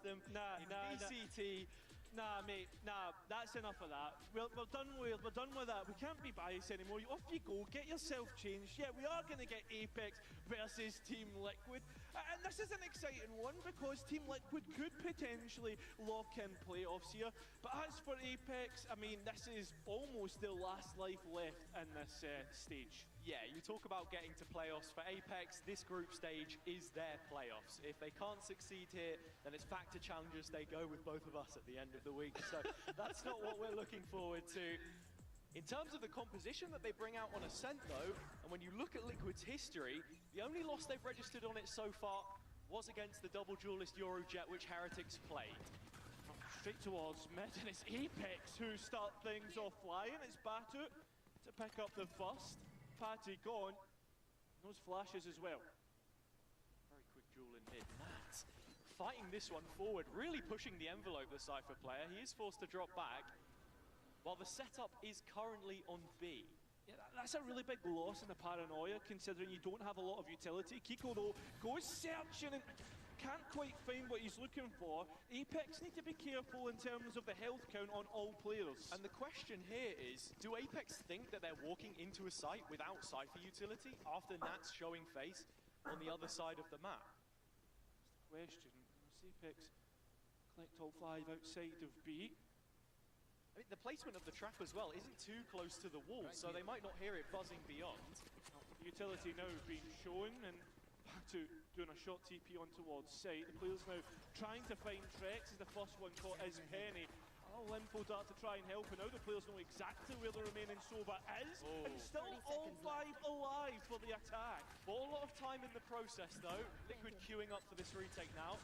them. Nah, in nah, VCT. Nah, mate, nah, that's enough of that. We're done with that. We can't be biased anymore. Off you go, get yourself changed. Yeah, we are going to get Apex versus Team Liquid. And this is an exciting one because Team Liquid could potentially lock in playoffs here. But as for Apex, I mean, this is almost the last life left in this stage. Yeah, you talk about getting to playoffs. For Apex, this group stage is their playoffs. If they can't succeed here, then it's back to challengers. They go with both of us at the end of the week. So that's not what we're looking forward to. In terms of the composition that they bring out on Ascent, though, and when you look at Liquid's history, the only loss they've registered on it so far was against the double duelist Eurojet, which Heretics played. Straight towards mid, and it's Apex who start things off flying. It's Batu to pick up the first. Patty gone. Those flashes as well. Very quick duel in mid. Matt fighting this one forward, really pushing the envelope, the Cypher player. He is forced to drop back, while the setup is currently on B. Yeah, that's a really big loss in the paranoia, considering you don't have a lot of utility. Kiko, though, goes searching and can't quite find what he's looking for. Apex need to be careful in terms of the health count on all players. And the question here is, do Apex think that they're walking into a site without Cypher utility after Nat's showing face on the other side of the map? That's the question. Does Apex collect all 5 outside of B? I mean, the placement of the trap as well isn't too close to the wall, so they might not hear it buzzing beyond. Utility now being shown, and Batu doing a short TP on towards site. The players now trying to find Trex as the first one caught is Penny. Oh, Limpo Dart to try and help, and now the players know exactly where the remaining Sova is, and still all 5 alive for the attack. Bought a lot of time in the process though. Liquid queuing up for this retake now.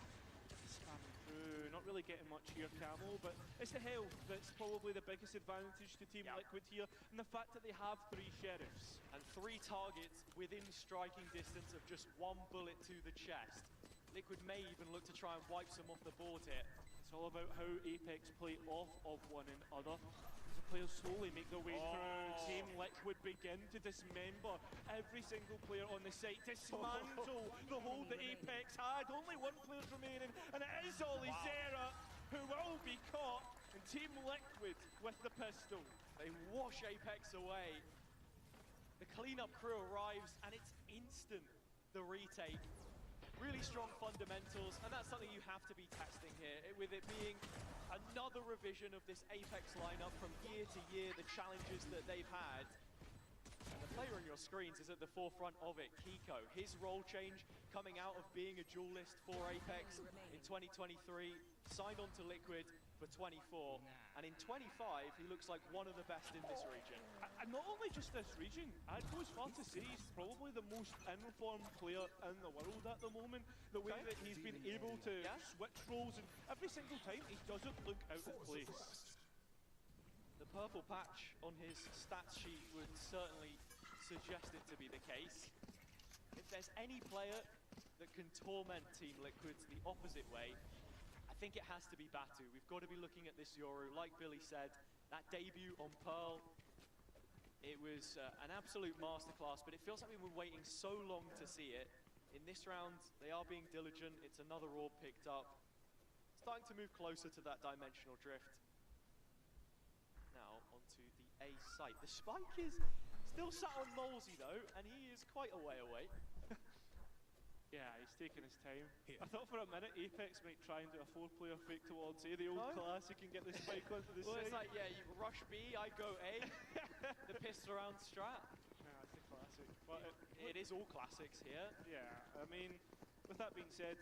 Spamming through, not really getting much here, Camel, but it's the health that's probably the biggest advantage to Team Liquid here, and the fact that they have 3 sheriffs. And 3 targets within striking distance of just 1 bullet to the chest. Liquid may even look to try and wipe some off the board here. It's all about how Apex play off of one another. As the players slowly make their way through, Team Liquid begin to dismember every single player on the site, dismantle the hold that Apex had. Only 1 player's remaining, and it is Ollie Zera who will be caught, and Team Liquid with the pistol. They wash Apex away. The cleanup crew arrives, and it's instant, the retake. Really strong fundamentals, and that's something you have to be testing here, with it being another revision of this Apex lineup from year to year, the challenges that they've had. And the player on your screens is at the forefront of it, Kiko. His role change coming out of being a duelist for Apex in 2023, signed on to Liquid for 24, and in 25 he looks like one of the best in this region. And not only just this region, I'd go as far to say he's probably the most informed player in the world at the moment. The way that he's been able to switch roles, and every single time he doesn't look out of place. The purple patch on his stats sheet would certainly suggest it to be the case. If there's any player that can torment Team Liquid the opposite way, I think it has to be Batu. We've got to be looking at this Yoru. Like Billy said, that debut on Pearl, it was an absolute masterclass, but it feels like we've been waiting so long to see it. In this round, they are being diligent. It's another orb picked up. Starting to move closer to that dimensional drift. Now onto the A site. The spike is still sat on Molesy though, and he is quite a way away. Yeah, he's taking his time. I thought for a minute Apex might try and do a 4-player fake towards A, the old classic, and get the spike onto the side. It's like, yeah, you rush B, I go A, the pistol around strat. Yeah, it's a classic. But it is all classics here. Yeah, I mean, with that being said,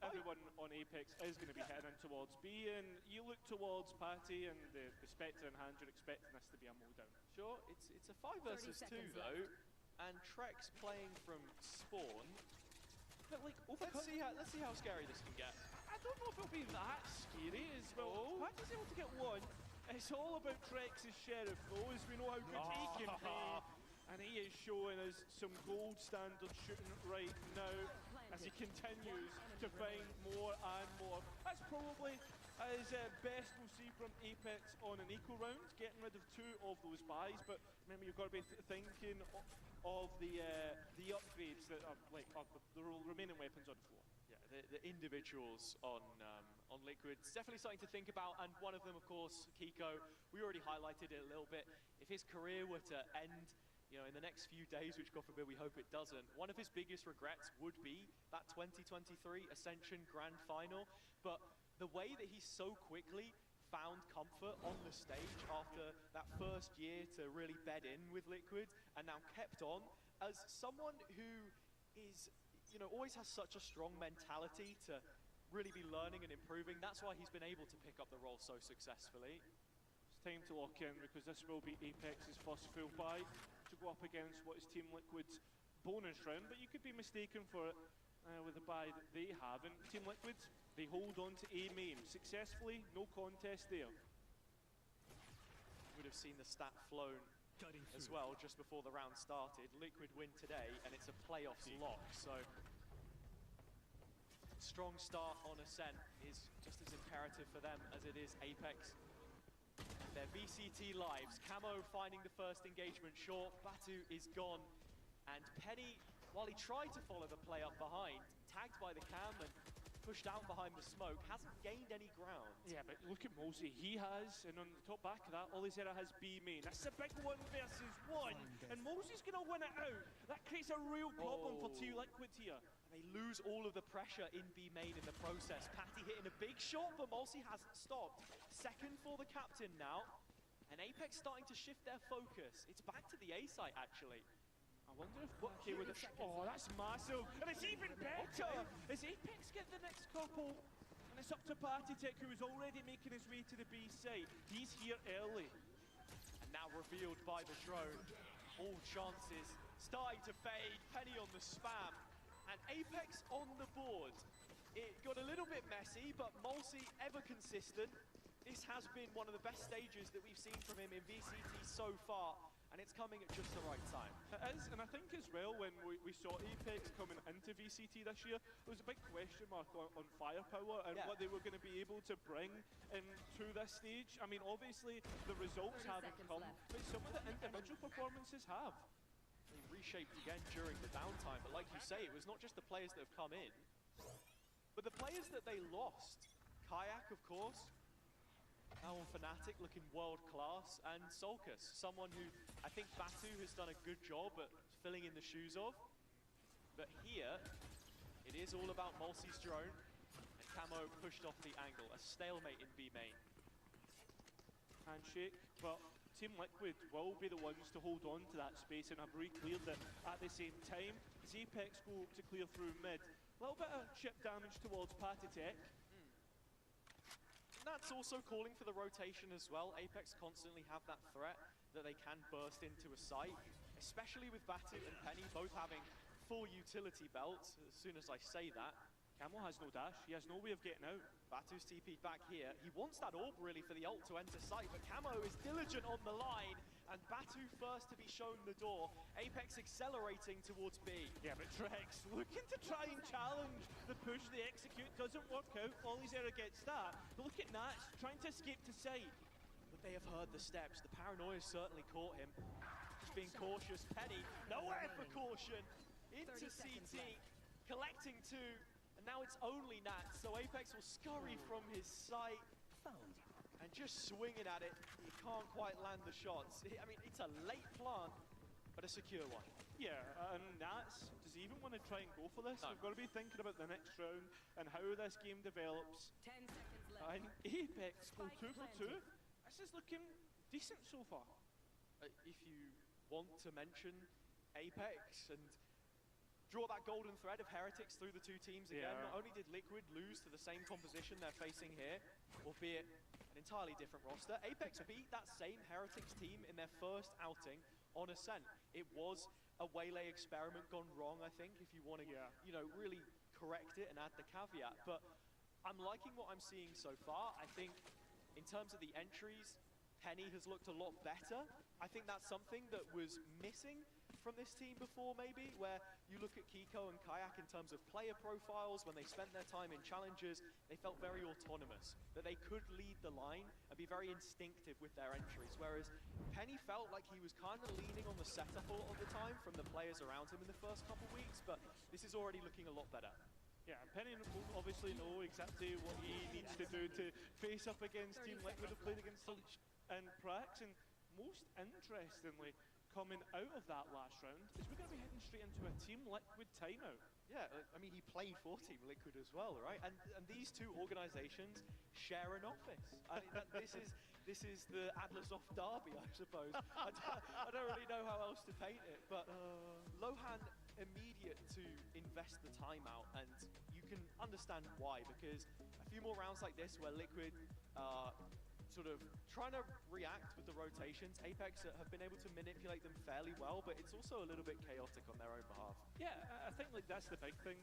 everyone on Apex is going to be heading in towards B, and you look towards Patty and the Spectre in hand, you're expecting this to be a mow-down. Sure, it's a 5 versus 2 though, and Trex playing from spawn. But like, let's see how scary this can get. I don't know if it'll be that scary as well. Patty's able to get 1. It's all about Trex's sheriff though, as we know how good he can be. And he is showing us some gold standard shooting right now as he continues to find more and more. That's probably as best we'll see from Apex on an eco round, getting rid of 2 of those buys. But remember, you've got to be thinking of the upgrades that are like of the remaining weapons on the floor. Yeah, the individuals on on Liquid. It's definitely something to think about, and one of them, of course, Kiko, we already highlighted it a little bit. If his career were to end, you know, in the next few days, which God forbid we hope it doesn't, one of his biggest regrets would be that 2023 Ascension Grand Final. But the way that he so quickly found comfort on the stage after that first year to really bed in with Liquid, and now kept on as someone who is, you know, always has such a strong mentality to really be learning and improving. That's why he's been able to pick up the role so successfully. It's time to lock in, because this will be Apex's first full buy to go up against what is Team Liquid's bonus round, but you could be mistaken for it with the buy that they have. And Team Liquid, they hold on to A main successfully, no contest there. Would have seen the stat flown as well just before the round started. Liquid win today, and it's a playoffs lock, so strong start on Ascent is just as imperative for them as it is Apex. Their VCT lives, Camo finding the first engagement short, Batu is gone, and Penny, while he tried to follow the play up behind, tagged by the cam and pushed out behind the smoke, hasn't gained any ground. Yeah, but look at Mosey, he has, and on the top back of that, Olizera has B main. That's a big 1 versus 1, and Mosey's gonna win it out. That creates a real problem for Team Liquid here. They lose all of the pressure in B main in the process. Patty hitting a big shot, but Mulsey hasn't stopped. Second for the captain now, and Apex starting to shift their focus. It's back to the A site, actually. I wonder if Bucky with a... Oh, that's massive, and it's even better as Apex get the next couple, and it's up to Partitek, who is already making his way to the B site. He's here early. And now revealed by the drone. All chances starting to fade. Penny on the spam. And Apex on the board. It got a little bit messy, but Mulsey ever consistent. This has been one of the best stages that we've seen from him in VCT so far, and it's coming at just the right time. It is, and I think as well, when we saw Apex coming into VCT this year, there was a big question mark on firepower and what they were going to be able to bring into this stage. I mean, obviously, the results haven't come, but some of the individual performances have. Reshaped again during the downtime, but like you say, it was not just the players that have come in, but the players that they lost. Kayak, of course, now on Fnatic looking world class, and Sulcus, someone who I think Batu has done a good job at filling in the shoes of. But here, it is all about Mulsey's drone, and Camo pushed off the angle. A stalemate in B main. Handshake, but Team Liquid will be the ones to hold on to that space and have re-cleared it at the same time. As Apex go to clear through mid. A little bit of chip damage towards Partitek. That's also calling for the rotation as well. Apex constantly have that threat that they can burst into a site, especially with Batu and Penny both having full utility belts. As soon as I say that, Camo has no dash, he has no way of getting out. Batu's TP'd back here. He wants that orb really for the ult to enter sight, but Camo is diligent on the line, and Batu first to be shown the door. Apex accelerating towards B. Yeah, but Trex looking to try and challenge the push, the execute, doesn't work out. Olizera gets that. But look at Nats, trying to escape to sight. But they have heard the steps. The paranoia certainly caught him. Just being cautious. Penny, nowhere for caution. Into CT, collecting two. Now it's only Nats, so Apex will scurry from his sight and just swinging at it. He can't quite land the shots. I mean, it's a late plant, but a secure one. Yeah, and Nats, does he even want to try and go for this? No. We've got to be thinking about the next round and how this game develops. 10 seconds left. And Apex go 2 for 2. This is looking decent so far. If you want to mention Apex and draw that golden thread of Heretics through the two teams again. Yeah. Not only did Liquid lose to the same composition they're facing here, albeit an entirely different roster, Apex beat that same Heretics team in their first outing on Ascent. It was a Waylay experiment gone wrong, I think, if you want to, you know, really correct it and add the caveat. But I'm liking what I'm seeing so far. I think in terms of the entries, Penny has looked a lot better. I think that's something that was missing from this team before, maybe, where you look at Kiko and Kayak in terms of player profiles. When they spent their time in challenges, they felt very autonomous, that they could lead the line and be very instinctive with their entries, whereas Penny felt like he was kind of leaning on the setup a lot of the time from the players around him in the first couple weeks, but this is already looking a lot better. Yeah, and Penny will obviously know exactly what he needs to to face up against Team Liquid have played against in Prax, and most interestingly, coming out of that last round, is we're going to be heading straight into a Team Liquid timeout. Yeah, I mean, he played for Team Liquid as well, right? And these two organizations share an office. I mean, this is the Adlersoft derby, I suppose. I don't really know how else to paint it, but Lohan immediate to invest the timeout, and you can understand why, because a few more rounds like this where Liquid sort of trying to react with the rotations, Apex have been able to manipulate them fairly well, but it's also a little bit chaotic on their own behalf. Yeah, I think like that's the big thing.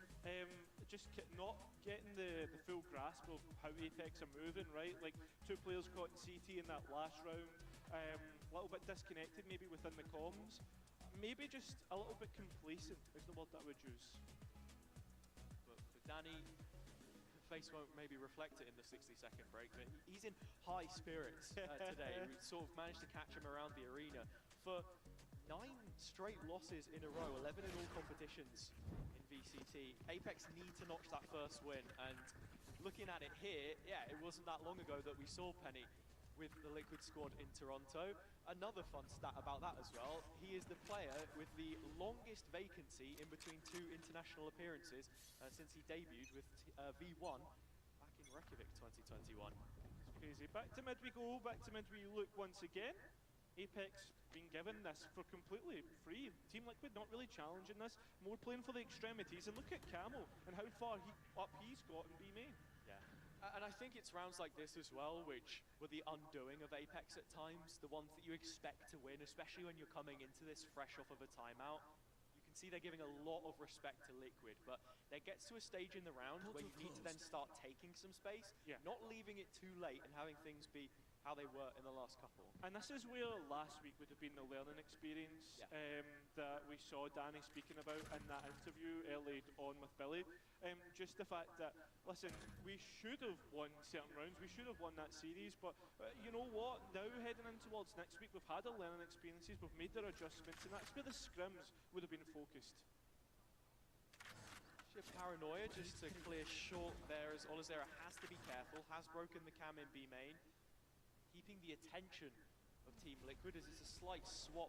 Just not getting the full grasp of how Apex are moving, right? Like 2 players caught in CT in that last round, a little bit disconnected maybe within the comms. Maybe just a little bit complacent is the word that I would use. But for Danny, face won't maybe reflect it in the 60-second break, but he's in high spirits today. We sort of managed to catch him around the arena for 9 straight losses in a row, 11 in all competitions in VCT. Apex need to notch that first win, and looking at it here, yeah, it wasn't that long ago that we saw Penny with the Liquid squad in Toronto. Another fun stat about that as well, he is the player with the longest vacancy in between 2 international appearances since he debuted with V1 back in Reykjavik 2021. It's crazy. Back to mid we go, back to mid we look once again. Apex being given this for completely free. Team Liquid not really challenging this, more playing for the extremities, and look at Camo and how far up he's got in B main. And I think it's rounds like this as well, which were the undoing of Apex at times, the ones that you expect to win, especially when you're coming into this fresh off of a timeout. You can see they're giving a lot of respect to Liquid, but there gets to a stage in the round where you need to then start taking some space, not leaving it too late and having things be how they were in the last couple. And this is where last week would have been the learning experience that we saw Danny speaking about in that interview early on with Billy. Just the fact that, listen, we should have won certain rounds, we should have won that series, but you know what, now heading in towards next week, we've had our learning experiences, we've made our adjustments, and that's where the scrims would have been focused. Sheer paranoia just to clear short there, as Olazera has to be careful, has broken the cam in B main. Keeping the attention of Team Liquid as it's a slight swap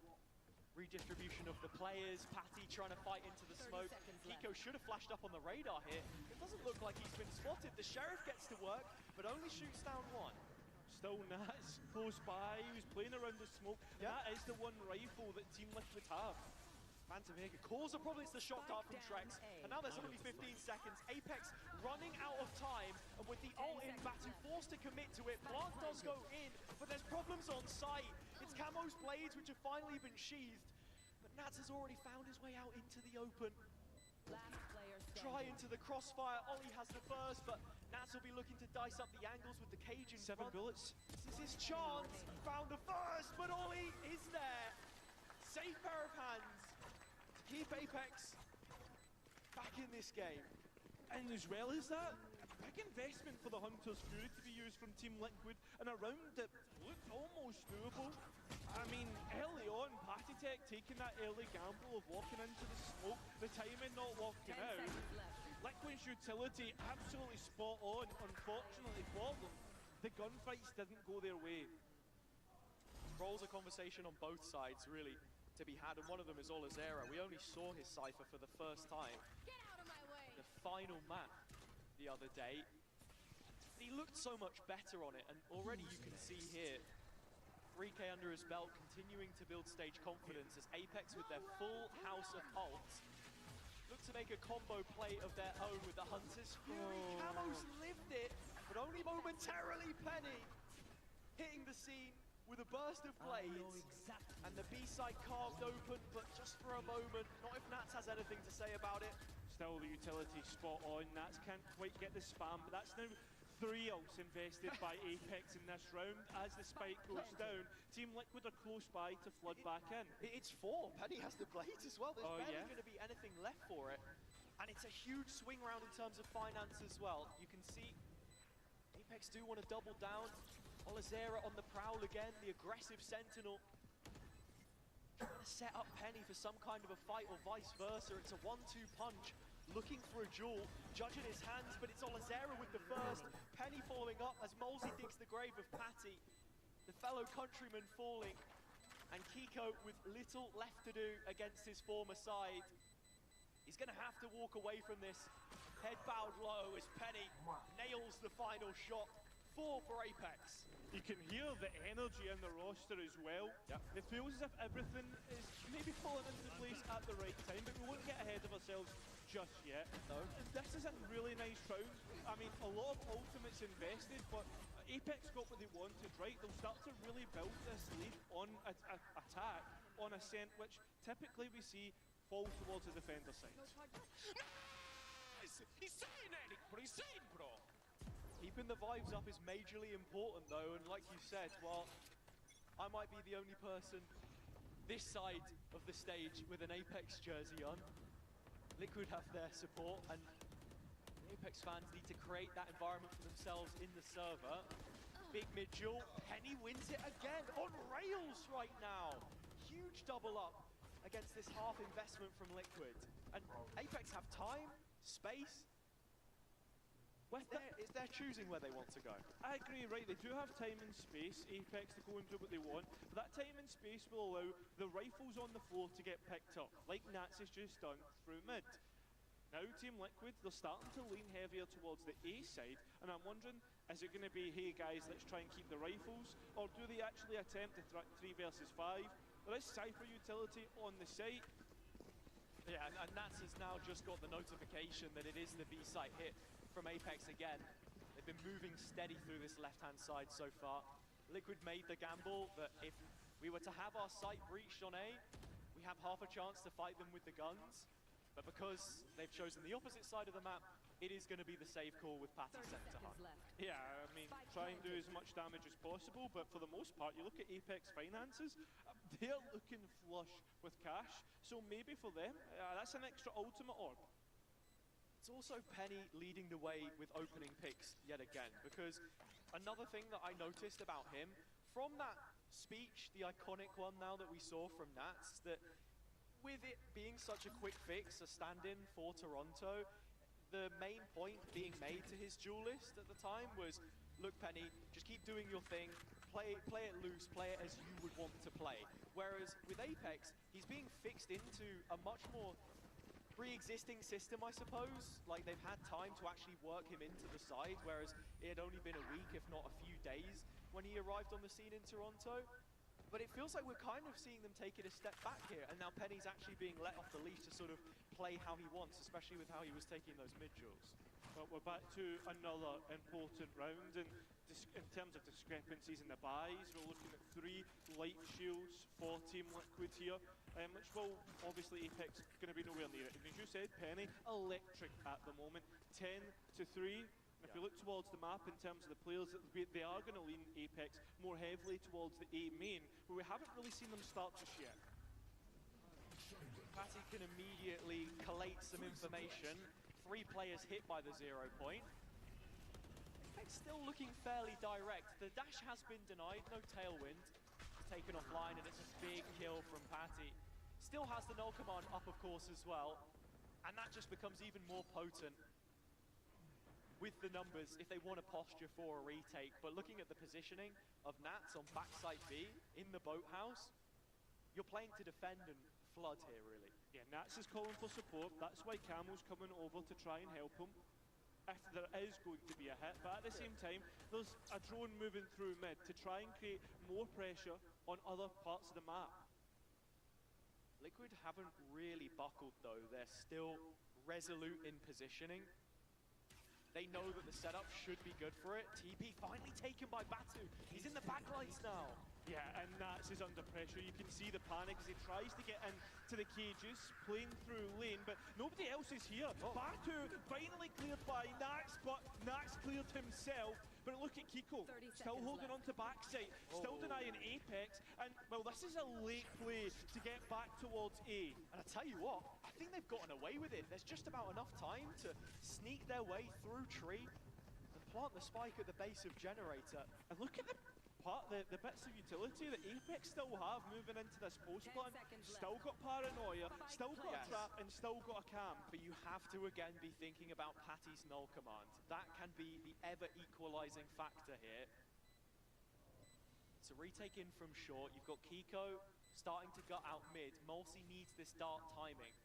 redistribution of the players. Patty trying to fight into the smoke. Kiko should have flashed up on the radar here. It doesn't look like he's been spotted. The Sheriff gets to work, but only shoots down 1. Still Nats close by, he was playing around the smoke. That is the one rifle that Team Liquid have. Phantom here, Causer probably it's the shot dart from Trex, and now there's only 15 seconds. Apex running out of time, and with the ult in, Batu forced to commit to it. Plant does go in, but there's problems on site. It's Camo's blades which have finally been sheathed, but Nats has already found his way out into the open. Try into the crossfire, Ollie has the first, but Nats will be looking to dice up the angles with the cage in 7 front. bullets. This is his chance, found the first, but Ollie is there. Safe pair of hands. Keep Apex back in this game. And as well as that, big investment for the Hunter's Food to be used from Team Liquid in a round that looked almost doable. I mean, early on, Patitech taking that early gamble of walking into the smoke, the timing not walking out. Liquid's utility absolutely spot on, unfortunately for them. The gunfights didn't go their way. Roles a conversation on both sides, really, to be had, and one of them is Olazera. We only saw his Cypher for the first time. Get out of my way. The final map the other day. He looked so much better on it, and already you can see here, 3K under his belt, continuing to build stage confidence as Apex with their full house of ults look to make a combo play of their own with the Hunter's Fury. Camo's lived it, but only momentarily. Penny hitting the scene with a burst of blades, and the B-side carved open, but just for a moment. Not if Nats has anything to say about it. Still the utility spot on. Nats can't quite get the spam, but that's now 3 ults invested by Apex in this round. As the spike goes down, Team Liquid are close by to flood back in. It's 4. Penny has the blades as well. There's barely going to be anything left for it. And it's a huge swing round in terms of finance as well. You can see Apex do want to double down. Olazera on the prowl again, the aggressive Sentinel. Trying to set up Penny for some kind of a fight or vice versa. It's a 1-2 punch looking for a duel, judging his hands, but it's Olazera with the first. Penny following up as Molesy digs the grave of Patty. The fellow countryman falling, and Kiko with little left to do against his former side. He's going to have to walk away from this, head bowed low as Penny nails the final shot. 4 for Apex. You can hear the energy in the roster as well. Yep. It feels as if everything is maybe falling into place at the right time, but we won't get ahead of ourselves just yet. No. This is a really nice round. I mean, a lot of ultimates invested, but Apex got what they wanted, right? They'll start to really build this lead on attack, on Ascent, which typically we see fall towards the defender side. He's saying it, but he's saying, bro. Keeping the vibes up is majorly important though, and like you said, while I might be the only person this side of the stage with an Apex jersey on, Liquid have their support, and Apex fans need to create that environment for themselves in the server. Big mid duel, Penny wins it again, on rails right now. Huge double up against this half investment from Liquid. And Apex have time, space. It's their choosing where they want to go. I agree, right, they do have time and space, Apex, to go and do what they want, but that time and space will allow the rifles on the floor to get picked up, like Nats has just done through mid. Now Team Liquid, they're starting to lean heavier towards the A side, and I'm wondering, is it going to be, hey guys, let's try and keep the rifles, or do they actually attempt to 3 versus 5? There is Cypher utility on the site. Yeah, and Nats has now just got the notification that it is the B site hit from Apex again. They've been moving steady through this left-hand side so far. Liquid made the gamble that if we were to have our site breached on A, we have half a chance to fight them with the guns. But because they've chosen the opposite side of the map, it is going to be the safe call with Patty sent to hunt. Yeah, I mean, try and do as much damage as possible, but for the most part, you look at Apex finances, they're looking flush with cash, so maybe for them, that's an extra ultimate orb. It's also Penny leading the way with opening picks yet again, because another thing that I noticed about him, from that speech, the iconic one now that we saw from Nats, that with it being such a quick fix, a stand-in for Toronto, the main point being made to his duelist at the time was, look Penny, just keep doing your thing, play it loose, play it as you would want to play. Whereas with Apex, he's being fixed into a much more pre-existing system, I suppose. Like, they've had time to actually work him into the side, whereas it had only been a week, if not a few days, when he arrived on the scene in Toronto. But it feels like we're kind of seeing them take it a step back here, and now Penny's actually being let off the leash to sort of play how he wants, especially with how he was taking those mid-duels. Well, we're back to another important round, and in terms of discrepancies in the buys, we're looking at 3 light shields for Team Liquid here, which will, obviously, Apex going to be nowhere near it. And as you said, Penny, electric at the moment, 10 to 3. If we look towards the map in terms of the players, they are going to lean Apex more heavily towards the A main, where we haven't really seen them start just yet. Patty can immediately collate some information. 3 players hit by the 0 point. Apex still looking fairly direct. The dash has been denied, no tailwind. It's taken offline, and it's a big kill from Patty. Still has the null command up, of course, as well. And that just becomes even more potent with the numbers if they want to posture for a retake. But looking at the positioning of Nats on backside B in the boathouse, you're playing to defend and flood here, really. Yeah, Nats is calling for support. That's why Camo's coming over to try and help him if there is going to be a hit. But at the same time, there's a drone moving through mid to try and create more pressure on other parts of the map. Liquid haven't really buckled, though. They're still resolute in positioning. They know that the setup should be good for it. TP finally taken by Batu. He's in the backlines now. Yeah, and Nats is under pressure. You can see the panic as he tries to get into the cages, playing through lane, but nobody else is here. Batu finally cleared by Nats, but Nats cleared himself. But look at Kiko, still holding on to backside, still denying Apex, and well, this is a late play to get back towards A. And I tell you what, I think they've gotten away with it. There's just about enough time to sneak their way through tree and plant the spike at the base of generator. And look at the the bits of utility that Apex still have moving into this post plan. Still got Paranoia, still got a trap, and still got a cam. But you have to again be thinking about Patty's null command. That can be the ever equalizing factor here. It's a retake in from short. You've got Kiko starting to gut out mid. Mulsi needs this dart timing.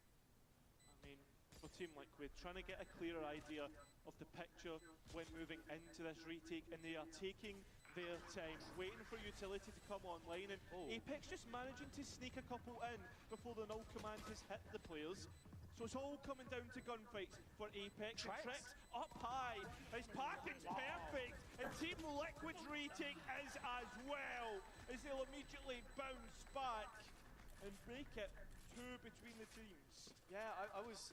I mean, for Team Liquid, trying to get a clearer idea of the picture when moving into this retake, and they are taking their time, waiting for utility to come online, and Apex just managing to sneak a couple in before the null command has hit the players. So it's all coming down to gunfights for Apex. Trex up high, his packing's perfect, and Team Liquid's retake is as well, as they'll immediately bounce back and break it 2 between the teams. Yeah, I was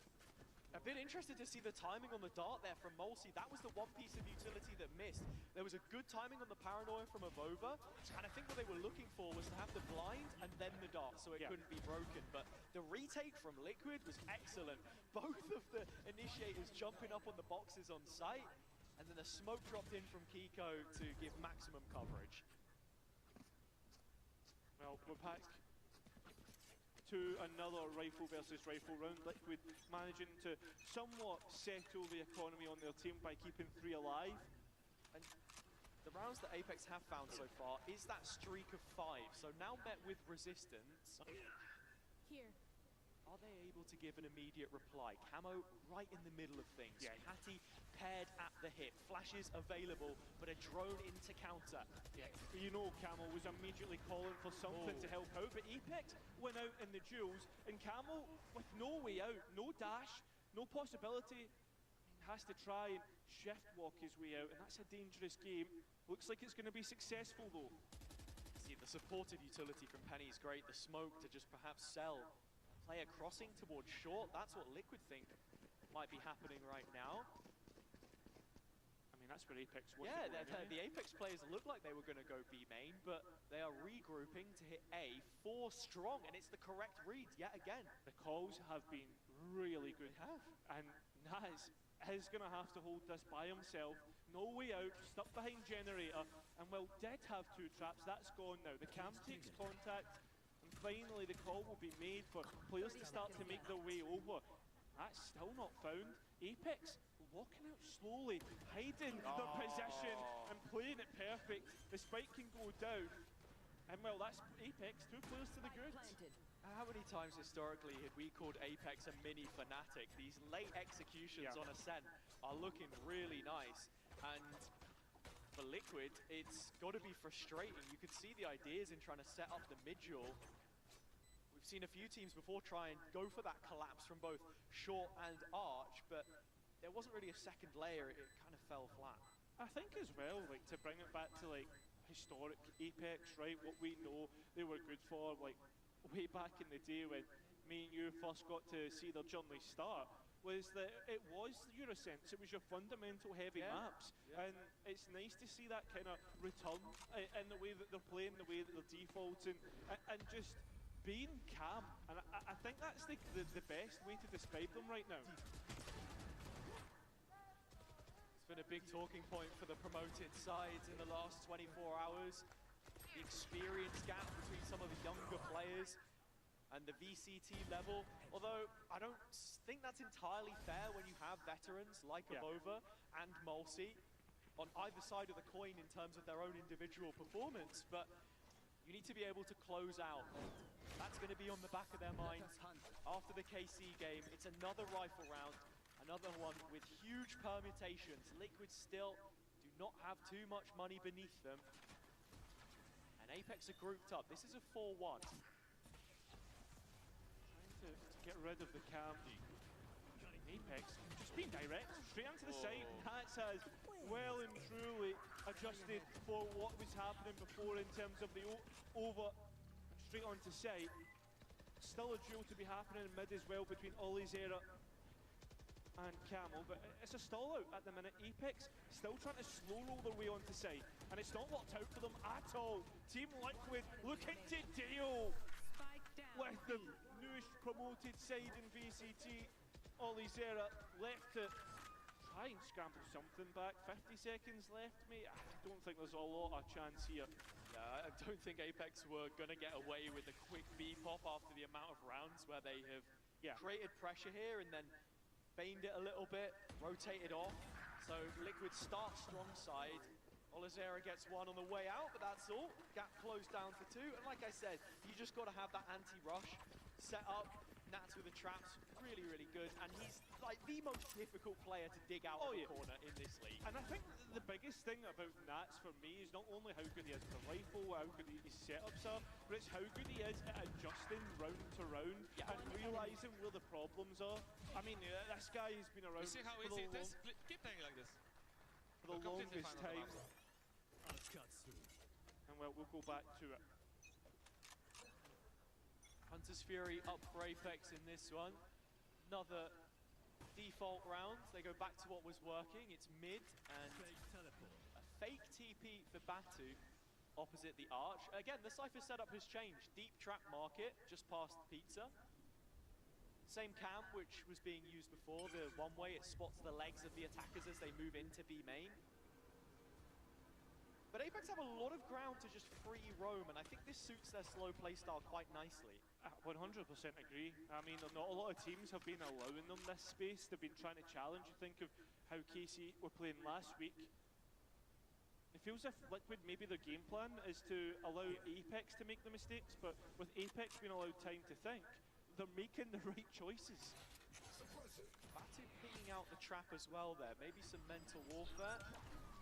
a bit interested to see the timing on the dart there from Mulsi. That was the one piece of utility that missed. There was a good timing on the Paranoia from Avova, and I think what they were looking for was to have the blind and then the dart so it couldn't be broken. But the retake from Liquid was excellent. Both of the initiators jumping up on the boxes on site, and then the smoke dropped in from Kiko to give maximum coverage. Well, we're back to another rifle versus rifle round. Liquid managing to somewhat settle the economy on their team by keeping 3 alive. And the rounds that Apex have found so far is that streak of 5. So now met with resistance. Here. Are they able to give an immediate reply? Camo right in the middle of things. Yeah. Patty paired at the hip. Flashes available, but a drone into counter. Yeah. You know Camel was immediately calling for something to help out, but Apex went out in the duels, and Camel, with no way out, no dash, no possibility, has to try and shift walk his way out, and that's a dangerous game. Looks like it's going to be successful though. See, the supportive utility from Penny is great. The smoke to just perhaps sell. Player crossing towards short, that's what Liquid think might be happening right now. I mean, that's where Apex was. Yeah, the Apex players look like they were going to go B main, but they are regrouping to hit A 4 strong, and it's the correct read yet again. The calls have been really good. And Naz is going to have to hold this by himself. No way out, stuck behind generator, and well, did have 2 traps, that's gone now. The cam takes contact, and finally the call will be made for players to start to make their way over. That's still not found. Apex walking out slowly, hiding their position and playing it perfect. The spike can go down, and well, that's Apex, 2 players to the goods. How many times historically had we called Apex a mini Fnatic? These late executions on Ascent are looking really nice, and for Liquid, it's got to be frustrating. You could see the ideas in trying to set up the mid-duel. We've seen a few teams before try and go for that collapse from both short and arch, but there wasn't really a second layer. It kind of fell flat. I think as well, like, to bring it back to like historic Apex, right? What we know they were good for, like way back in the day when me and you first got to see their journey start, was that it was Eurosense, it was your fundamental heavy maps, and it's nice to see that kind of return in the way that they're playing, the way that they're defaulting, and just being calm, and I think that's the best way to describe them right now. It's been a big talking point for the promoted sides in the last 24 hours. The experience gap between some of the younger players and the VCT level, although I don't think that's entirely fair when you have veterans like Avova and Mulsi on either side of the coin in terms of their own individual performance, but you need to be able to close out. That's going to be on the back of their minds after the KC game. It's another rifle round, another one with huge permutations. Liquid still do not have too much money beneath them, and Apex are grouped up. This is a 4-1. To get rid of the cam. Apex just being direct, straight onto the side. Nats has well and truly adjusted for what was happening before in terms of the over straight onto site. Still a duel to be happening in mid as well between Olizera and Camel, but it's a stall out at the minute. Apex still trying to slow roll their way onto site, and it's not worked out for them at all. Team Liquid looking to deal with the newest promoted side in VCT. Olizera left it, try and scramble something back. 50 seconds left, mate. I don't think there's a lot of chance here. Yeah, I don't think Apex were going to get away with a quick B pop after the amount of rounds where they have created pressure here and then feigned it a little bit, rotated off. So Liquid starts strong side. Olizera gets one on the way out, but that's all. Gap closed down for two. And like I said, you just got to have that anti-rush set up. Nats with the traps, really, really good. And he's like the most difficult player to dig out of the corner in this league. And I think the biggest thing about Nats for me is not only how good he is with the rifle, how good his setups are, but it's how good he is at adjusting round to round and realising where the problems are. I mean, this guy has been around You see how easy it is? Keep playing like this. For the longest time. And well, we'll go back to it. Hunter's Fury up for Apex in this one. Another default round. They go back to what was working. It's mid and a fake TP for Batu opposite the arch. Again, the Cypher setup has changed. Deep trap market just past Pizza. Same cam which was being used before. The one way, it spots the legs of the attackers as they move into B main. But Apex have a lot of ground to just free roam, and I think this suits their slow playstyle quite nicely. 100% agree. I mean, not a lot of teams have been allowing them this space. They've been trying to challenge. You think of how KC were playing last week. It feels as if Liquid, maybe their game plan is to allow Apex to make the mistakes, but with Apex being allowed time to think, they're making the right choices. Batu picking out the trap as well there. Maybe some mental warfare.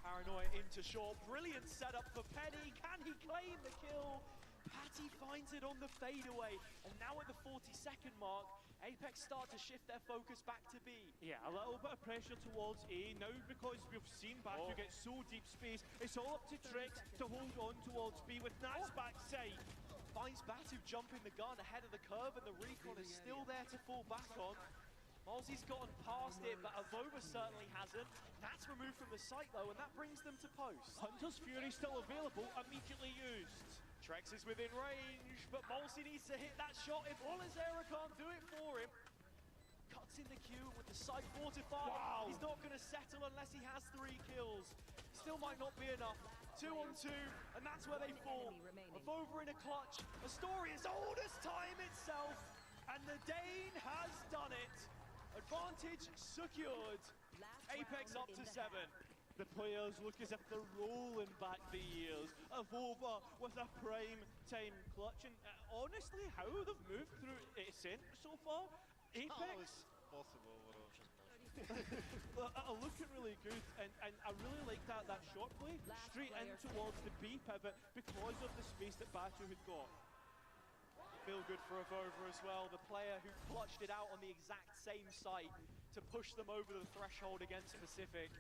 Paranoia into short. Brilliant setup for Penny. Can he claim the kill? Patty finds it on the fadeaway. And now at the 40-second mark, Apex start to shift their focus back to B. Yeah, a little bit of pressure towards A. Now because we've seen Batu get so deep space, it's all up to Trex to hold on towards B with Nats backside. Finds Batu jumping the gun ahead of the curve, and the recon is still there to fall back on. Malzy's gotten past it, but Avova certainly hasn't. Nats removed from the site though, and that brings them to post. Hunter's Fury still available, immediately used. Trex is within range, but Malzy needs to hit that shot if Olizera can't do it for him. Cuts in the queue with the site fortified. Wow. He's not going to settle unless he has 3 kills. Still might not be enough. 2 on 2, and that's where they fall. Avova in a clutch. Astoria's old as time itself, and the Dane has done it. Advantage secured. Apex up to 7. The players look as if they're rolling back the years. Avova with a prime time clutch, and honestly, how they've moved through center so far, Apex Possible, are looking really good, and I really like that short play straight in towards the B pivot because of the space that Batu had got. Feel good for Avova as well, the player who clutched it out on the exact same site to push them over the threshold against Pacific.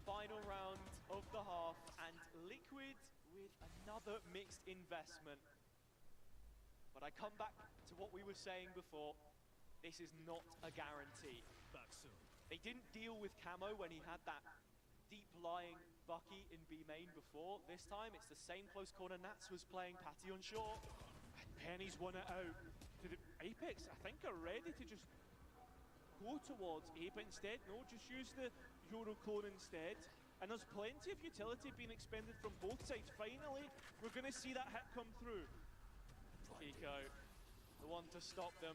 Final round of the half, and Liquid with another mixed investment. But I come back to what we were saying before. This is not a guarantee. They didn't deal with Camo when he had that deep-lying Bucky in B main before. This time, it's the same close corner. Nats was playing Patty on short. Penny's won it out. To the Apex, I think, are ready to just go towards A, but instead, no, just use the Euro clone instead. And there's plenty of utility being expended from both sides. Finally, we're going to see that hit come through. Kiko, the one to stop them.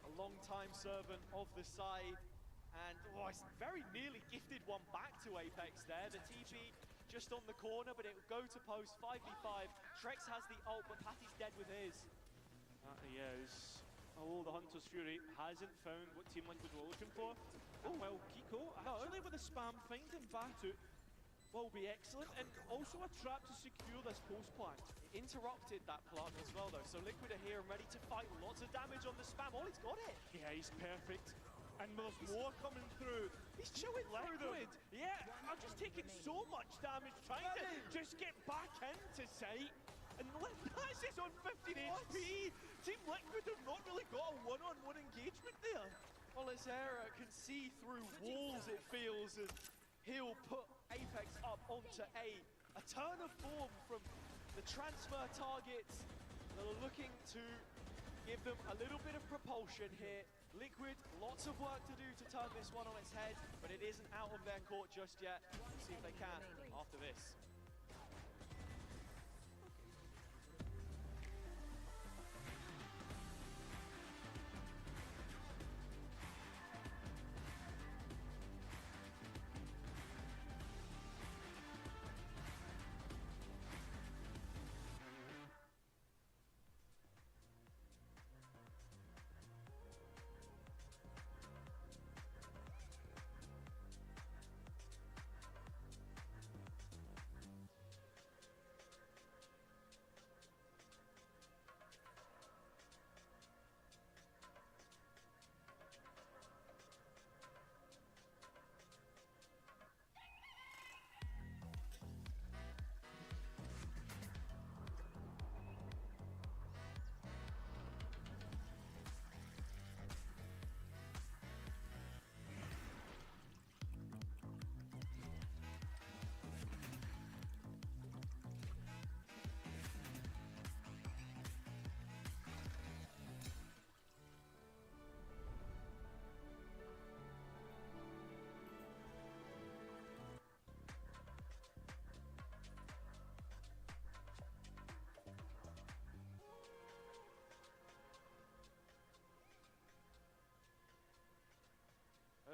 A long-time servant of the side. And it's very nearly gifted one back to Apex there. The TP just on the corner, but it will go to post 5v5. Trex has the ult, but Patty's dead with his. He is. Although the Hunter's Fury hasn't found what Team Liquid were looking for. Oh, well, Kiko, actually with the spam, finding Batu will be excellent, and also a trap to secure this post plant. Interrupted that plant as well, though, so Liquid are here and ready to fight. Lots of damage on the spam. Ollie's got it. Yeah, he's perfect. And there's more coming through. He's chewing through them. Yeah, I'm just taking so much damage trying to just get back into sight. And Lippaz is on 15 HP. Team Liquid have not really got a one-on-one engagement there. Olizera can see through walls, it feels, and he'll put Apex up onto A. A turn of form from the transfer targets that are looking to give them a little bit of propulsion here. Liquid, lots of work to do to turn this one on its head, but it isn't out of their court just yet. We'll see if they can after this.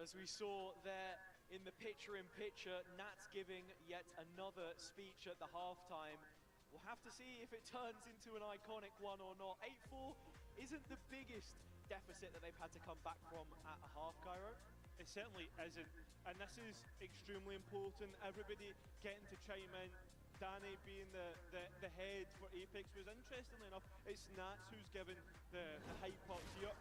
As we saw there in the picture-in-picture, Nats giving yet another speech at the halftime. We'll have to see if it turns into an iconic one or not. 8-4 isn't the biggest deficit that they've had to come back from at a half, Cairo. It certainly isn't, and this is extremely important. Everybody getting to chime in. Danny being the head for Apex was, interestingly enough, it's Nats who's given the hype up here.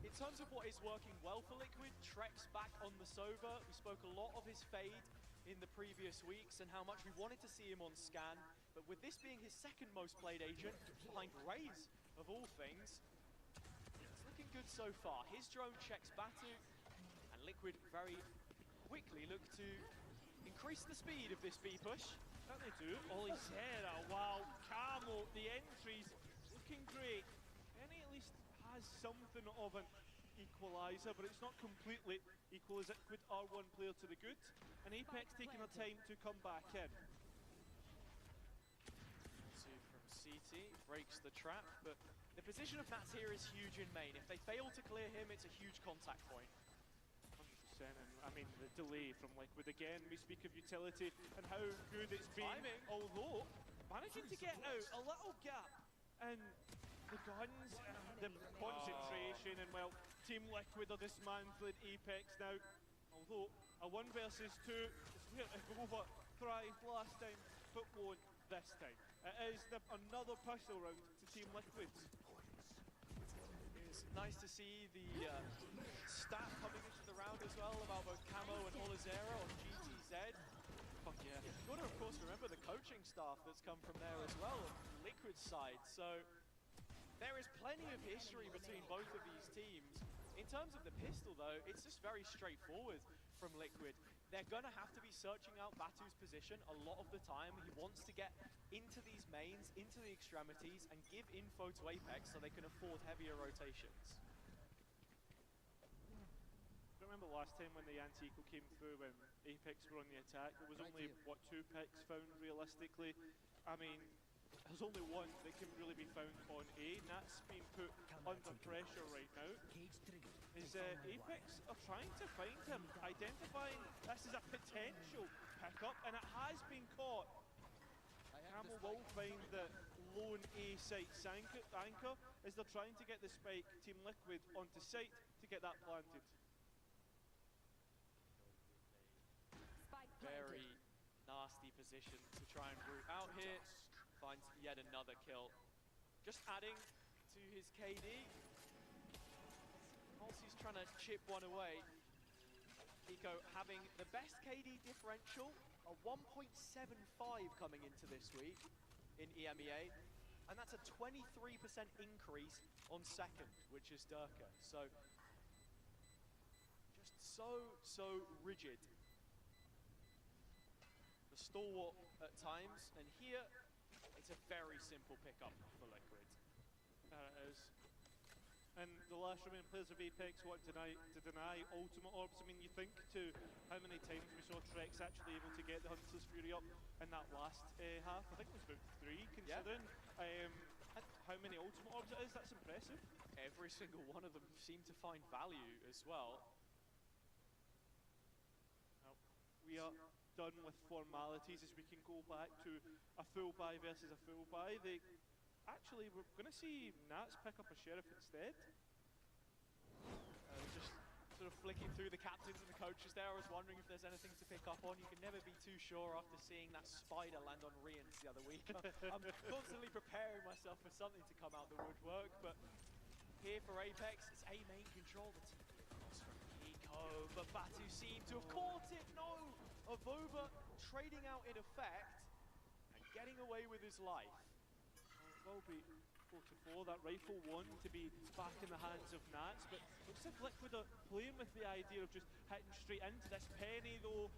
In terms of what is working well for Liquid, Trek's back on the Sova. We spoke a lot of his fade in the previous weeks and how much we wanted to see him on scan. But with this being his second most played agent, behind Raze of all things, it's looking good so far. His drone checks Batu, and Liquid very quickly look to increase the speed of this B push. Certainly do. Olizera, wow, Camo, the entries looking great. Any at least has something of an equaliser, but it's not completely equal as Liquid are one player to the good. And Apex taking their time to come back in. Two from CT, breaks the trap, but the position of Nats here is huge in main. If they fail to clear him, it's a huge contact point. 100%, and I mean the delay from Liquid again. We speak of utility and how good it's been, although managing to get out a little gap and the guns, the concentration, and well, Team Liquid are dismantling Apex now. Although a 1 versus 2 is where Agova thrived last time, but won't this time. It is another pistol round to Team Liquid. It's nice to see the stat coming into the round as well about both Camo and Olizera on GTZ. Fuck yeah. You've got to, of course, remember the coaching staff that's come from there as well on Liquid's side. So there is plenty of history between both of these teams. In terms of the pistol, though, it's just very straightforward from Liquid. They're going to have to be searching out Batu's position a lot of the time. He wants to get into these mains, into the extremities, and give info to Apex so they can afford heavier rotations. Remember last time when the anti-eco came through, when Apex were on the attack, there was only, what, 2 picks found realistically? I mean, there's only one that can really be found on A, and that's being put under pressure right now. Is Apex are trying to find him, identifying this is a potential pickup, and it has been caught. Camo will find the lone A site anchor as they're trying to get the spike. Team Liquid onto site to get that planted. Very nasty position to try and root out here. Finds yet another kill. Just adding to his KD. Halsey's trying to chip one away. Eco having the best KD differential, a 1.75 coming into this week in EMEA. And that's a 23% increase on second, which is Durka. So, just so rigid. The stalwart at times, and here, it's a very simple pickup for Liquid. There it is. and the last remaining players of Apex want to deny ultimate orbs. I mean, you think to how many times we saw Trex actually able to get the Hunter's Fury up in that last half. I think it was about 3, considering how many ultimate orbs it is. That's impressive. Every single one of them seemed to find value as well. Now, we are done with formalities as we can go back to a full buy versus a full buy. Actually, we're going to see Nats pick up a Sheriff instead. Just sort of flicking through the captains and the coaches there. I was wondering if there's anything to pick up on. You can never be too sure after seeing that spider land on Rians the other week. I'm constantly preparing myself for something to come out the woodwork, but here for Apex, it's A main control. The TP across from Kiko, but Batu seemed to have caught it. No! Avova trading out in effect and getting away with his life. Will be 44, that rifle one to be back in the hands of Nats, but looks like Liquid are playing with the idea of just hitting straight into this. Penny though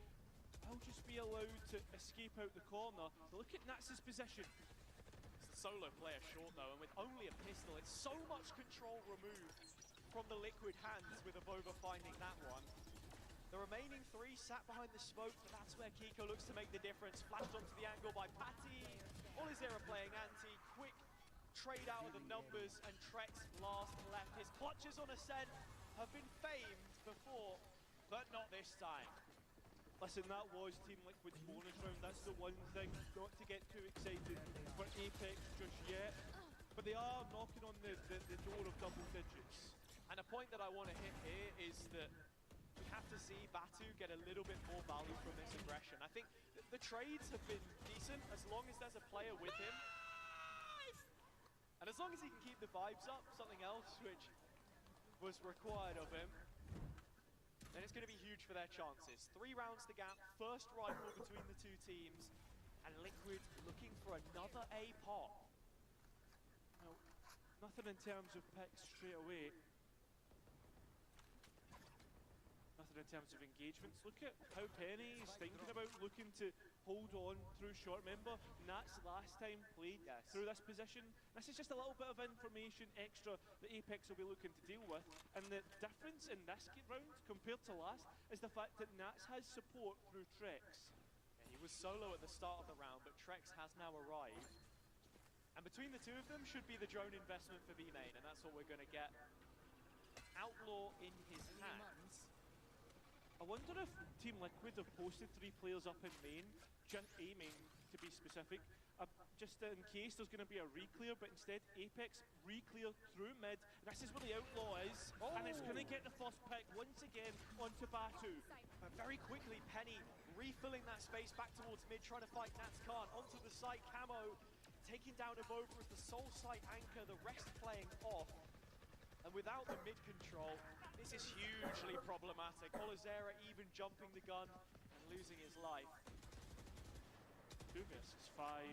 will just be allowed to escape out the corner. But look at Nats' position. It's the solo player short though, and with only a pistol, it's so much control removed from the Liquid hands with Avova finding that one. The remaining 3 sat behind the smoke, but that's where Kiko looks to make the difference. Flashed onto the angle by Patty. Olizera playing anti, quick trade out of the numbers, and Trex last left. His clutches on Ascent have been famed before, but not this time. Listen, that was Team Liquid's bonus round. That's the one thing, not to get too excited for Apex just yet, but they are knocking on the door of double digits. And a point that I want to hit here is that we have to see Batu get a little bit more value from this aggression. I think the trades have been decent as long as there's a player with him. And as long as he can keep the vibes up, something else which was required of him, then it's going to be huge for their chances. 3 rounds to gap, first rifle between the 2 teams, and Liquid looking for another A pop. Well, nothing in terms of picks straight away. Nothing in terms of engagements. Look at how Penny is thinking about looking to hold on through short. Remember, Nats last time played through this position. This is just a little bit of information extra that Apex will be looking to deal with. And the difference in this round compared to last is the fact that Nats has support through Trex. Yeah, he was solo at the start of the round, but Trex has now arrived. And between the 2 of them should be the drone investment for B main, and that's what we're going to get. Outlaw in his hands. I wonder if Team Liquid have posted 3 players up in main, just aiming to be specific, just in case there's going to be a re-clear, but instead Apex re-clear through mid. This is where the Outlaw is, and it's going to get the first pick once again onto Batu. But very quickly, Penny refilling that space back towards mid, trying to fight Nats Khan. Onto the site, Camo taking down Avova as the sole site anchor, the rest playing off. And without the mid control, this is hugely problematic. Olizera even jumping the gun and losing his life. 2 versus 5. I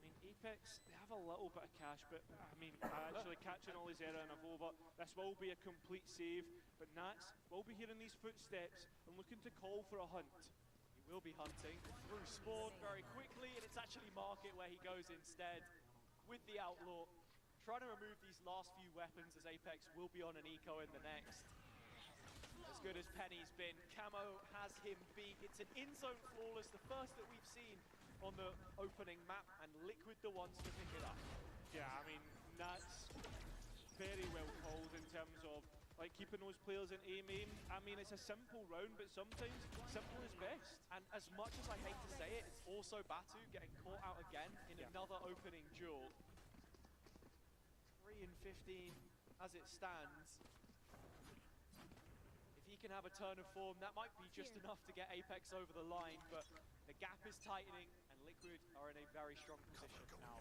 mean, Apex, they have a little bit of cash, but I mean, actually catching Olizera and Avova, this will be a complete save. But Nats will be hearing these footsteps and looking to call for a hunt. He will be hunting through Spawn very quickly, and it's actually Market where he goes instead with the Outlaw. Trying to remove these last few weapons as Apex will be on an eco in the next. As good as Penny's been, Camo has him beat. It's an in-zone flawless, the first that we've seen on the opening map, and Liquid the ones to pick it up. Yeah, I mean, that's very well called in terms of like keeping those players in A main. I mean, it's a simple round, but sometimes simple is best. And as much as I hate to say it, it's also Batu getting caught out again in another opening duel. 3 and 15 as it stands. If he can have a turn of form, that might be just enough to get Apex over the line, but the gap is tightening and Liquid are in a very strong position now.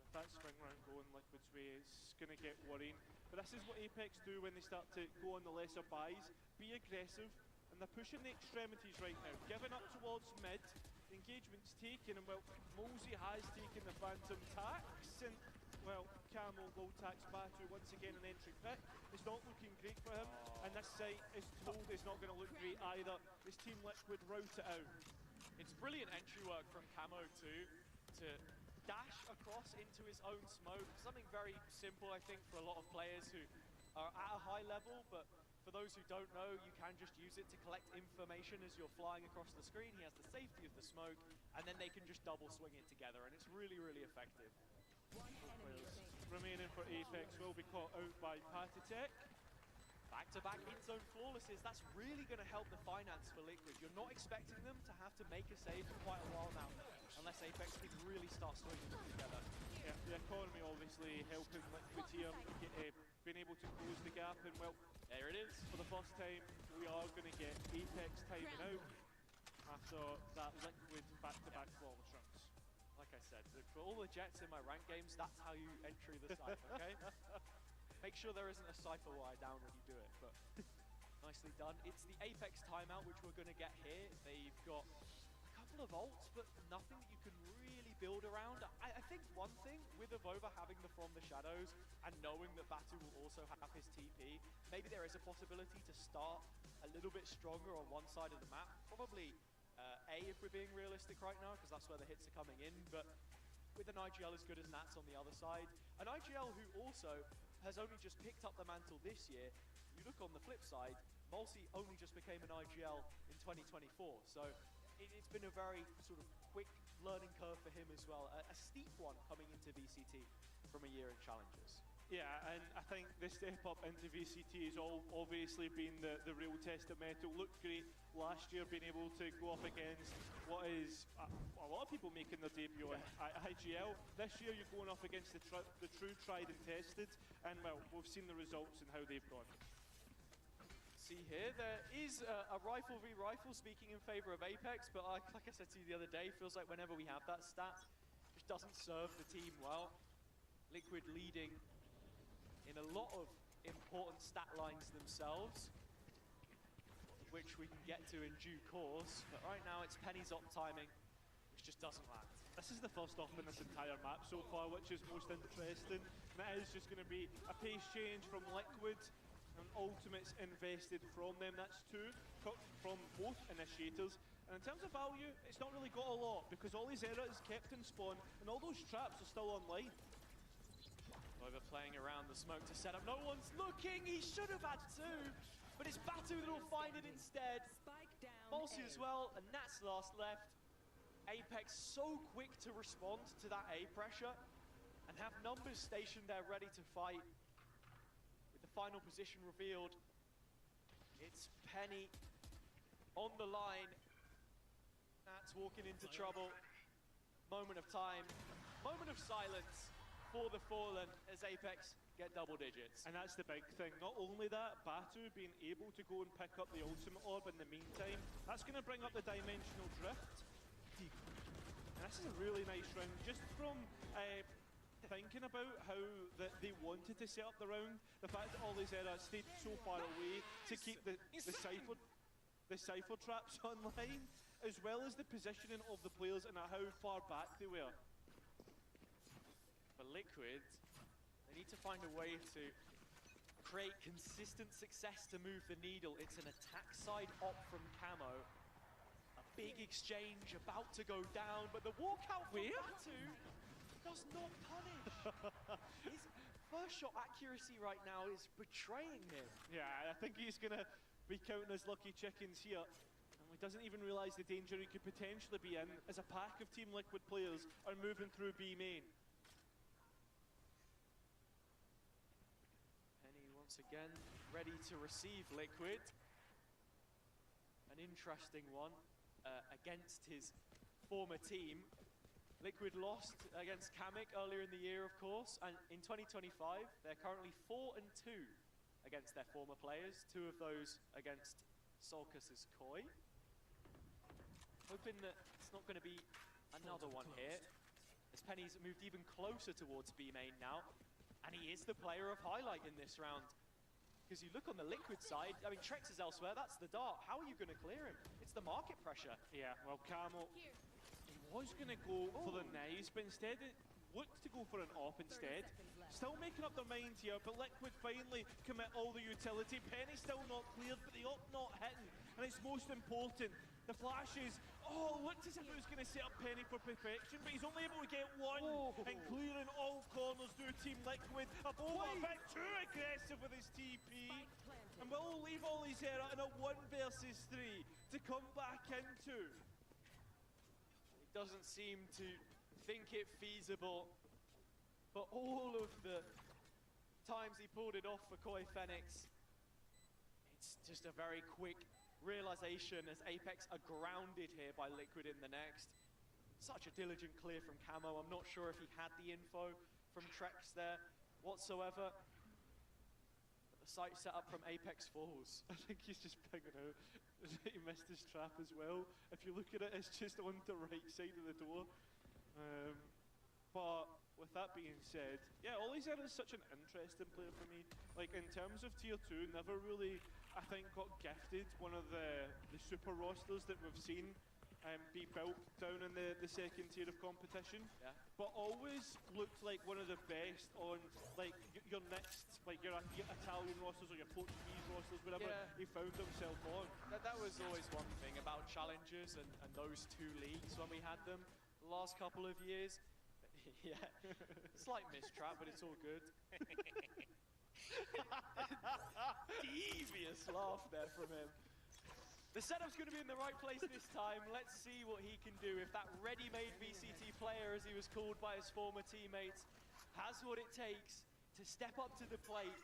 With that swing round going Liquid's way, it's going to get worrying. But this is what Apex do when they start to go on the lesser buys. Be aggressive, and they're pushing the extremities right now. Giving up towards mid, the engagement's taken, and well, Molesy has taken the Phantom tax, and well, Camo will tax Batu once again an entry pick. It's not looking great for him, and this site is told it's not going to look great either. This Team Liquid route it out. It's brilliant entry work from Camo too, to dash across into his own smoke. Something very simple, I think, for a lot of players who are at a high level, but for those who don't know, you can just use it to collect information as you're flying across the screen. He has the safety of the smoke, and then they can just double swing it together, and it's really, really effective. Remaining for Apex will be caught out by Patitek. Back-to-back in-zone flawlesses, that's really going to help the finance for Liquid. You're not expecting them to have to make a save for quite a while now, unless Apex can really start swinging them together. Yeah, the economy obviously helping Liquid here, being able to close the gap, and well, there it is. For the first time, we are going to get Apex timing out after that Liquid back-to-back flawless runs. Like I said, for all the Jets in my rank games, that's how you entry the Cypher, okay? Make sure there isn't a Cypher wire down when you do it, but nicely done. It's the Apex timeout, which we're going to get here. They've got a couple of ults, but nothing that you can really build around. I think one thing, with Avova having the From the Shadows and knowing that Batu will also have his TP, maybe there is a possibility to start a little bit stronger on one side of the map. Probably A, if we're being realistic right now, because that's where the hits are coming in, but with an IGL as good as Nats on the other side, an IGL who also has only just picked up the mantle this year. You look on the flip side, Mulsi only just became an IGL in 2024, so it's been a very sort of quick learning curve for him as well, a steep one coming into VCT from a year in Challengers. Yeah, and I think the step up into VCT has obviously been the real test of metal. Looked great last year, being able to go up against what is a lot of people making their debut on IGL. This year you're going up against the true tried and tested, and well, we've seen the results and how they've gone. See here, there is a rifle v rifle speaking in favor of Apex, but like I said to you the other day, feels like whenever we have that stat, it doesn't serve the team well. Liquid leading in a lot of important stat lines themselves, which we can get to in due course, but right now it's Penny's op timing, which just doesn't land. This is the first off in this entire map so far, which is most interesting, and that is just going to be a pace change from Liquid, and ultimates invested from them. That's two from both initiators, and in terms of value, it's not really got a lot, because all his error is kept in spawn, and all those traps are still online. Over playing around the smoke to set up. No one's looking. He should have had two, but it's Batu that will find it instead. Mulsi as well, and that's last left. Apex so quick to respond to that A pressure and have numbers stationed there ready to fight. With the final position revealed, it's Penny on the line. That's walking into trouble. Moment of time, moment of silence for the Fallen as Apex get double digits. And that's the big thing. Not only that, Batu being able to go and pick up the ultimate orb in the meantime, that's going to bring up the dimensional drift. And this is a really nice round, just from thinking about how they wanted to set up the round, the fact that all these errors stayed so far away to keep the Cypher traps online, as well as the positioning of the players and how far back they were. For Liquid, they need to find a way to create consistent success to move the needle. It's an attack side op from Camo. A big exchange about to go down, but the walkout from Batu does not punish. His first shot accuracy right now is betraying him. Yeah, I think he's going to be counting his lucky chickens here. And he doesn't even realize the danger he could potentially be in as a pack of Team Liquid players are moving through B main. Once again, ready to receive Liquid. An interesting one against his former team. Liquid lost against Kamek earlier in the year, of course, and in 2025, they're currently 4-2 against their former players, 2 of those against Solcus's Koi. Hoping that it's not going to be another one here, as Penny's moved even closer towards B main now, and he is the player of highlight in this round. Because you look on the Liquid side, I mean, Trex is elsewhere, that's the dart. How are you going to clear him? It's the market pressure. Yeah, well, Camo, he was going to go for the nice, but instead it looked to go for an op instead. Still making up their minds here, but Liquid finally commit all the utility. Penny still not cleared, but the op not hitting. And it's most important, the flashes Oh, looked as if it was going to set up Penny for perfection, but he's only able to get one. Oh. And clearing all corners through Team Liquid. Abova a bit too aggressive with his TP. And will leave Olizera in a 1 versus 3 to come back into. He doesn't seem to think it feasible, but all of the times he pulled it off for Koi Fenix, it's just a very quick realization as Apex are grounded here by Liquid in the next. Such a diligent clear from Camo. I'm not sure if he had the info from Trex there whatsoever. But the site set up from Apex falls. I think he's just pinging out. He missed his trap as well. If you look at it, it's just on the right side of the door. But with that being said, yeah, Olizera is such an interesting player for me. Like, in terms of tier 2, never really, I think, got gifted one of the super rosters that we've seen be built down in the second tier of competition. Yeah. But always looked like one of the best on, like, your next, like, your Italian rosters or your Portuguese rosters, whatever he found himself on. That was always one thing about challengers and those two leagues when we had them the last couple of years. Yeah, slight mistrap, but it's all good. Devious laugh there from him. The setup's going to be in the right place this time. Let's see what he can do. If that ready-made VCT player, as he was called by his former teammates, has what it takes to step up to the plate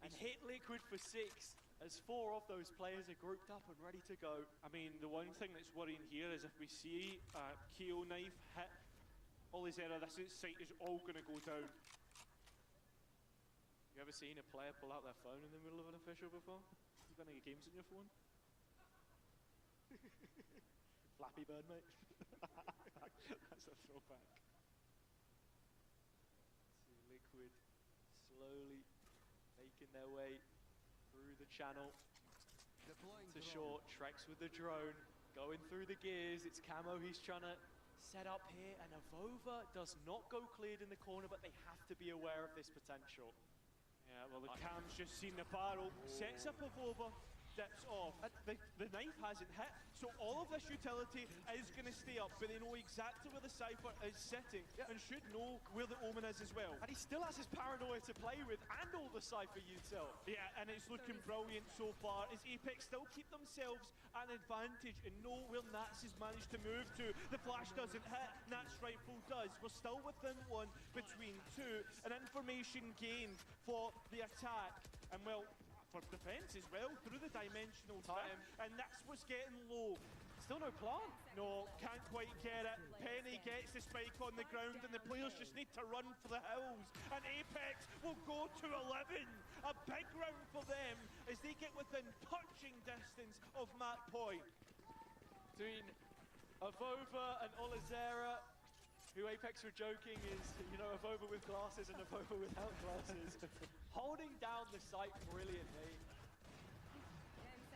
and hit Liquid for 6, as 4 of those players are grouped up and ready to go. I mean, the one thing that's worrying here is if we see KO knife hit Olizera, this site is all going to go down. You ever seen a player pull out their phone in the middle of an official before? You got any games on your phone? Flappy Bird, mate. That's a throwback. See Liquid slowly making their way through the channel to short. Trex with the drone, going through the gears. It's Camo he's trying to set up here, and Avova does not go cleared in the corner, but they have to be aware of this potential. Yeah, well, the Cam's just seen the barrel, sets up Avova, dips off. The knife hasn't hit, so all of this utility is going to stay up, but they know exactly where the Cypher is sitting and should know where the Omen is as well. And he still has his paranoia to play with and all the Cypher util. Yeah, and it's looking brilliant so far as Apex still keep themselves at an advantage and know where Nats has managed to move to. The flash doesn't hit, Nats rifle does. We're still within 1 between 2, and information gained for the attack. And well, for defense as well, through the dimensional time, and that's what's getting low. Still no plant. No, can't quite get it. Penny gets the spike on the ground, and the players just need to run for the hills. And Apex will go to 11. A big round for them as they get within touching distance of map point. Between Avova and Olizera, who Apex were joking is, you know, Avova with glasses and Avova without glasses, holding down the site brilliantly.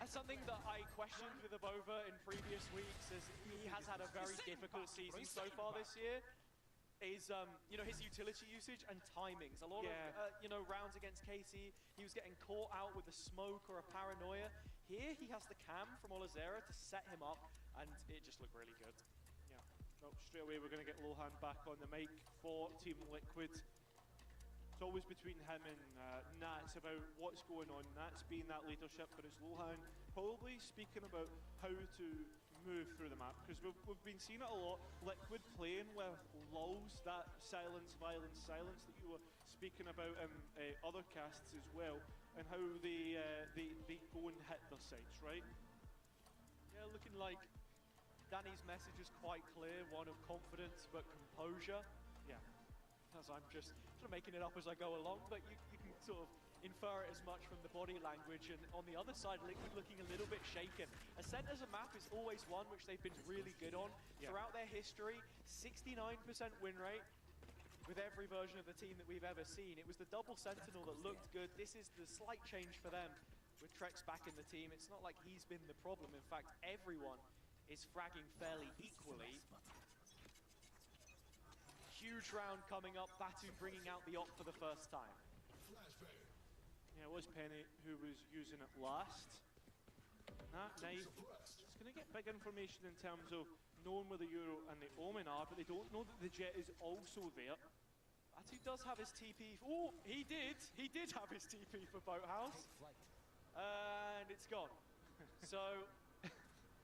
That's something that I questioned with Avova in previous weeks, as he has had a very difficult season so far this year. Is you know, his utility usage and timings. A lot of you know, rounds against Casey, he was getting caught out with a smoke or a paranoia. Here he has the cam from Olizera to set him up, and it just looked really good. Well, straight away we're going to get Lohan back on the mic for Team Liquid. It's always between him and Nats about what's going on. Nats being that leadership, but it's Lohan probably speaking about how to move through the map, because we've been seeing it a lot. Liquid playing with lulls, that silence, violence, silence that you were speaking about in other casts as well, and how they go and hit their sights, right? Yeah, looking like Danny's message is quite clear, one of confidence but composure. Yeah. As I'm just sort of making it up as I go along, but you can sort of infer it as much from the body language. And on the other side, Liquid looking a little bit shaken. Ascent as a map is always one which they've been really good on throughout their history. 69% win rate with every version of the team that we've ever seen. It was the double Sentinel that looked good. This is the slight change for them with Trex back in the team. It's not like he's been the problem. In fact, everyone is fragging fairly equally. Huge round coming up, Batu bringing out the op for the first time. Yeah, it was Penny who was using it last. That knife it's going to get big information in terms of knowing where the Euro and the Omen are, but they don't know that the Jet is also there. Batu does have his TP. Oh, he did. He did have his TP for Boathouse. And it's gone. So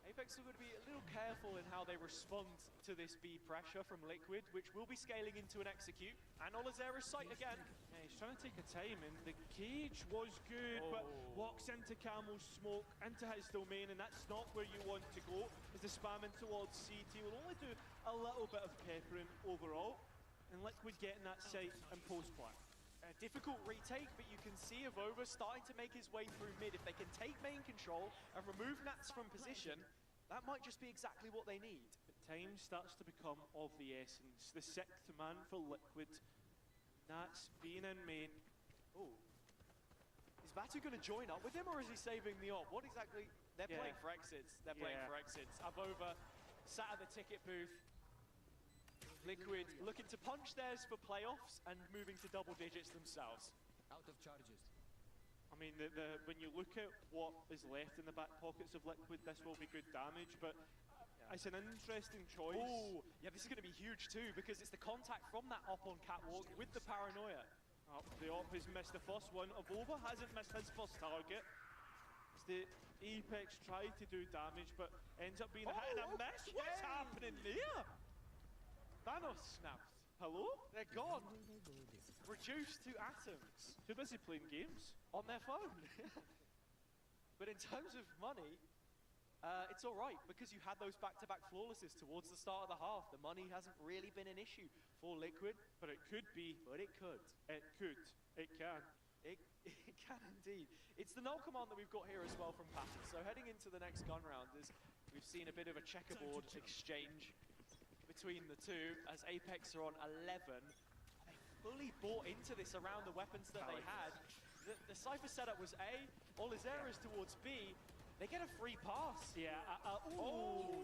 Apex are going to be a little careful in how they respond to this B pressure from Liquid, which will be scaling into an execute. And Olazera's sight again. Yeah, he's trying to take a time, and the cage was good, but walks into Camel's smoke, into his domain, and that's not where you want to go. As the spam in towards CT will only do a little bit of peppering overall, and Liquid getting that sight and post-plant. A difficult retake, but you can see Avova starting to make his way through mid. If they can take main control and remove Nats from position, that might just be exactly what they need. But time starts to become of the essence. The sixth man for Liquid. Nats being in main. Oh. Is Batu going to join up with him, or is he saving the op? What exactly? They're playing for exits. They're playing for exits. Avova sat at the ticket booth. Liquid looking to punch theirs for playoffs and moving to double digits themselves. Out of charges. I mean, when you look at what is left in the back pockets of Liquid, this will be good damage, but it's an interesting choice. Oh, yeah, this is going to be huge too, because it's the contact from that op on Catwalk with the paranoia. The op has missed the first one. Avova hasn't missed his first target. It's the Apex tried to do damage, but ends up being a hit and a miss. What's happening there? Thanos snapped. Hello? They're gone. Reduced to atoms. Too busy playing games. On their phone. But in terms of money, it's all right, because you had those back-to-back flawlesses towards the start of the half. The money hasn't really been an issue for Liquid. But it could be. But it could. It could. It can. It can indeed. It's the null command that we've got here as well from Patton. So heading into the next gun round, we've seen a bit of a checkerboard exchange between the two, as Apex are on 11. They fully bought into this around the weapons that they had. The Cypher setup was A, Olazera's towards B. They get a free pass. Yeah,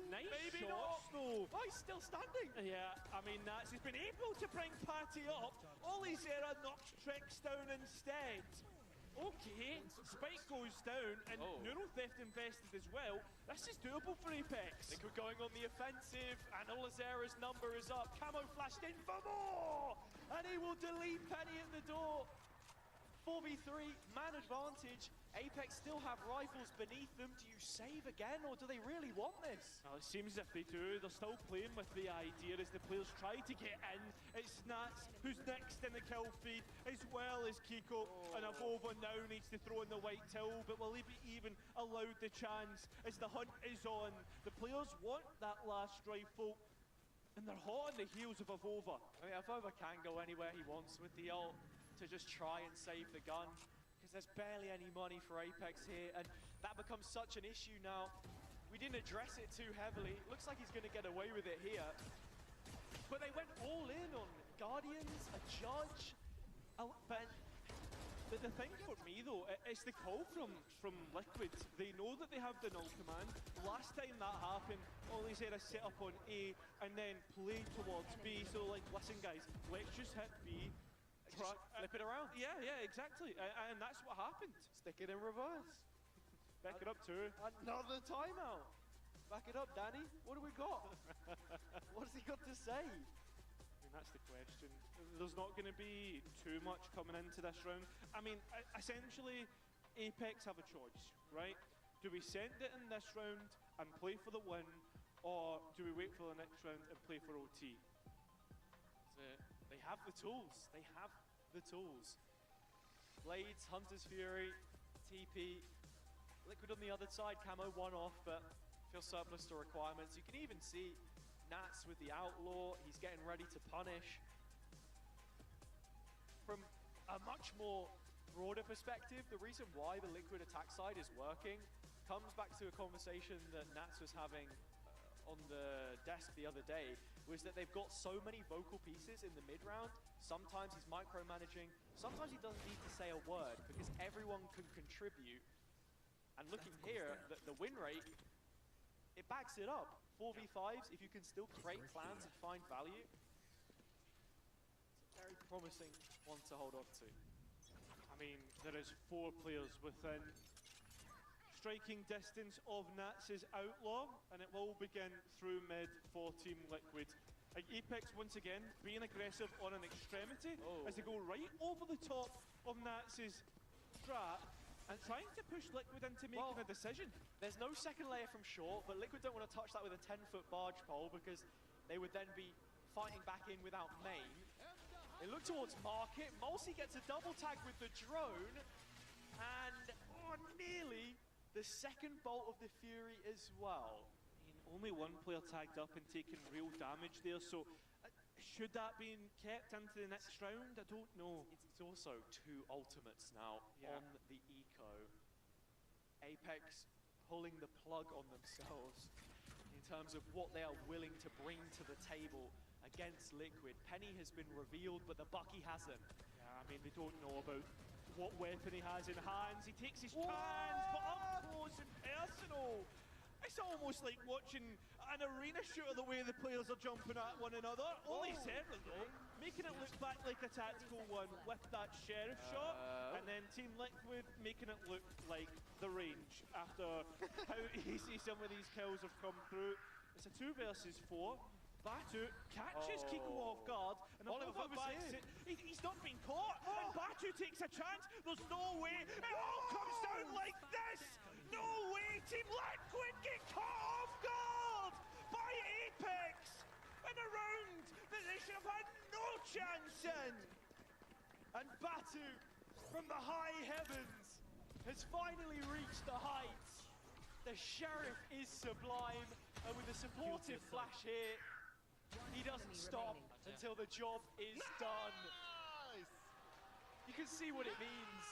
nice maybe shots not. though. Oh, he's still standing. Yeah, I mean, Nats has been able to bring Patty up. Olazera knocks Tricks down instead. Okay, Spike goes down, and Neural Theft invested as well. This is doable for Apex. Liquid going on the offensive, and Olazera's number is up. Camo flashed in for more, and he will delete Penny at the door. 4v3, man advantage. Apex still have rifles beneath them. Do you save again, or do they really want this? Well, it seems as if they do. They're still playing with the idea as the players try to get in. It's Nats who's next in the kill feed, as well as Kiko. And Avova now needs to throw in the white till, but will he be even allowed the chance as the hunt is on? The players want that last rifle, and they're hot on the heels of Avova. I mean, Avova can go anywhere he wants with the ult to just try and save the gun, because there's barely any money for Apex here, and that becomes such an issue now. We didn't address it too heavily. Looks like he's going to get away with it here. But they went all in on Guardians, a Judge, but the thing for me though, it's the call from Liquid. They know that they have the null command. Last time that happened, Olazera set up on A and then played towards B. So like, listen guys, let's just hit B. Flip it around. Yeah, exactly. And that's what happened. Stick it in reverse. Back it up too. Another timeout. Back it up, Danny. What do we got? What has he got to say? I mean, that's the question. There's not going to be too much coming into this round. I mean, essentially, Apex have a choice, right? Do we send it in this round and play for the win, or do we wait for the next round and play for OT? They have the tools. They have the tools. Blades, Hunter's Fury, TP. Liquid on the other side, Camo one off, but feel surplus to requirements. You can even see Nats with the Outlaw. He's getting ready to punish. From a much more broader perspective, the reason why the Liquid attack side is working comes back to a conversation that Nats was having on the desk the other day, was that they've got so many vocal pieces in the mid-round. Sometimes he's micromanaging, sometimes he doesn't need to say a word because everyone can contribute. And looking here, the win rate, it backs it up. 4v5s, if you can still create plans and find value, it's a very promising one to hold on to. I mean, there is 4 players within striking distance of Nats's Outlaw, and it will begin through mid for Team Liquid. Apex once again being aggressive on an extremity as they go right over the top of Nats's strat and trying to push Liquid into making a decision. There's no second layer from short, but Liquid don't want to touch that with a 10-foot barge pole because they would then be fighting back in without main. They look towards Market. Mulsi gets a double tag with the drone, and nearly the second bolt of the Fury as well. Only one player tagged up and taking real damage there, so should that be kept into the next round? I don't know. It's also two ultimates now on the eco. Apex pulling the plug on themselves in terms of what they are willing to bring to the table against Liquid. Penny has been revealed, but the Bucky hasn't. Yeah, I mean, they don't know about what weapon he has in hands. He takes his chance, but up close and personal. It's almost like watching an arena shooter the way the players are jumping at one another. Only Zerra though, making it look back like a tactical one with that sheriff shot, and then Team Liquid making it look like the range after how easy some of these kills have come through. It's a 2 versus 4. Batu catches Kiko off guard, and he's not been caught, and Batu takes a chance. There's no way it all comes down like this. No way Team Liquid get caught off guard by Apex in a round that they should have had no chance in. And Batu from the high heavens has finally reached the heights. The Sheriff is sublime, and with a supportive flash here, he doesn't stop until the job is done. You can see what it means.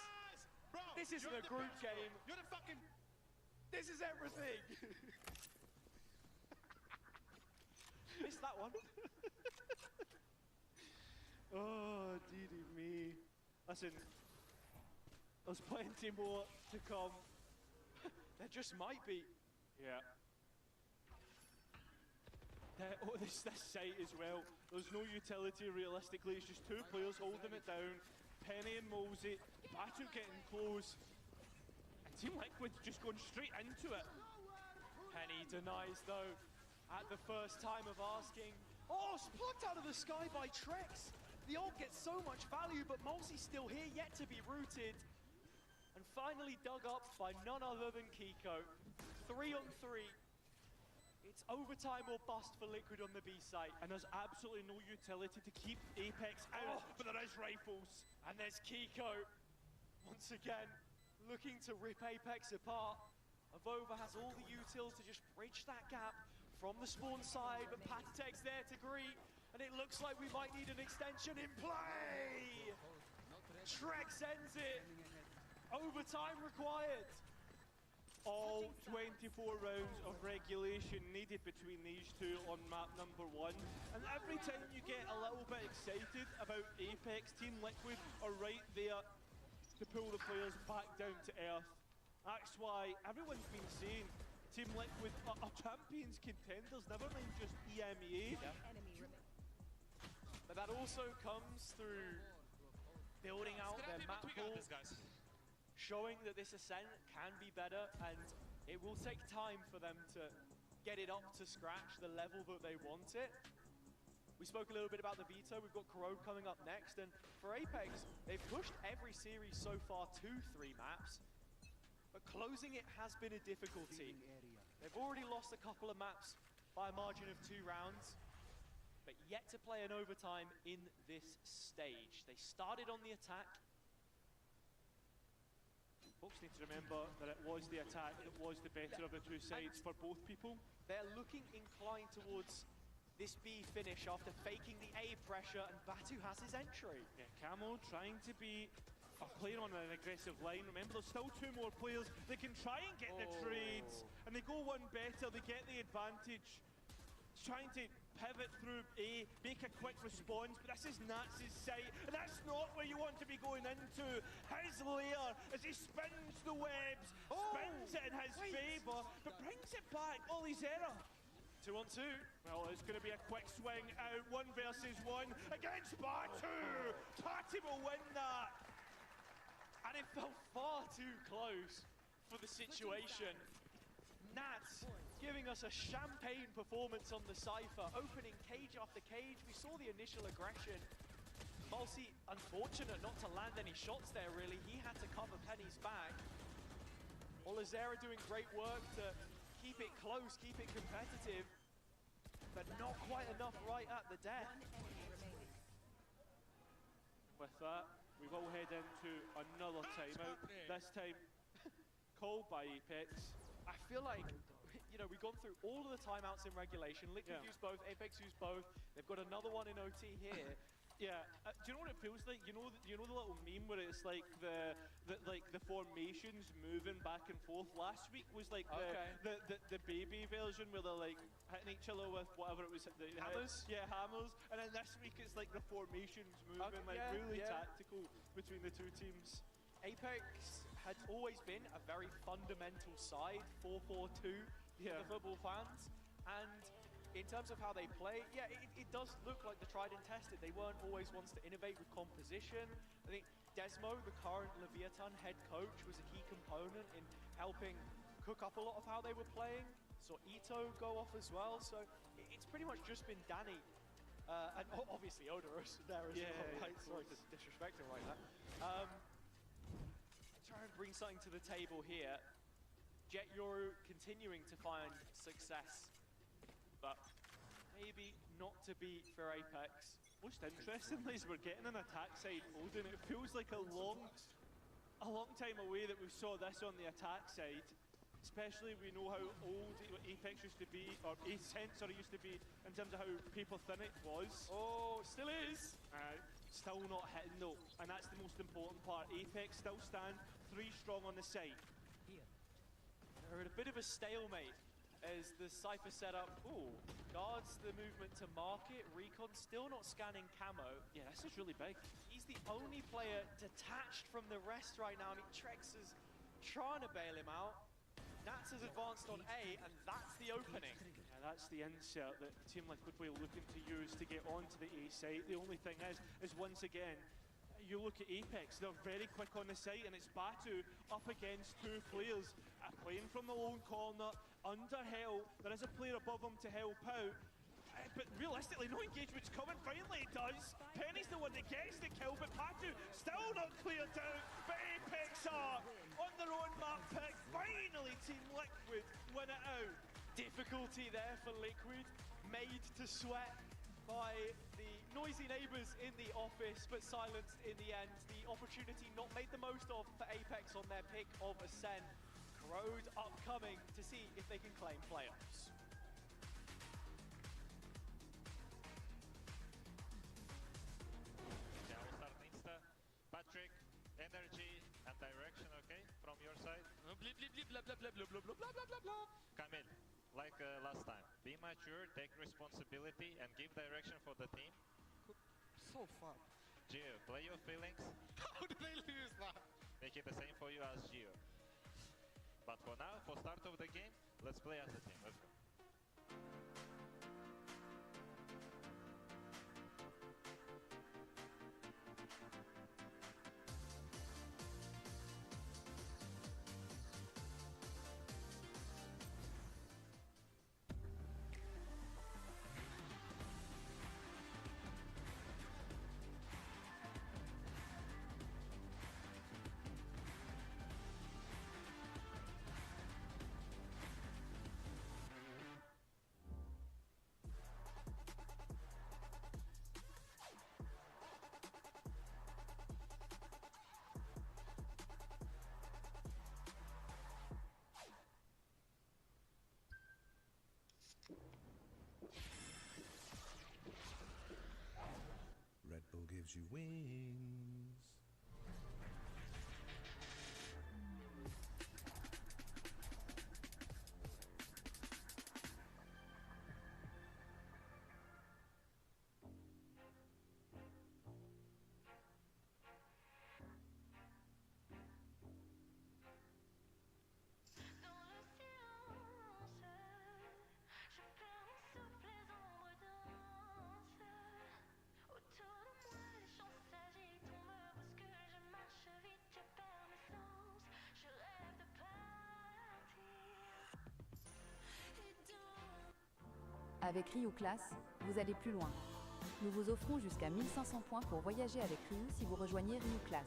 Bro, This isn't a group game. You're the fucking... This is everything. Missed that one. Oh, dearie me. Listen, there's plenty more to come. There just might be. Yeah. This site as well. There's no utility realistically. It's just 2 players holding it down. Penny and Mosey. Batu getting close. And Team Liquid's just going straight into it. Penny denies though at the first time of asking. Oh, it's plucked out of the sky by Trex. The ult gets so much value, but Mulsi's still here, yet to be rooted. And finally dug up by none other than Kiko. 3 on 3. It's overtime or bust for Liquid on the B site. And there's absolutely no utility to keep Apex out, but there is rifles. And there's Kiko, once again, looking to rip Apex apart. Avova has all the util to just bridge that gap from the spawn side, but Patek's there to greet, and it looks like we might need an extension in play! Trex ends it. Overtime required. All 24 rounds of regulation needed between these two on map number 1. And every time you get a little bit excited about Apex, Team Liquid are right there to pull the players back down to earth. That's why everyone's been saying Team Liquid are champions contenders, never mind just EMEA. But that also comes through building out their map pool, showing that this ascent can be better, and it will take time for them to get it up to scratch the level that they want it. We spoke a little bit about the veto. We've got Corrode coming up next, and for Apex, they've pushed every series so far to 3 maps, but closing it has been a difficulty. They've already lost a couple of maps by a margin of 2 rounds, but yet to play an overtime in this stage. They started on the attack. Folks need to remember that it was the attack that was the better of the 2 sides for both people. They're looking inclined towards this B finish after faking the A pressure, and Batu has his entry. Yeah, Camo trying to be a player on an aggressive line. Remember, there's still 2 more players. They can try and get the trades, and they go one better, they get the advantage. He's trying to pivot through A, make a quick response, but this is Nats's site, and that's not where you want to be going into. His lair, as he spins the webs, spins it in his favour, but brings it back. Ollie's error. 2 on 2. Well, it's going to be a quick swing out. 1 versus 1 against Batu. Tati will win that. And it felt far too close for the situation. Nats giving us a champagne performance on the Cypher, opening cage after cage. We saw the initial aggression. Mulsi, unfortunate not to land any shots there, really. He had to cover Penny's back. Olazera doing great work to keep it close, keep it competitive, but not quite enough right at the death. With that, we will head into another timeout, this time called by Apex. I feel like, you know, we've gone through all of the timeouts in regulation. Liquid used both, Apex used both. They've got another one in OT here. Yeah, do you know what it feels like? You know the little meme where it's like the formations moving back and forth. Last week was like the baby version where they're like hitting each other with whatever it was. Hammers? Yeah, hammers. And then this week it's like the formations moving really tactical between the two teams. Apex had always been a very fundamental side, 4-4-2 for the football fans. And in terms of how they play, yeah, it does look like the tried and tested. They weren't always ones to innovate with composition. I think Desmo, the current Leviathan head coach, was a key component in helping cook up a lot of how they were playing. Saw Ito go off as well, so it's pretty much just been Danny. And obviously Odorous there as well, right? Sorry to disrespect him like that. Try and bring something to the table here. Jet Yoru continuing to find success, but maybe not to be for Apex. Most interestingly is we're getting an attack side Odin. It feels like a long time away that we saw this on the attack side. Especially we know how old Apex used to be, or Ascent used to be, in terms of how paper thin it was. Oh, still is. Still not hitting though, and that's the most important part. Apex still stand 3 strong on the site. They're at a bit of a stalemate as the Cypher setup, guards the movement to market. Recon still not scanning camo. Yeah, this is really big. He's the only player detached from the rest right now, and Trex is trying to bail him out. Nats has advanced on A, and that's the opening. Yeah, that's the insert that Team Liquid were looking to use to get onto the A site. The only thing is once again, you look at Apex, they're very quick on the site, and it's Batu up against 2 players, playing from the lone corner, under help. There is a player above him to help out, but realistically, no engagement's coming. Finally it does. Penny's the one that gets the kill, but Batu still not cleared out. But Apex are on their own map pick. Finally, Team Liquid win it out. Difficulty there for Liquid, made to sweat by the noisy neighbours in the office, but silenced in the end. The opportunity not made the most of for Apex on their pick of Ascent. Crowd upcoming to see if they can claim playoffs. Yeah, we'll start Insta. Patrick, energy and direction, okay? From your side. Blip, blip, blip, blah, blah, blah, blah, blah, blah, blah, blah, blah. Kamil, like last time, be mature, take responsibility, and give direction for the team. So fun. Gio, play your feelings. How did I lose that? Make it the same for you as Gio. But for now, for start of the game, let's play as a team. Let's go. Red Bull gives you wings. Autour de moi, les champs s'agitent, on me Avec Ryu Class, vous allez plus loin. Nous vous offrons jusqu'à 1500 points pour voyager avec Ryu si vous rejoignez Ryu Class.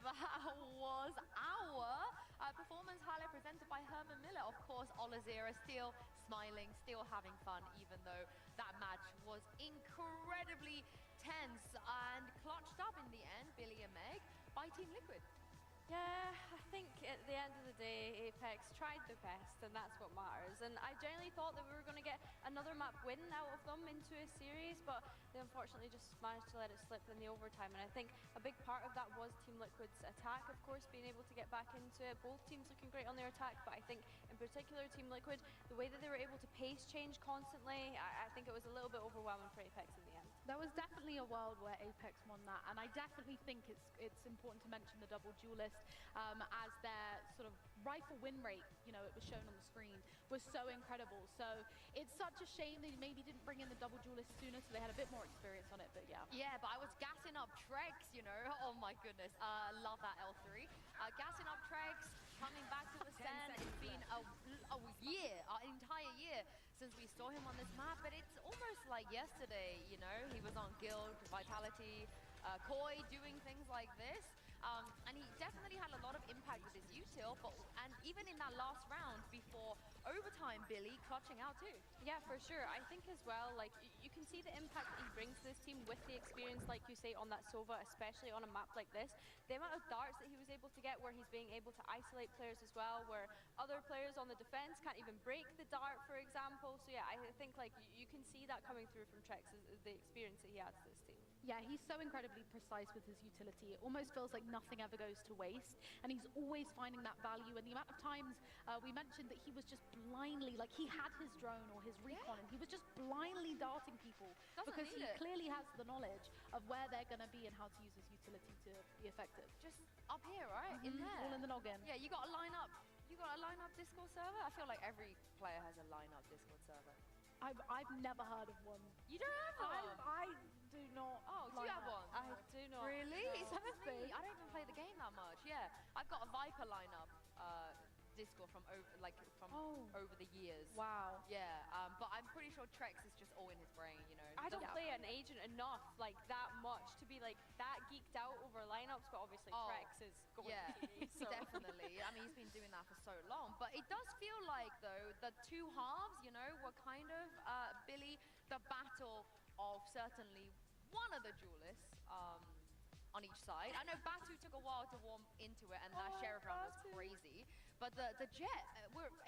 That was our performance highlight presented by Herman Miller. Of course, Olazira still smiling, still having fun, even though that match was incredibly tense and clutched up in the end, Billy and Meg, by Team Liquid. Yeah, I think at the end of the day, Apex tried their best, and that's what matters. And I genuinely thought that we were going to get another map win out of them into a series, but they unfortunately just managed to let it slip in the overtime. And I think a big part of that was Team Liquid's attack, of course, being able to get back into it. Both teams looking great on their attack, but I think in particular Team Liquid, the way that they were able to pace change constantly, I think it was a little bit overwhelming for Apex in the end. There was definitely a world where Apex won that, and I definitely think it's important to mention the double duelist as their sort of rifle win rate, you know, it was shown on the screen, was so incredible. So it's such a shame they maybe didn't bring in the double duelist sooner, so they had a bit more experience on it, but yeah. Yeah, but I was gassing up Trex, you know, oh my goodness, love that L3. Gassing up Trex, coming back to Ascend, it's been a year, an entire year since we saw him on this map, but it's almost like yesterday, you know, he was on Guild, Vitality, Koi, doing things like this. And he definitely had a lot of impact with his util, and even in that last round before overtime, Billy clutching out too. Yeah, for sure. I think as well, like, you can see the impact that he brings to this team with the experience, like you say, on that Sova, especially on a map like this. The amount of darts that he was able to get, where he's being able to isolate players as well, where other players on the defense can't even break the dart, for example. So yeah, I think like you can see that coming through from Trex, the experience that he adds to this team. Yeah, he's so incredibly precise with his utility. It almost feels like nothing ever goes to waste, and he's always finding that value. And the amount of times we mentioned that he was just blindly, like he had his drone or his recon, and he was just blindly darting people because he clearly has the knowledge of where they're going to be and how to use his utility to be effective. Just up here, right? In there. All in the noggin. Yeah, you got to line up. You got a line-up Discord server? I feel like every player has a line-up Discord server. I've never heard of one. You don't have one? I do not. Oh, do you have one? I do not. Really? No. It's me. I don't even play the game that much. Yeah, I've got a Viper lineup Discord from over the years. Wow. Yeah, but I'm pretty sure Trex is just all in his brain, you know. I don't play an agent enough, like that much, to be like that geeked out over lineups, but obviously Trex is going to be, so. Definitely. I mean, he's been doing that for so long, but it does feel like, though, the two halves, you know, were kind of, Billy, the battle of certainly one of the duelists, on each side. I know Batu took a while to warm into it, and that Sheriff round was crazy. But the Jet,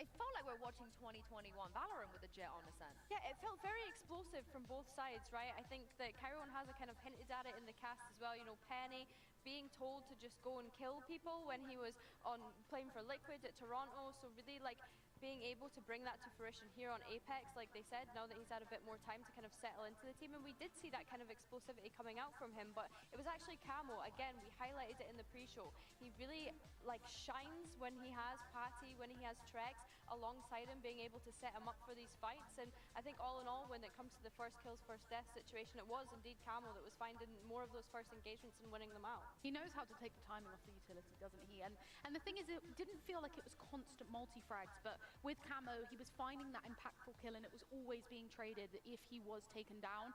it felt like we're watching 2021 Valorant with the Jet on Ascent. Yeah, it felt very explosive from both sides, right? I think that Kyron has kind of hinted at it in the cast as well. You know, Penny being told to just go and kill people when he was on playing for Liquid at Toronto. So really, like, being able to bring that to fruition here on Apex, like they said, now that he's had a bit more time to kind of settle into the team. And we did see that kind of explosivity coming out from him, but it was actually Camo. Again, we highlighted it in the pre-show. He really, like, shines when he has Patty, when he has Trex alongside him, being able to set him up for these fights. And I think all in all, when it comes to the first kills, first death situation, it was indeed Camo that was finding more of those first engagements and winning them out. He knows how to take the timing off the utility, doesn't he? And the thing is, it didn't feel like it was constant multi-frags, but with Camo, he was finding that impactful kill, and it was always being traded if he was taken down.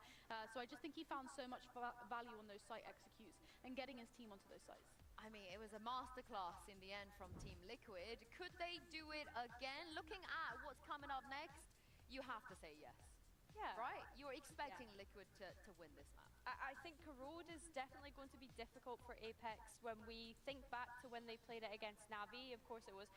So I just think he found so much value on those site executes and getting his team onto those sites. I mean, it was a masterclass in the end from Team Liquid. Could they do it again? Looking at what's coming up next, you have to say yes. Yeah. Right? You're expecting Liquid to win this map. I think Corrode is definitely going to be difficult for Apex when we think back to when they played it against Navi. Of course, it was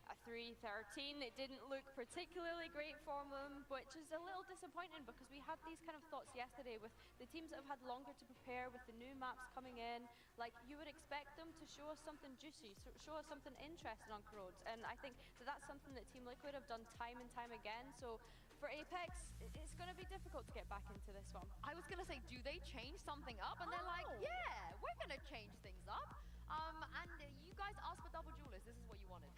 a 3-13. It didn't look particularly great for them, which is a little disappointing because we had these kind of thoughts yesterday with the teams that have had longer to prepare, with the new maps coming in. Like, you would expect them to show us something juicy, show us something interesting on Corrode. And I think that that's something that Team Liquid have done time and time again. So for Apex, it's going to be difficult to get back into this one. I was going to say, do they change something up? And they're like, yeah, we're going to change things up. And you guys asked for double duelists. This is what you wanted.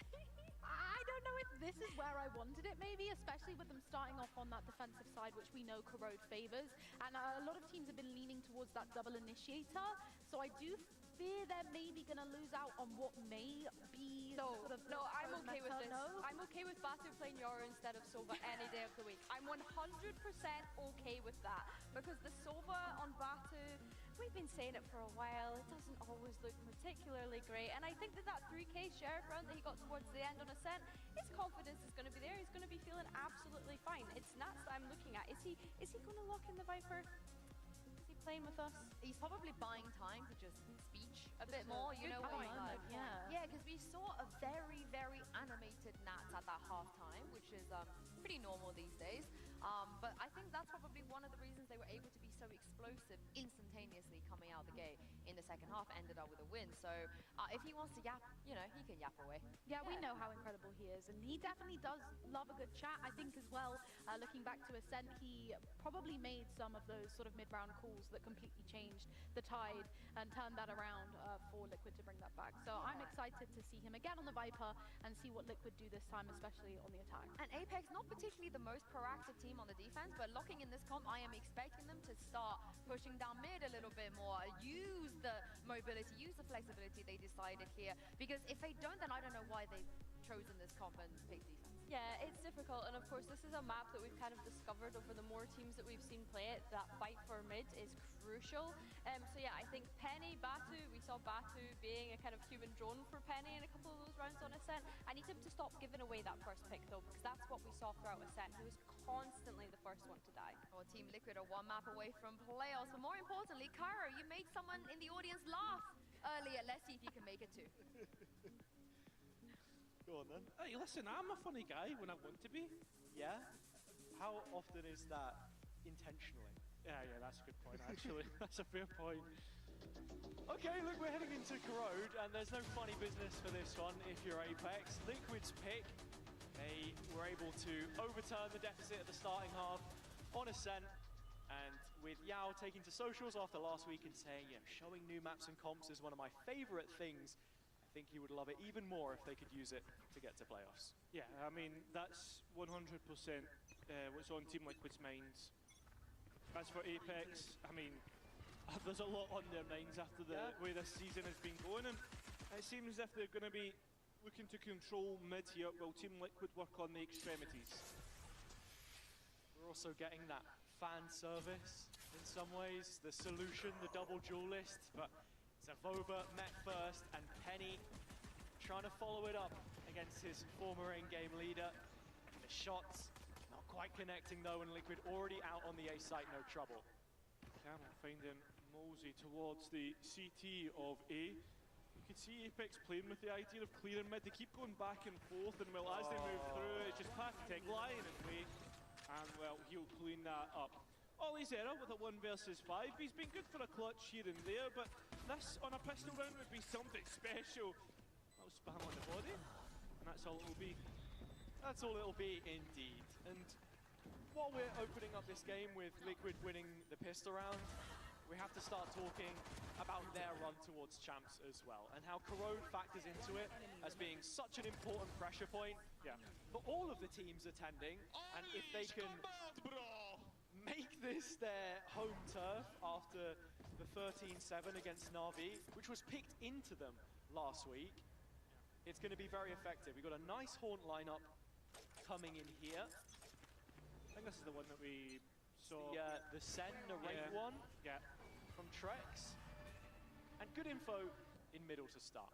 I don't know if this is where I wanted it, maybe, especially with them starting off on that defensive side, which we know Corrode favors. And a lot of teams have been leaning towards that double initiator. So I do fear they're maybe going to lose out on what may be sort of... No, I'm okay with this. No? I'm okay with Batu playing Yoru instead of Sova any day of the week. I'm 100% okay with that. Because the Sova on Batu, we've been saying it for a while, it doesn't always look particularly great. And I think that 3K Sheriff round that he got towards the end on Ascent, his confidence is going to be there. He's going to be feeling absolutely fine. It's Nats that I'm looking at. Is he going to lock in the Viper? Is he playing with us? He's probably buying time to just speech a bit more, you know what I mean? Yeah, because we saw a very, very animated Nats at that halftime, which is pretty normal these days. But I think that's probably one of the reasons they were able to be so explosive instantaneously coming out the gate in the second half, ended up with a win. So if he wants to yap, you know, he can yap away. Yeah, we know how incredible he is, and he definitely does love a good chat. I think as well, looking back to Ascent, he probably made some of those sort of mid-round calls that completely changed the tide and turned that around for Liquid to bring that back. So I'm excited to see him again on the Viper and see what Liquid do this time, especially on the attack. And Apex, not particularly the most proactive team on the defense, but locking in this comp, I am expecting them to start pushing down mid a little bit more, use the mobility, use the flexibility they decided here. Because if they don't, then I don't know why they've chosen this comp and picked defense. Yeah, it's difficult, and of course this is a map that we've kind of discovered over the more teams that we've seen play it. That fight for mid is crucial. So yeah, I think Penny, Batu, we saw Batu being a kind of human drone for Penny in a couple of those rounds on Ascent. I need him to stop giving away that first pick though, because that's what we saw throughout Ascent. He was constantly the first one to die. Well, Team Liquid are one map away from playoffs, but more importantly, Cairo, you made someone in the audience laugh earlier. Let's see if you can make it too. Go on then. Hey, listen, I'm a funny guy when I want to be. Yeah? How often is that intentionally? Yeah, that's a good point, actually. That's a fair point. Okay, look, we're heading into Corrode, and there's no funny business for this one if you're Apex. Liquid's pick, they were able to overturn the deficit at the starting half on Ascent, and with Yao taking to socials after last week and saying, yeah, showing new maps and comps is one of my favorite things, I think he would love it even more if they could use it to get to playoffs. Yeah, I mean, that's 100% what's on Team Liquid's minds. As for Apex, I mean, there's a lot on their minds after the way this season has been going, and it seems as if they're going to be looking to control mid here while Team Liquid work on the extremities. We're also getting that fan service in some ways, the solution, the double duelist, but Zavova met first, and Penny trying to follow it up against his former in-game leader. The shots not quite connecting though, and Liquid already out on the A site, no trouble. Camel finding Mosey towards the CT of A. You could see Apex playing with the idea of clearing mid. They keep going back and forth, and well, as they move through, it's just Patek lying in way, and well, he'll clean that up. Olizera with a 1 versus 5. He's been good for a clutch here and there, but this on a pistol round would be something special. I'll spam on the body, and that's all it'll be. That's all it'll be indeed. And while we're opening up this game with Liquid winning the pistol round, we have to start talking about their run towards champs as well, and how Corrode factors into it as being such an important pressure point for all of the teams attending. And if they can make this their home turf after the 13-7 against Na'Vi, which was picked into them last week, it's going to be very effective. We've got a nice Haunt lineup coming in here. I think this is the one that we saw. The Sen narrate one from Trex. And good info in middle to start.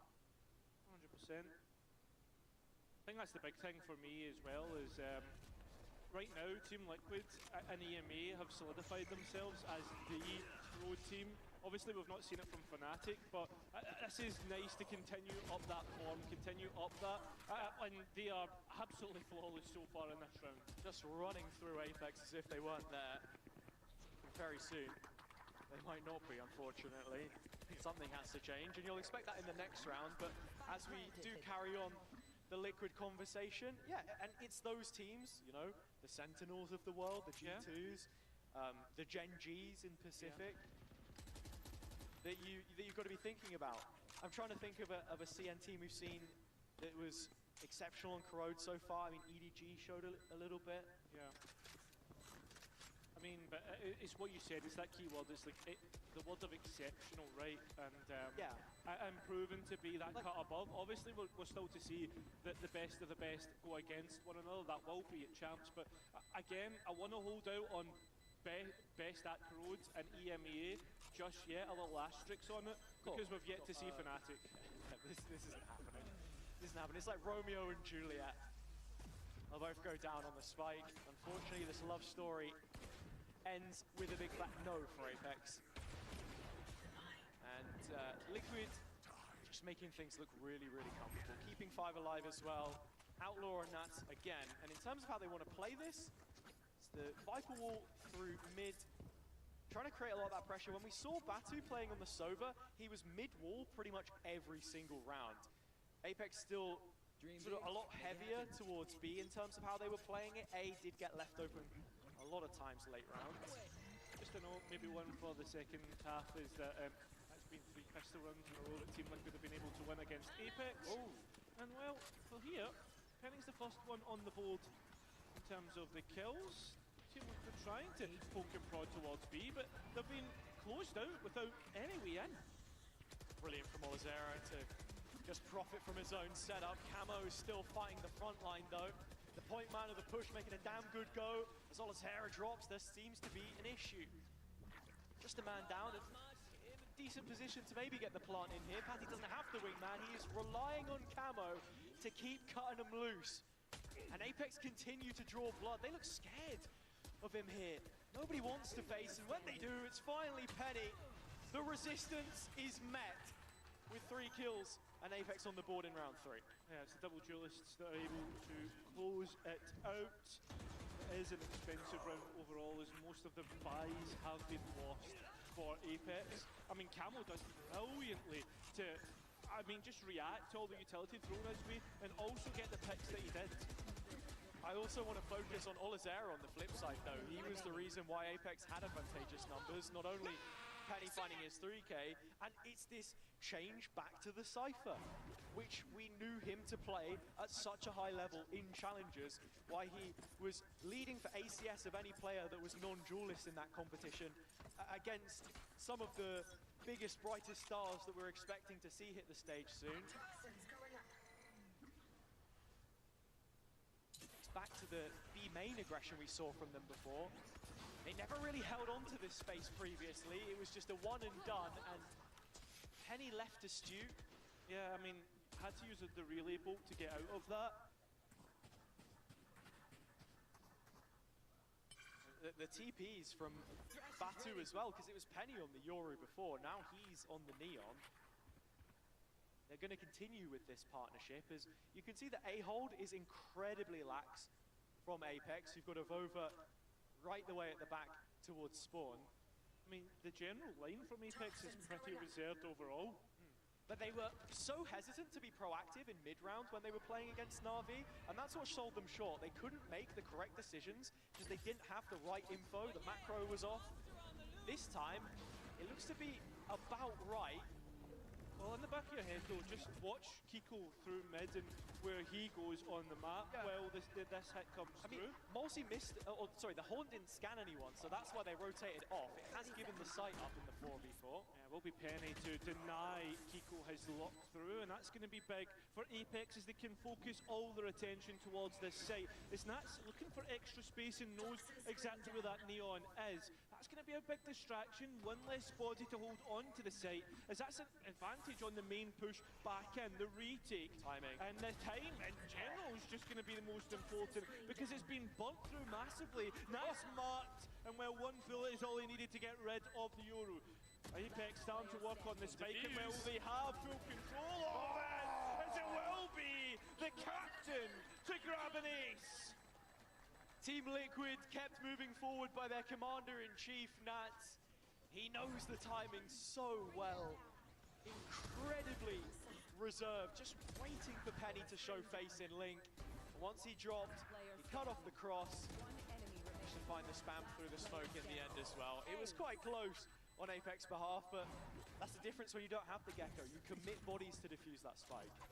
100%. I think that's the big thing for me as well, is right now Team Liquid and EMEA have solidified themselves as the road team. Obviously we've not seen it from Fnatic, but this is nice to continue up that form, continue up that, and they are absolutely flawless so far in this round. Just running through Apex as if they weren't there. Very soon, they might not be, unfortunately. Something has to change, and you'll expect that in the next round, but as we do carry on the Liquid conversation, and it's those teams, you know, the Sentinels of the world, the G2s, the Gen Gs in Pacific, that you've got to be thinking about. I'm trying to think of a CN team we've seen that was exceptional on Corrode so far. I mean, EDG showed a little bit. Yeah. I mean, but it's what you said, it's that key word, it's like the word of exceptional, right? And proven to be that cut above. Obviously, we're still to see that the best of the best go against one another. That will be at champs, but again, I want to hold out on best at Corrodes and EMEA just yet, a little asterisk on it, because we've yet to see Fnatic. This isn't happening. This isn't happening. It's like Romeo and Juliet. They'll both go down on the spike. Unfortunately, this love story ends with a big flat no for Apex. And Liquid just making things look really, really comfortable. Keeping 5 alive as well. Outlaw and Nats again. And in terms of how they want to play this, it's the Viper wall through mid, trying to create a lot of that pressure. When we saw Batu playing on the Sova, he was mid-wall pretty much every single round. Apex still sort of a lot heavier towards B in terms of how they were playing it. A did get left open a lot of times late rounds. Just a note, maybe one for the second half, is that that's been 3 pistol runs in a row that Team Liquid have been able to win against Apex. And well, for here, Penny's the first one on the board in terms of the kills. Team Liquid trying to poke and prod towards B, but they've been closed out without any way in. Brilliant from Olizera to just profit from his own setup. Camo is still fighting the front line though. The point man of the push making a damn good go. As Olizera drops, there seems to be an issue. Just a man down and in a decent position to maybe get the plant in here. Patty doesn't have the wingman. He is relying on Camo to keep cutting him loose. And Apex continue to draw blood. They look scared of him here. Nobody wants to face, and when they do, it's finally Penny. The resistance is met with 3 kills and Apex on the board in round 3. Yeah, it's the double duelists that are able to close it out. It is an expensive round overall, as most of the buys have been lost for Apex. I mean, Camo does brilliantly to, just react to all the utility thrown his way and also get the picks that he did. I also want to focus on Olizera on the flip side though. He was the reason why Apex had advantageous numbers, not only Penny finding his 3K, and it's this change back to the Cypher, which we knew him to play at such a high level in challenges, why he was leading for ACS of any player that was non-duelist in that competition against some of the biggest, brightest stars that we're expecting to see hit the stage soon. Back to the B main aggression we saw from them before. They never really held on to this space previously. It was just a one and done, and Penny left astute. Yeah, I mean, had to use the relay bolt to get out of that. The TPs from Batu as well, because it was Penny on the Yoru before. Now he's on the Neon. they're going to continue with this partnership, as you can see that A-hold is incredibly lax from Apex. You've got Avova right the way at the back towards spawn. I mean, the general line from Apex is pretty reserved overall. But they were so hesitant to be proactive in mid-round when they were playing against Na'Vi, and that's what sold them short. They couldn't make the correct decisions because they didn't have the right info. The macro was off. This time, it looks to be about right. Well, in the back of your head, though, just watch Kiko through mid and where he goes on the map while this hit comes through. Malsey missed, the Horn didn't scan anyone, so that's why they rotated off. It has given the sight up in the 4v4. Yeah, will be Penny to deny Kiko his lock through, and that's going to be big for Apex as they can focus all their attention towards this site. As Nats looking for extra space and knows exactly where that neon is. That's going to be a big distraction, one less body to hold on to the site, as that's an advantage on the main push back in, the retake. Timing. And the time in general is just going to be the most important because it's been burnt through massively. Nice marked, and well, one bullet is all he needed to get rid of the Yoru. Apex starting to work on the spike, and well, they have full control of it, as it will be the captain to grab an ace. Team Liquid kept moving forward by their commander-in-chief, Nats. He knows the timing so well. Incredibly reserved, just waiting for Penny to show face in Link. Once he dropped, he cut off the cross. He should find the spam through the smoke in the end as well. It was quite close on Apex behalf, but that's the difference when you don't have the Gecko. You commit bodies to defuse that spike. Well,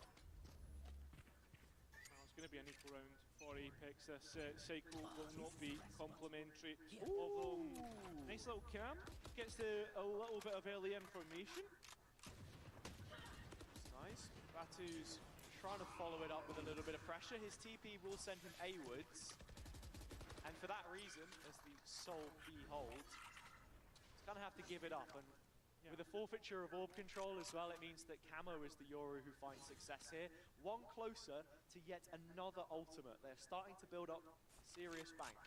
it's going to be an equal round for Apex. This cycle will not be complimentary of them. Nice little cam, gets a little bit of early information. Nice. Batu's trying to follow it up with a little bit of pressure. His TP will send him A-wards. And for that reason, as the sole B holds, he's going to have to give it up. And with the forfeiture of orb control as well, it means that Camo is the Yoru who finds success here. One closer to yet another ultimate. They're starting to build up a serious bank.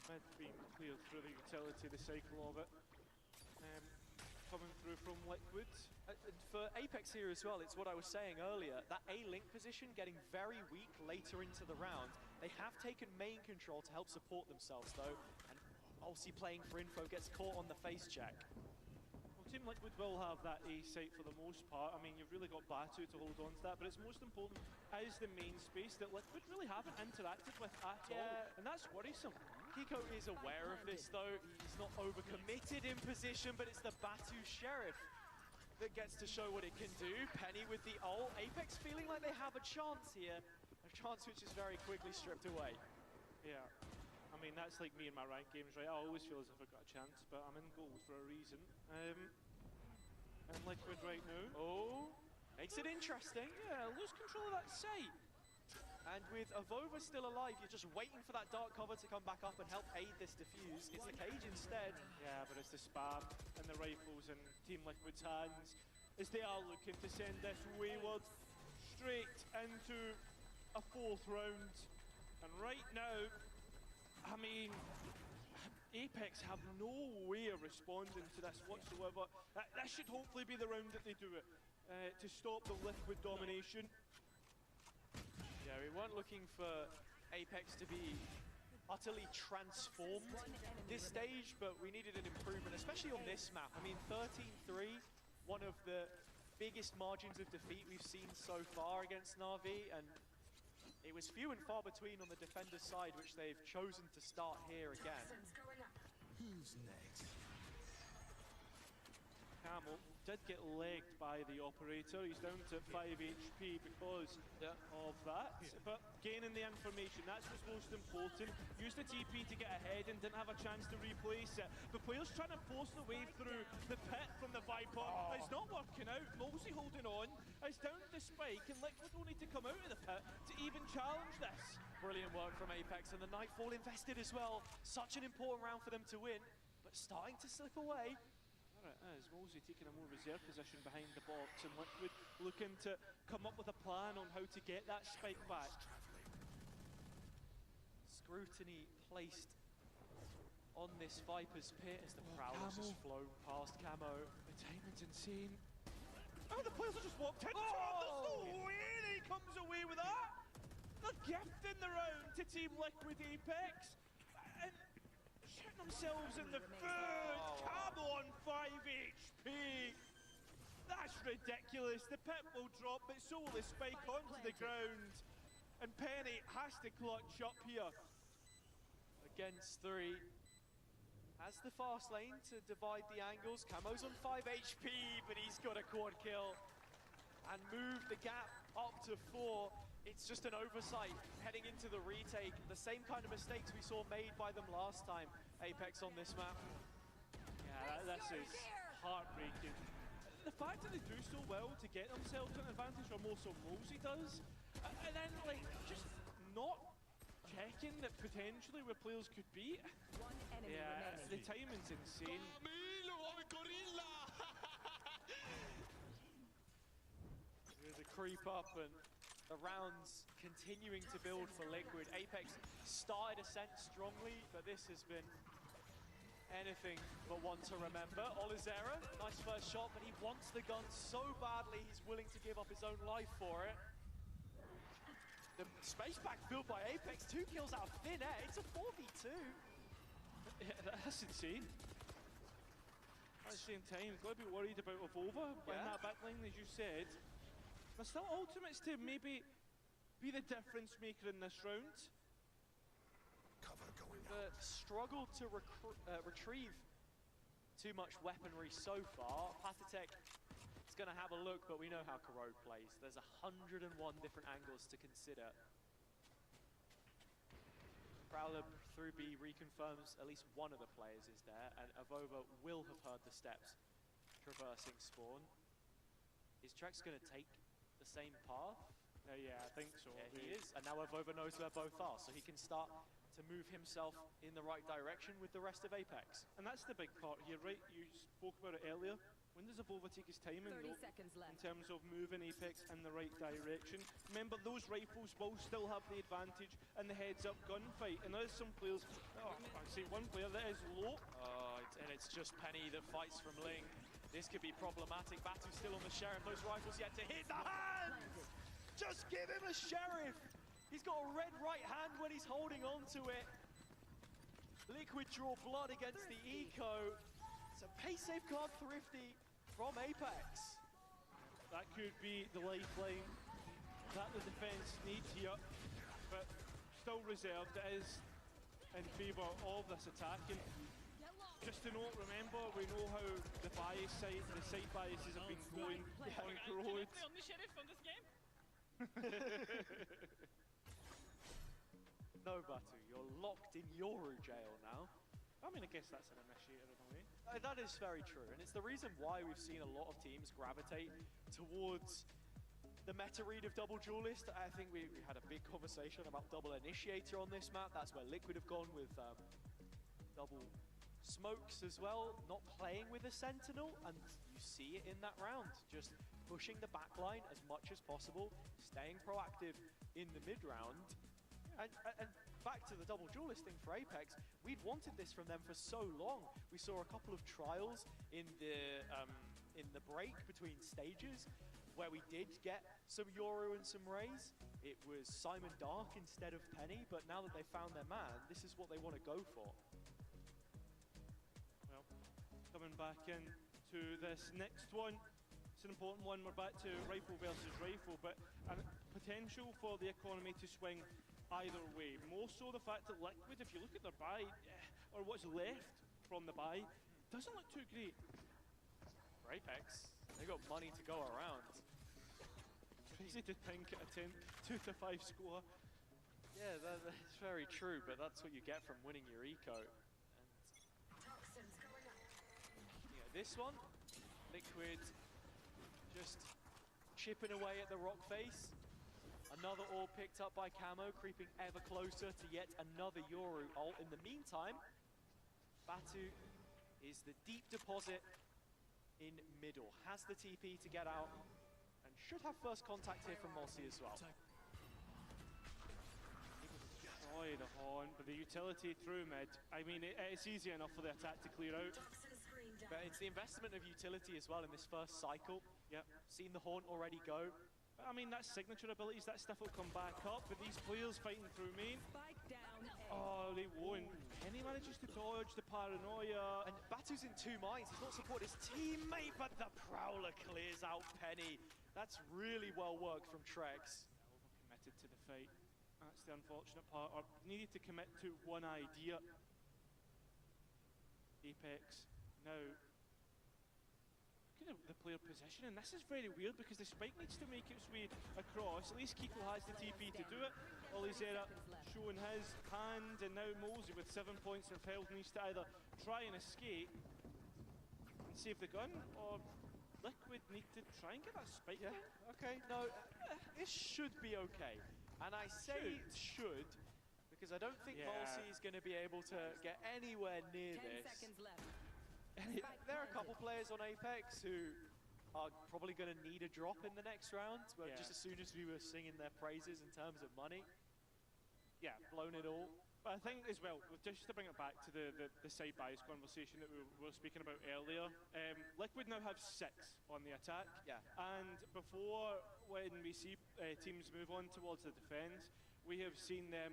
Mid being cleared through the utility, the cycle of it. Coming through from Liquid. For Apex here as well, it's what I was saying earlier, that A-Link position getting very weak later into the round. They have taken main control to help support themselves though, and obviously playing for info gets caught on the face check. Well, Team Liquid will have that A site for the most part. I mean, you've really got Batu to hold on to that, but it's most important is the main space that Liquid really haven't interacted with at all, and that's worrisome. Kiko is aware of this though. He's not overcommitted in position, but it's the Batu Sheriff that gets to show what it can do. Penny with the ult. Apex feeling like they have a chance here. A chance which is very quickly stripped away. Yeah. I mean, that's like me in my ranked games, right? I always feel as if I've got a chance, but I'm in gold for a reason. And Liquid right now. Oh, makes it interesting. Yeah, lose control of that site. And with Avova still alive, you're just waiting for that dark cover to come back up and help aid this defuse. It's the cage instead. Yeah, but it's the spam and the rifles in Team Liquid's hands as they are looking to send this wayward straight into a 4th round. And right now, I mean, Apex have no way of responding to this whatsoever. That should hopefully be the round that they do it to stop the Liquid domination. Yeah, we weren't looking for Apex to be utterly transformed this stage, but we needed an improvement, especially on this map. I mean, 13-3, one of the biggest margins of defeat we've seen so far against Na'Vi, and it was few and far between on the defender's side, which they've chosen to start here again. Who's next? Camo did get legged by the operator. He's down to 5 HP because of that. But gaining the information, that's what's most important. Used the TP to get ahead and didn't have a chance to replace it. The player's trying to force the way through the pit from the Viper. It's not working out. Malsey holding on. It's down to the spike, and Liquid will need to come out of the pit to even challenge this. Brilliant work from Apex, and the Nightfall invested as well. Such an important round for them to win, but starting to slip away. There it is, Malsey taking a more reserved position behind the box, and Liquid looking to come up with a plan on how to get that spike back. Scrutiny placed on this Viper's pit as the Prowler's just flown past Camo. The timing's insane. Oh, the players have just walked in. There's no way he comes away with that. They're gifting the round to Team Liquid Apex. And shooting themselves in the foot. Camo on 5 HP. That's ridiculous. The pit will drop, but so will the spike onto the ground. And Penny has to clutch up here. Against 3. Has the fast lane to divide the angles. Camo's on 5 HP, but he's got a quad kill. And move the gap up to 4. It's just an oversight heading into the retake. The same kind of mistakes we saw made by them last time, Apex on this map. Yeah, this is heartbreaking. The fact that they do so well to get themselves an advantage, or more so Mosey does, and then like just not checking that potentially where players could be. Yeah, the timing's insane. There's a creep up and the rounds continuing to build for Liquid. Apex started ascent strongly, but this has been anything but one to remember. Olizera, nice first shot, but he wants the gun so badly he's willing to give up his own life for it. The space backfield by Apex, 2 kills out of thin air. It's a 4v2. Yeah, that's insane. At the same time, you've got to be worried about Avova in that backline, as you said. There's still ultimates to maybe be the difference maker in this round. Struggled to retrieve too much weaponry so far. Patatech is going to have a look, but we know how Corrode plays. There's 101 different angles to consider. Prowler through B reconfirms at least one of the players is there, and Avova will have heard the steps traversing spawn. Is Trex going to take the same path? Yeah, I think so. Yeah, he is, and now Avova knows where both are, so he can start to move himself in the right direction with the rest of Apex. And that's the big part here, right? You spoke about it earlier. When does Avova take his timing, though, in terms of moving Apex in the right direction? Remember, those rifles will still have the advantage in the heads-up gunfight, and there's some players, I see one player that is low. And it's just Penny that fights from Ling. This could be problematic. Batu's still on the Sheriff. Those rifles yet to hit the hands! Just give him a Sheriff! He's got a red right hand when he's holding on to it. Liquid draw blood against the eco. It's a pace safeguard thrifty from Apex. That could be the lifeline that the defense needs here, but still reserved. It is in favor of this attacking. Just to note, remember, we know how the site biases have been going on Corrode. On the Sheriff on this game. No, Batu, you're locked in Yoru jail now. I mean, I guess that's an initiator in a way. That is very true, and it's the reason why we've seen a lot of teams gravitate towards the meta read of Double Duelist. I think we had a big conversation about Double Initiator on this map. That's where Liquid have gone with Double Smokes as well, not playing with a Sentinel, and you see it in that round. Just pushing the backline as much as possible, staying proactive in the mid-round. And back to the Double Duelist thing for Apex, we'd wanted this from them for so long. We saw a couple of trials in the break between stages where we did get some Yoru and some Rays. It was Simon Dark instead of Penny, but now that they found their man, this is what they want to go for. Well, coming back into this next one, it's an important one. We're back to rifle versus rifle, but a potential for the economy to swing either way. More so the fact that Liquid, if you look at their buy, or what's left from the buy, doesn't look too great. For Apex, they got money to go around. Crazy to think at a 2-5 score. Yeah, that's very true, but that's what you get from winning your eco. And yeah, this one, Liquid just chipping away at the rock face. Another ore picked up by Camo, creeping ever closer to yet another Yoru ult. In the meantime, Batu is the deep deposit in middle. Has the TP to get out, and should have first contact here from Mossy as well. Oh, the horn, but the utility through mid. I mean, it's easy enough for the attack to clear out. But it's the investment of utility as well in this first cycle. Yep. Seen the haunt already go. I mean, that's signature abilities, that stuff will come back up, but these players fighting through main. Oh, they won't. Penny manages to dodge the paranoia. And Batu's in 2 minds. He's not supported his teammate, but the Prowler clears out Penny. That's really well worked from Trex. Overcommitted to the fight. That's the unfortunate part. Or needed to commit to one idea. Apex now. Look at the player position, and this is very weird because the spike needs to make its way across. At least Kiko has the TP to do it. Olizera showing his hand, and now Mosey with 7 points of health needs to either try and escape and save the gun, or Liquid need to try and get that spike. Yeah, okay, no, it should be okay. And I say should because I don't think Volsey is going to be able to get anywhere near this. There are a couple players on Apex who are probably going to need a drop in the next round, but just as soon as we were singing their praises in terms of money, blown it all. But I think as well, just to bring it back to the side bias conversation that we were speaking about earlier, Liquid now have 6 on the attack. Yeah. And before, when we see teams move on towards the defense, we have seen them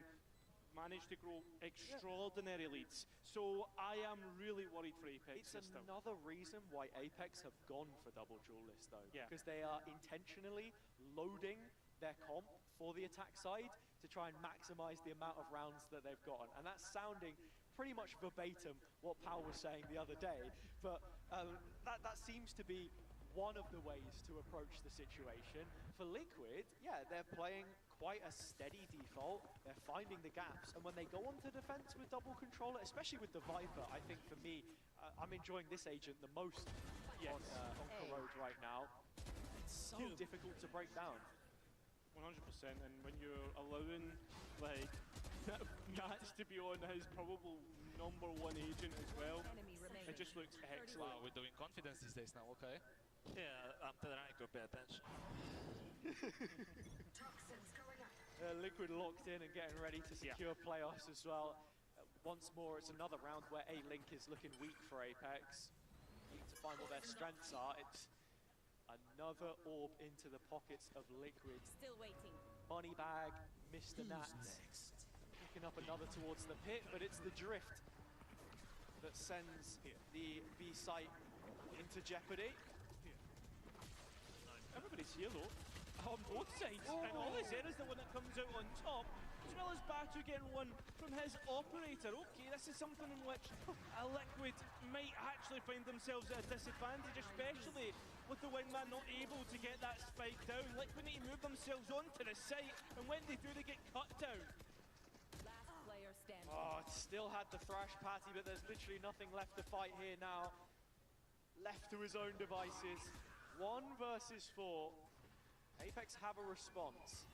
manage to grow extraordinary leads. So I am really worried for Apex. It's another reason why Apex have gone for double duelist though. Yeah. Because they are intentionally loading their comp for the attack side to try and maximize the amount of rounds that they've gotten. And that's sounding pretty much verbatim what Pal was saying the other day. But that seems to be one of the ways to approach the situation. For Liquid, they're playing quite a steady default. They're finding the gaps, and when they go onto defense with double controller, especially with the Viper, I think for me, I'm enjoying this agent the most on Corrode right now. It's so difficult to break down. 100%, and when you're allowing like Nats to be on his probable #1 agent as well, it just looks excellent. Wow, we're doing confidence these days now, okay? Yeah, I'm trying to pay attention. Liquid locked in and getting ready to secure playoffs as well. Once more, it's another round where A-Link is looking weak for Apex. Need to find what their strengths are. It's another orb into the pockets of Liquid. Still waiting. Money bag, Mr. Nats. Picking up another towards the pit, but it's the drift that sends the B site into jeopardy. Everybody's here though, on both sides, and Olizera's the one that comes out on top, as well as Batu getting one from his operator. Okay, this is something in which a Liquid might actually find themselves at a disadvantage, especially with the wingman not able to get that spike down. Liquid need to move themselves onto the site, and when they do, they get cut down. Last player standing. Oh, it still had the thrash patty, but there's literally nothing left to fight here now. Left to his own devices. 1 versus 4. Apex have a response.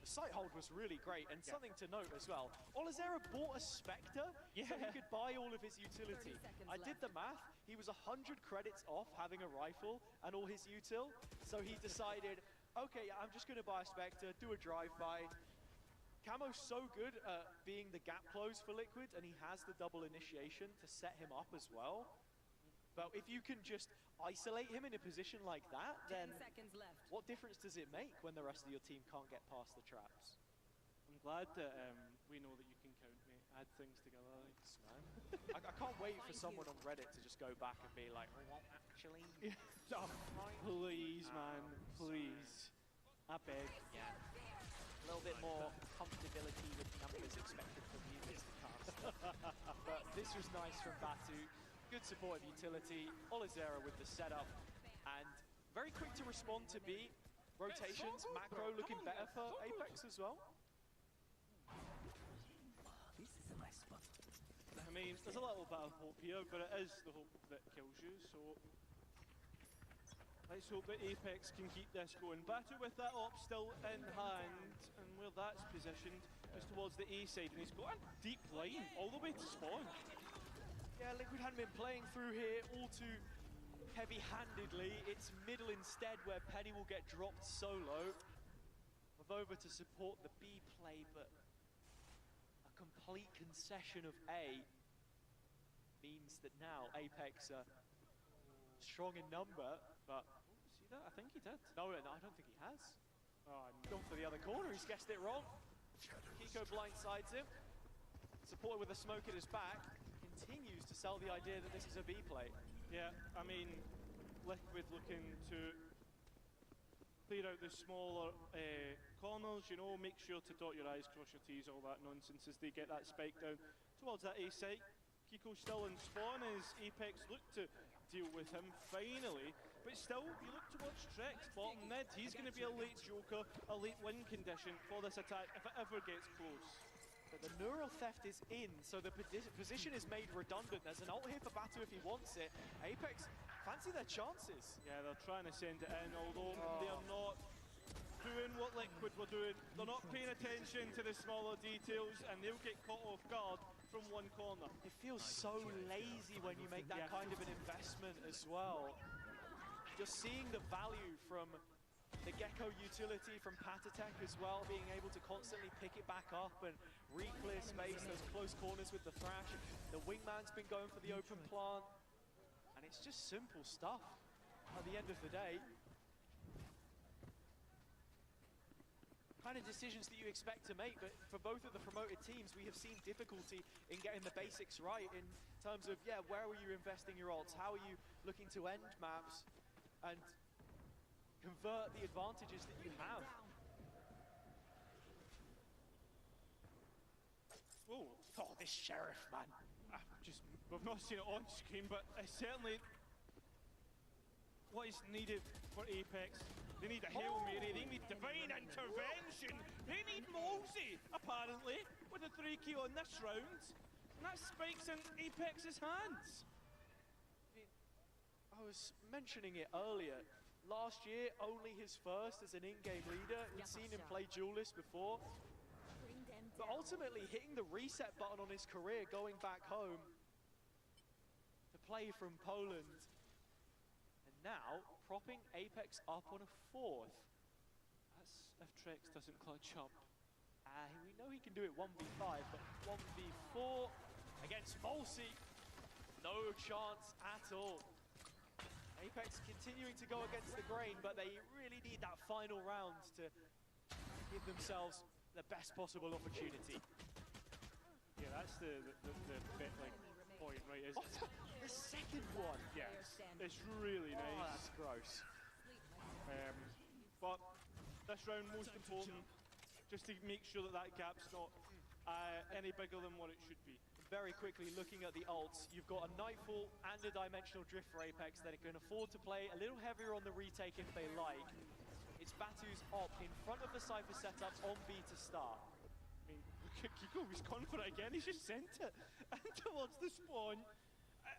The site hold was really great, and something to note as well. Olizera bought a Spectre so he could buy all of his utility. I did the math. He was 100 credits off having a rifle and all his util, so he decided, okay, I'm just going to buy a Spectre, do a drive-by. Camo's so good at being the gap close for Liquid, and he has the double initiation to set him up as well. But if you can just isolate him in a position like that, then 10 seconds left. What difference does it make when the rest of your team can't get past the traps? I'm glad that we know that you can count, mate. Add things together. Thanks, man. I can't wait for someone on Reddit to just go back and be like, well, actually... Please, man. Please. I beg. Yeah. A little bit more comfortability with numbers expected from you, Mr. Cast. But this was nice from Batu. Good support of utility. Olizera with the setup. And very quick to respond to B. Rotations, macro looking better for Apex as well. This is a nice spot. I mean, there's a little bit of hope here, but it is the hope that kills you, so... Let's hope that Apex can keep this going. Batu with that op still in hand, and where that's positioned is towards the A side, and he's got a deep line all the way to spawn. Yeah, Liquid hadn't been playing through here all too heavy-handedly. It's middle instead where Penny will get dropped solo. of over to support the B play, but a complete concession of A means that now Apex are strong in number, but... See that? I think he did. No, I don't think he has. Oh, no. Gone for the other corner, he's guessed it wrong. Kiko blindsides him. Supported with a smoke at his back. Continues to sell the idea that this is a B play. Yeah, I mean, Liquid looking to clear out the smaller corners, you know, make sure to dot your I's, cross your T's, all that nonsense as they get that spike down towards that A site. Kiko still in spawn as Apex look to deal with him finally, but still, you look towards Trex, bottom mid, he's going to be a late joker, a late win condition for this attack if it ever gets close. But the neural theft is in, so the position is made redundant. There's an ult here for Batu if he wants it. Apex fancy their chances. Yeah, they're trying to send it in, although they're not doing what Liquid were doing. They're not paying attention to the smaller details, and they'll get caught off guard from one corner. It feels so lazy when you make that kind of an investment as well. Just seeing the value from the Gecko utility from Patatek as well, being able to constantly pick it back up and re-clear space, those close corners with the Thrash. The Wingman's been going for the open plant, and it's just simple stuff at the end of the day. Kind of decisions that you expect to make, but for both of the promoted teams, we have seen difficulty in getting the basics right in terms of, yeah, where were you investing your ults? How are you looking to end maps and convert the advantages that you have? Oh, this Sheriff, man. We've not seen it on screen, but it's certainly what is needed for Apex. They need a Hail Mary, they need divine intervention, they need Molesy, apparently, with a 3K on this round. And that spikes in Apex's hands. I was mentioning it earlier. Last year, only his first as an in-game leader. We'd seen him play Duelist before. But ultimately hitting the reset button on his career, going back home to play from Poland. And now, propping Apex up on a 4th. That's if Trex doesn't clutch up. We know he can do it 1v5, but 1v4 against Molesy, no chance at all. Apex continuing to go against the grain, but they really need that final round to give themselves the best possible opportunity. Yeah, that's the bit like point, right? Is the second one? Yeah, it's really nice. Oh, that's gross. But this round, most important, just to make sure that that gap's not any bigger than what it should be. Very quickly, looking at the ults, you've got a Nightfall and a Dimensional Drift for Apex that can afford to play a little heavier on the retake if they like. It's Batu's op in front of the Cypher setup on B to start. I mean, look at Kiko, he's gone for it again, he's just sent it towards the spawn.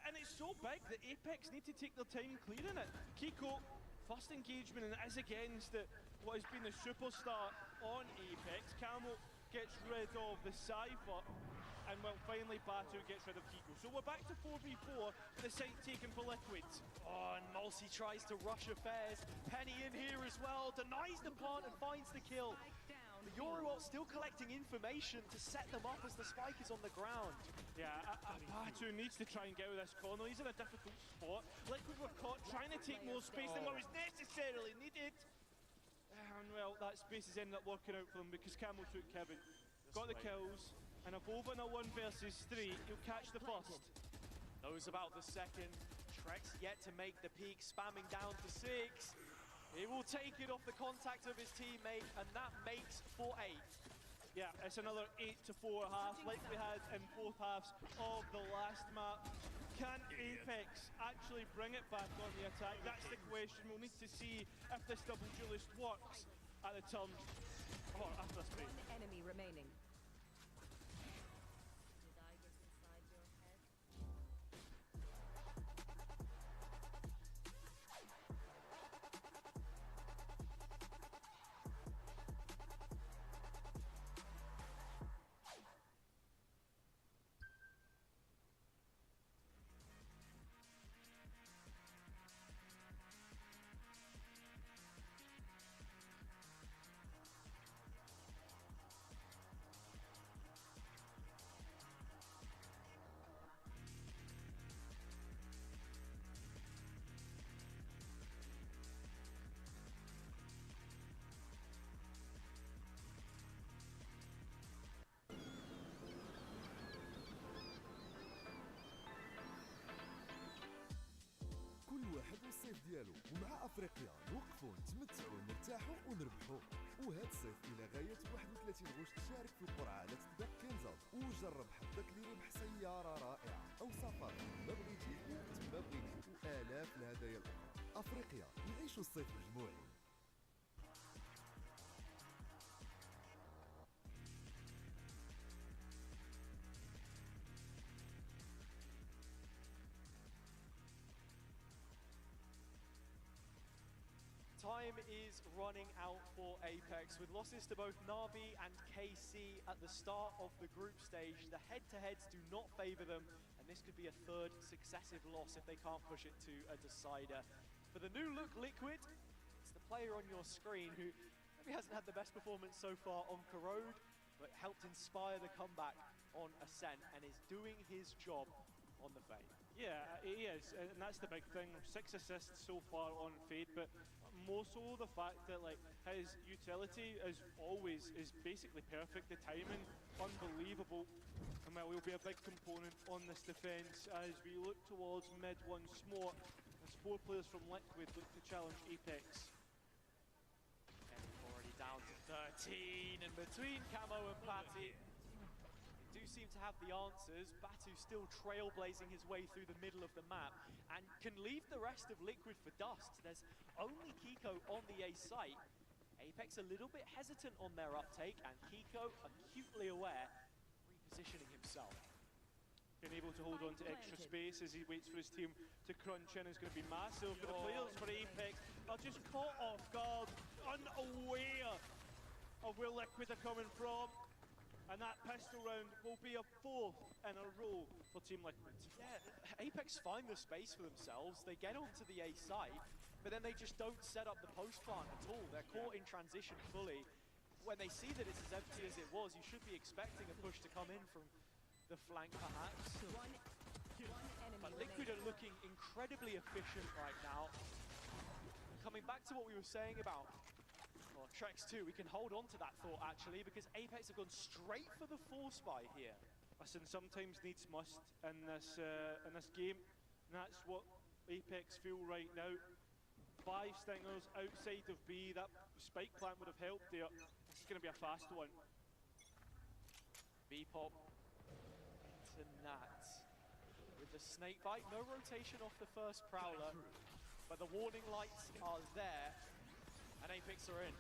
And it's so big that Apex need to take their time clearing it. Kiko, first engagement, and it is against what has been the superstar on Apex. Camel gets rid of the Cypher, and well, finally Batu gets rid of Kiko. So we're back to 4v4, the site taken for Liquid. Oh, and Molesy tries to rush affairs. Penny in here as well, denies the plant and finds the kill. The Yoruel still collecting information to set them up as the spike is on the ground. Yeah, Batu needs to try and get out of this corner. He's in a difficult spot. Liquid were caught trying to take more space than what was necessarily needed. And well, that space has ended up working out for them because Camel took Kevin. Got the kills. And if over in a 1 versus 3, he'll catch the first. Knows about the second. Trex yet to make the peak, spamming down to 6. He will take it off the contact of his teammate, and that makes for 8. Yeah, it's another 8-4 half, like we had in both halves of the last map. Can Apex actually bring it back on the attack? That's the question. We'll need to see if this double duelist works at the turn, or after this break. One enemy remaining. ديالو، ومع افريقيا نوقفوا نتمتعوا نرتاحوا ونربحوا. وهذا الصيف الى غايه 31 غشت تشارك في القرعه على تطبيق كنزات وجرب حظك لربح سياره رائعه او سفر ما بغيتي وقت ما بغيتي والاف الهدايا الاخرى. افريقيا نعيشوا الصيف مجموعين. Time is running out for Apex. With losses to both Na'Vi and KC at the start of the group stage, the head-to-heads do not favor them, and this could be a third successive loss if they can't push it to a decider. For the new look Liquid, it's the player on your screen who maybe hasn't had the best performance so far on Corrode, but helped inspire the comeback on Ascent and is doing his job on the Fade. Yeah, he is, and that's the big thing. 6 assists so far on Fade, but more so the fact that like his utility is always basically perfect. The timing, unbelievable, and well, will be a big component on this defence as we look towards mid once more. As 4 players from Liquid look to challenge Apex. And already down to 13, and between Camo and Patty, do seem to have the answers. Batu still trailblazing his way through the middle of the map and can leave the rest of Liquid for dust. There's only Kiko on the A site. Apex a little bit hesitant on their uptake, and Kiko acutely aware, repositioning himself. Being able to hold on to extra space as he waits for his team to crunch in is going to be massive. But the players for Apex are just caught off guard, unaware of where Liquid are coming from. And that pistol round will be a 4th in a row for Team Liquid. Yeah, Apex find the space for themselves. They get onto the A site, but then they just don't set up the post plant at all. They're caught in transition fully. When they see that it's as empty as it was, you should be expecting a push to come in from the flank perhaps. But Liquid are looking incredibly efficient right now. Coming back to what we were saying about Trex 2, we can hold on to that thought actually, because Apex have gone straight for the force buy here. Listen, sometimes needs must in this game, and that's what Apex feel right now. 5 stingers outside of B, that spike plant would have helped there. This is going to be a fast one. B-pop to Nat. With the snake bite, no rotation off the first Prowler, but the warning lights are there, and Apex are in.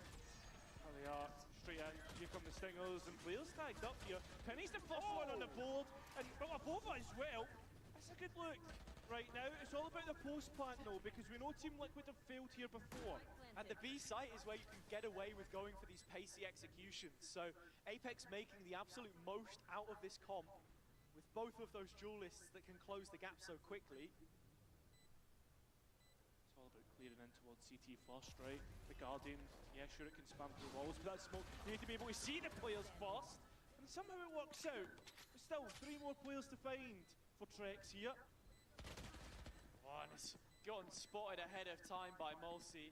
There they are, straight in. Here come the stingers, and players tagged up here. Penny's the first one on the board, and Abova as well. That's a good look. Right now, it's all about the post plant though, because we know Team Liquid have failed here before. And the B site is where you can get away with going for these pacey executions. So Apex making the absolute most out of this comp with both of those duelists that can close the gap so quickly. It's all about clearing in towards CT first, right? The Guardian, yeah, sure it can spam through walls, but that smoke, you need to be able to see the players first. And somehow it works out. But still, 3 more players to find for Trex here. Oh, and it's gotten spotted ahead of time by Mulsi.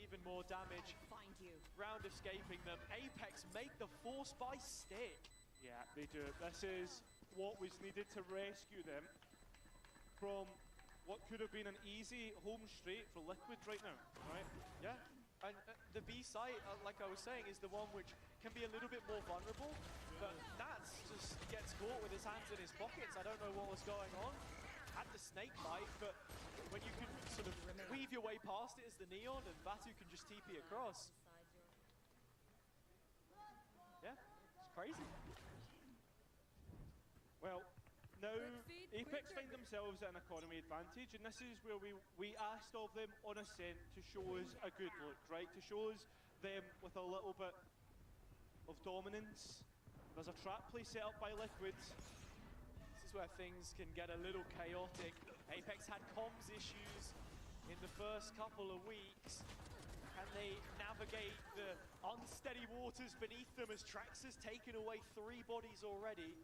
Even more damage. Find you. Round escaping them. Apex make the force by stick. Yeah, they do. This is what was needed to rescue them from what could have been an easy home straight for Liquid right now, right? Yeah, and the B site, like I was saying, is the one which can be a little bit more vulnerable, but Nats just gets caught with his hands in his pockets. I don't know what was going on. Had the snake bite, but when you can sort of weave your way past it as the Neon, and Batu can just TP across. Yeah, it's crazy. Well, now Apex find themselves at an economy advantage, and this is where we asked of them on Ascent to show us a good look, right? To show us them with a little bit of dominance. There's a trap play set up by Liquid. This is where things can get a little chaotic. Apex had comms issues in the first couple of weeks. Can they navigate the unsteady waters beneath them as Trax has taken away 3 bodies already?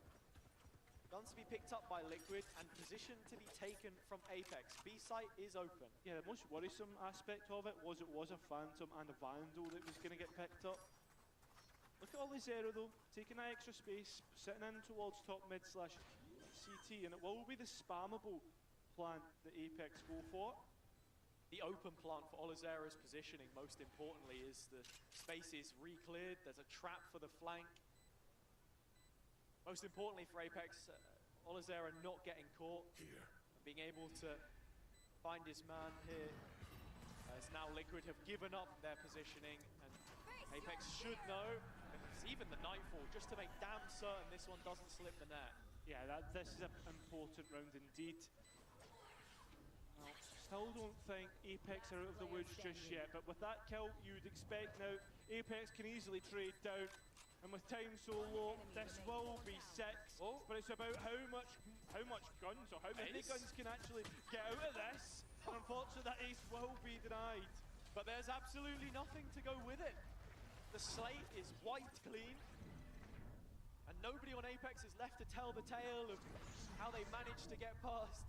Guns to be picked up by Liquid and positioned to be taken from Apex. B site is open. Yeah, the most worrisome aspect of it was a Phantom and a Vandal that was going to get picked up. Look at all the Zero though, taking that extra space, sitting in towards top mid / CT, and it will be the spammable plant that Apex go for. the open plant for Olizera's positioning, most importantly, is the space is re-cleared. There's a trap for the flank. Most importantly for Apex, Olizera not getting caught. And being able to find his man here. As now Liquid have given up their positioning, and Apex should know. It's even the Nightfall, just to make damn certain this one doesn't slip the net. Yeah, this is an important round indeed. Well, still don't think Apex are out of the woods just yet, but with that kill, you would expect now Apex can easily trade down. And with time so low, this will be 6. But it's about how much guns, or how many guns can actually get out of this. And unfortunately, that ace will be denied. But there's absolutely nothing to go with it. The slate is wiped clean. And nobody on Apex is left to tell the tale of how they managed to get past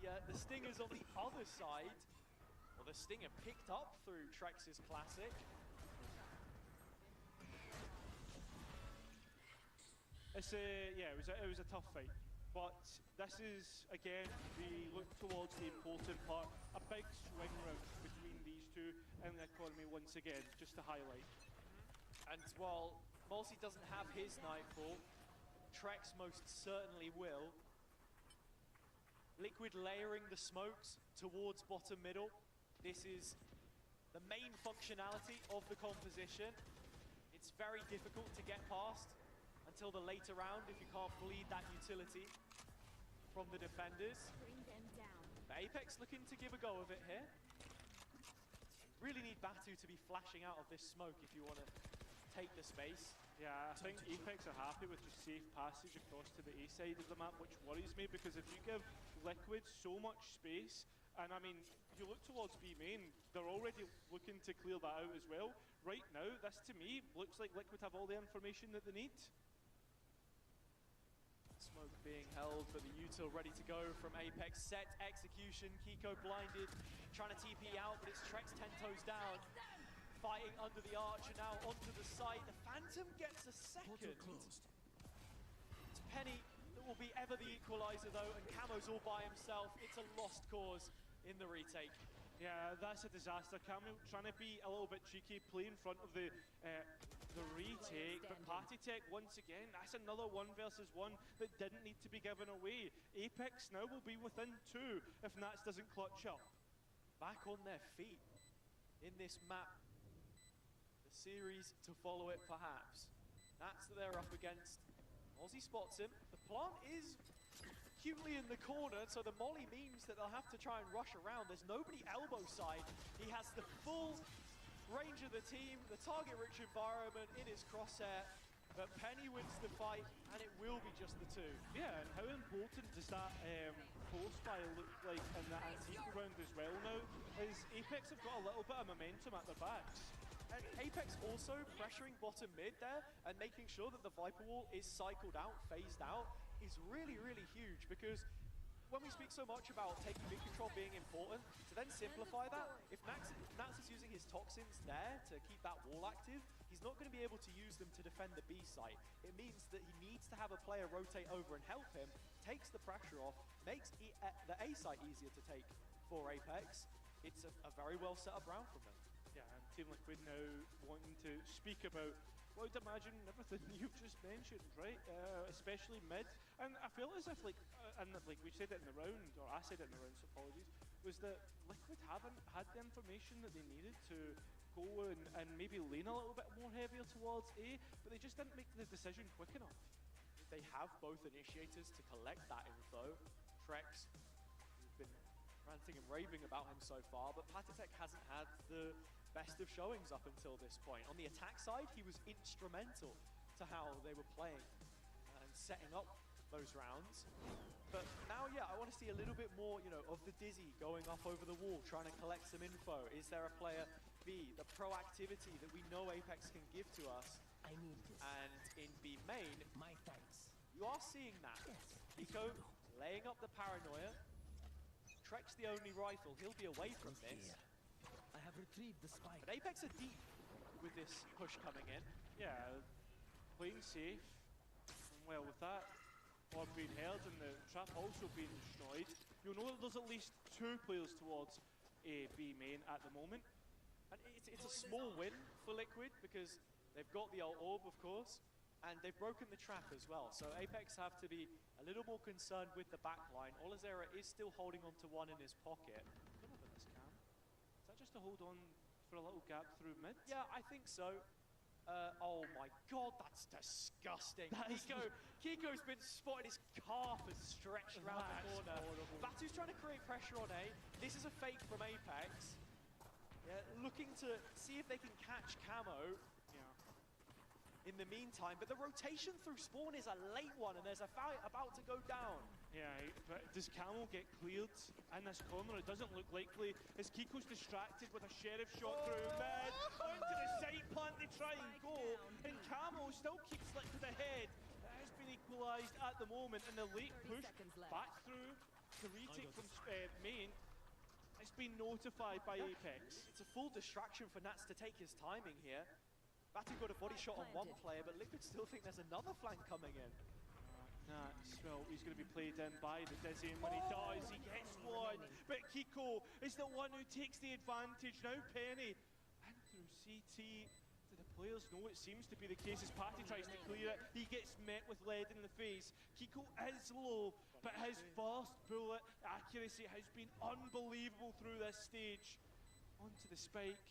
the Stingers on the other side. Well, the Stinger picked up through Trex's Classic. Yeah, it was a tough fight. But this is, again, we look towards the important part. A big swing round between these two in the economy once again, just to highlight. And while Mulsi doesn't have his Nightfall, Trex most certainly will. Liquid layering the smokes towards bottom middle. This is the main functionality of the composition. It's very difficult to get past until the later round if you can't bleed that utility from the defenders. Bring them down. But Apex looking to give a go of it here. Really need Batu to be flashing out of this smoke if you want to take the space. Yeah, I think Apex are happy with just safe passage across to the A side of the map, which worries me, because if you give Liquid so much space, and I mean, you look towards B main, they're already looking to clear that out as well. Right now, this to me looks like Liquid have all the information that they need. Smoke being held, but the util ready to go from Apex. Set execution, Kiko blinded, trying to TP out, but it's Trex 10 toes down. Fighting under the arch and now onto the site. The Phantom gets a second. It's Penny that will be ever the equalizer though, and Camo's all by himself. It's a lost cause in the retake. Yeah, that's a disaster. Camo trying to be a little bit cheeky, play in front of the retake, but Patitech once again, that's another 1 versus 1 that didn't need to be given away. Apex now will be within 2 if Nats doesn't clutch up. Back on their feet in this map. The series to follow it perhaps. Nats that they're up against. Aussie spots him. The plant is cutely in the corner, so the molly means that they'll have to try and rush around. There's nobody elbow side. He has the full range of the team, the target-rich environment in his crosshair, but Penny wins the fight, and it will be just the 2. Yeah, and how important does that post buy look like in the antique round as well now? Is Apex have got a little bit of momentum at their backs. And Apex also pressuring bottom mid there and making sure that the Viper Wall is cycled out, phased out, is really, really huge, because when we speak so much about taking mid control being important, to then simplify that, if Nats is using his toxins there to keep that wall active, he's not going to be able to use them to defend the B site. It means that he needs to have a player rotate over and help him, takes the pressure off, makes the A site easier to take for Apex. It's a very well set up round from them. Yeah, and Team Liquid now wanting to speak about, well, I'd imagine everything you've just mentioned, right? Especially mid. And I feel as if, like we said it in the round, or I said it in the round, so apologies, was that Liquid haven't had the information that they needed to go and maybe lean a little bit more heavier towards A, but they just didn't make the decision quick enough. They have both initiators to collect that info. Trex, who's been ranting and raving about him so far, but Patitech hasn't had the best of showings up until this point. On the attack side, he was instrumental to how they were playing and setting up those rounds. But now, yeah, I want to see a little bit more, of the Dizzy going up over the wall, trying to collect some info. Is there a player B, the proactivity that we know Apex can give to us? I need this. And in B main, My thanks. you are seeing that. Yes. Nico laying up the paranoia. Trex the only rifle, he'll be away from this. Here. I have retrieved the spike. But Apex are deep with this push coming in. Yeah, playing safe. And well, with that orb being held and the trap also being destroyed, you'll know that there's at least 2 players towards B main at the moment. And it's a small win for Liquid because they've got the ult orb, of course, and they've broken the trap as well. So Apex have to be a little more concerned with the backline. Olazera is still holding on to one in his pocket. I don't know about this cam. Is that just to hold on for a little gap through mid? Yeah, I think so. Oh my god, that's disgusting. Kiko's been spotted, his calf has stretched around the corner. Batu's trying to create pressure on A. This is a fake from Apex. Yeah, looking to see if they can catch Camo. In the meantime, but the rotation through spawn is a late one, and there's a fight about to go down. Yeah, but does Camel get cleared in this corner? It doesn't look likely, as Kiko's distracted with a sheriff shot through mid, onto the side plant to try and go, and Camel still keeps Liquid ahead. It has been equalised at the moment, and the late push back through the retake from main. It's been notified by Apex. It's a full distraction for Nats to take his timing here. Batu got a body shot on one player, but Liquid still think there's another flank coming in. Nats, well, he's going to be played in by the Dizzy, and when he does, he gets one. But Kiko is the one who takes the advantage. Now Penny, and through CT, do the players know it seems to be the case as Patty tries to clear it. He gets met with lead in the face. Kiko is low, but his fast bullet accuracy has been unbelievable through this stage. Onto the spike.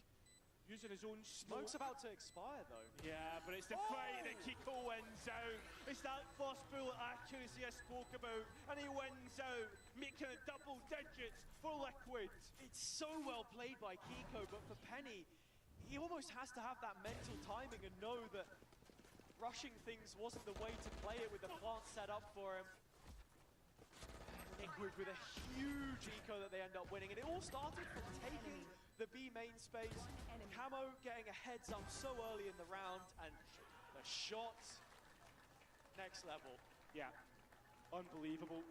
Using his own smoke's about to expire though. Yeah, but it's the fight that Kiko wins out. It's that first bullet accuracy I spoke about, and he wins out, making it double digits for Liquid. It's so well played by Kiko, but for Penny, he almost has to have that mental timing and know that rushing things wasn't the way to play it with the plant set up for him. Liquid with a huge eco that they end up winning, and it all started from taking the B main space. Camo getting a heads up so early in the round, and the shots, next level. Yeah, unbelievable.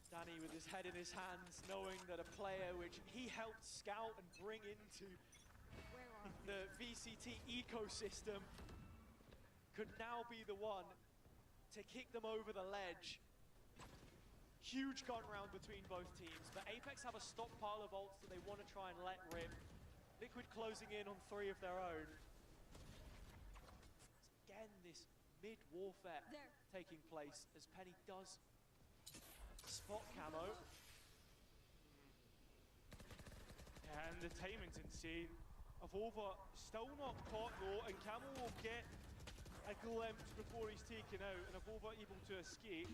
Danny with his head in his hands, knowing that a player which he helped scout and bring into the VCT ecosystem could now be the one to kick them over the ledge. Huge gun round between both teams, but Apex have a stockpile of ults that they want to try and let rip. Liquid closing in on 3 of their own. Again, this mid-warfare taking place as Penny does spot Camo. Yeah, and the timing's insane. Avova still not caught though, and Camo will get a glimpse before he's taken out, and Avova able to escape.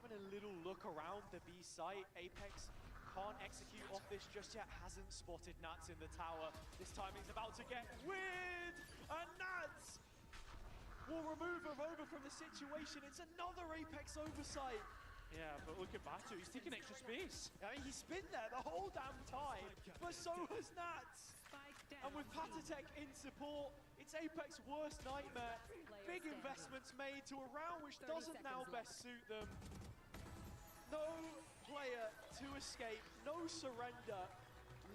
Having a little look around the B site. Apex can't execute off this just yet, hasn't spotted Nats in the tower. This timing's about to get weird, and Nats will remove Avova from the situation. It's another Apex oversight. Yeah, but look at Batu, he's taking extra space. I mean, he's been there the whole damn time, but so has Nats. And with Patatek in support, it's Apex's worst nightmare. Big investments made to a round which doesn't now best suit them. No player to escape, no surrender.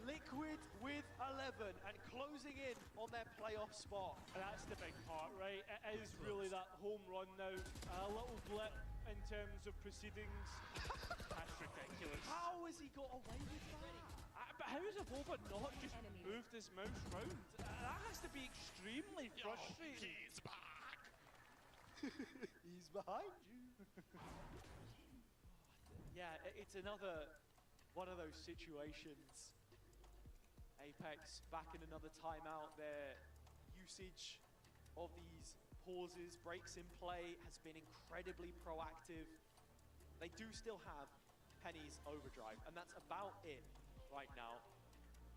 Liquid with 11 and closing in on their playoff spot. And that's the big part, right? It is really that home run now. A little blip in terms of proceedings. That's ridiculous. How has he got away with that? But how has Avova not just moved his mouse round? That has to be extremely frustrating. He's back! He's behind you. Yeah, it's another one of those situations. Apex back in another timeout. Their usage of these pauses, breaks in play has been incredibly proactive. They do still have Penny's overdrive, and that's about it right now.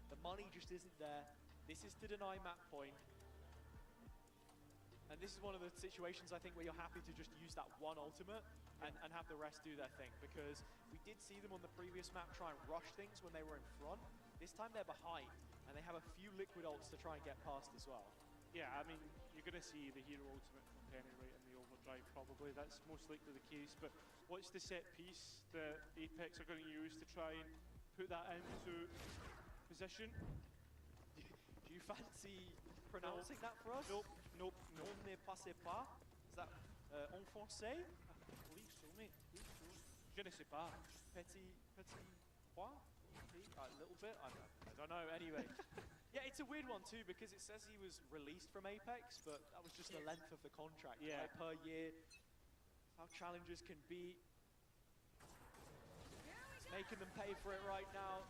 The money just isn't there. This is to deny map point. And this is one of the situations I think where you're happy to just use that one ultimate and have the rest do their thing, because we did see them on the previous map try and rush things when they were in front. This time they're behind, and they have a few liquid ults to try and get past as well. Yeah, I mean, you're going to see the hero ultimate from Penny right in the overdrive probably. That's most likely the case, but what's the set piece that Apex are going to use to try and put that into position? Do you fancy pronouncing that for us? Nope. On ne passe pas? Is that En français, I believe so, mate. I believe so. Je ne sais pas. petit quoi? A little bit? I don't know, anyway. Yeah, it's a weird one too because it says he was released from Apex, but that was just the length of the contract, Yeah. right, per year. How challengers can be. It's making them pay for it right now.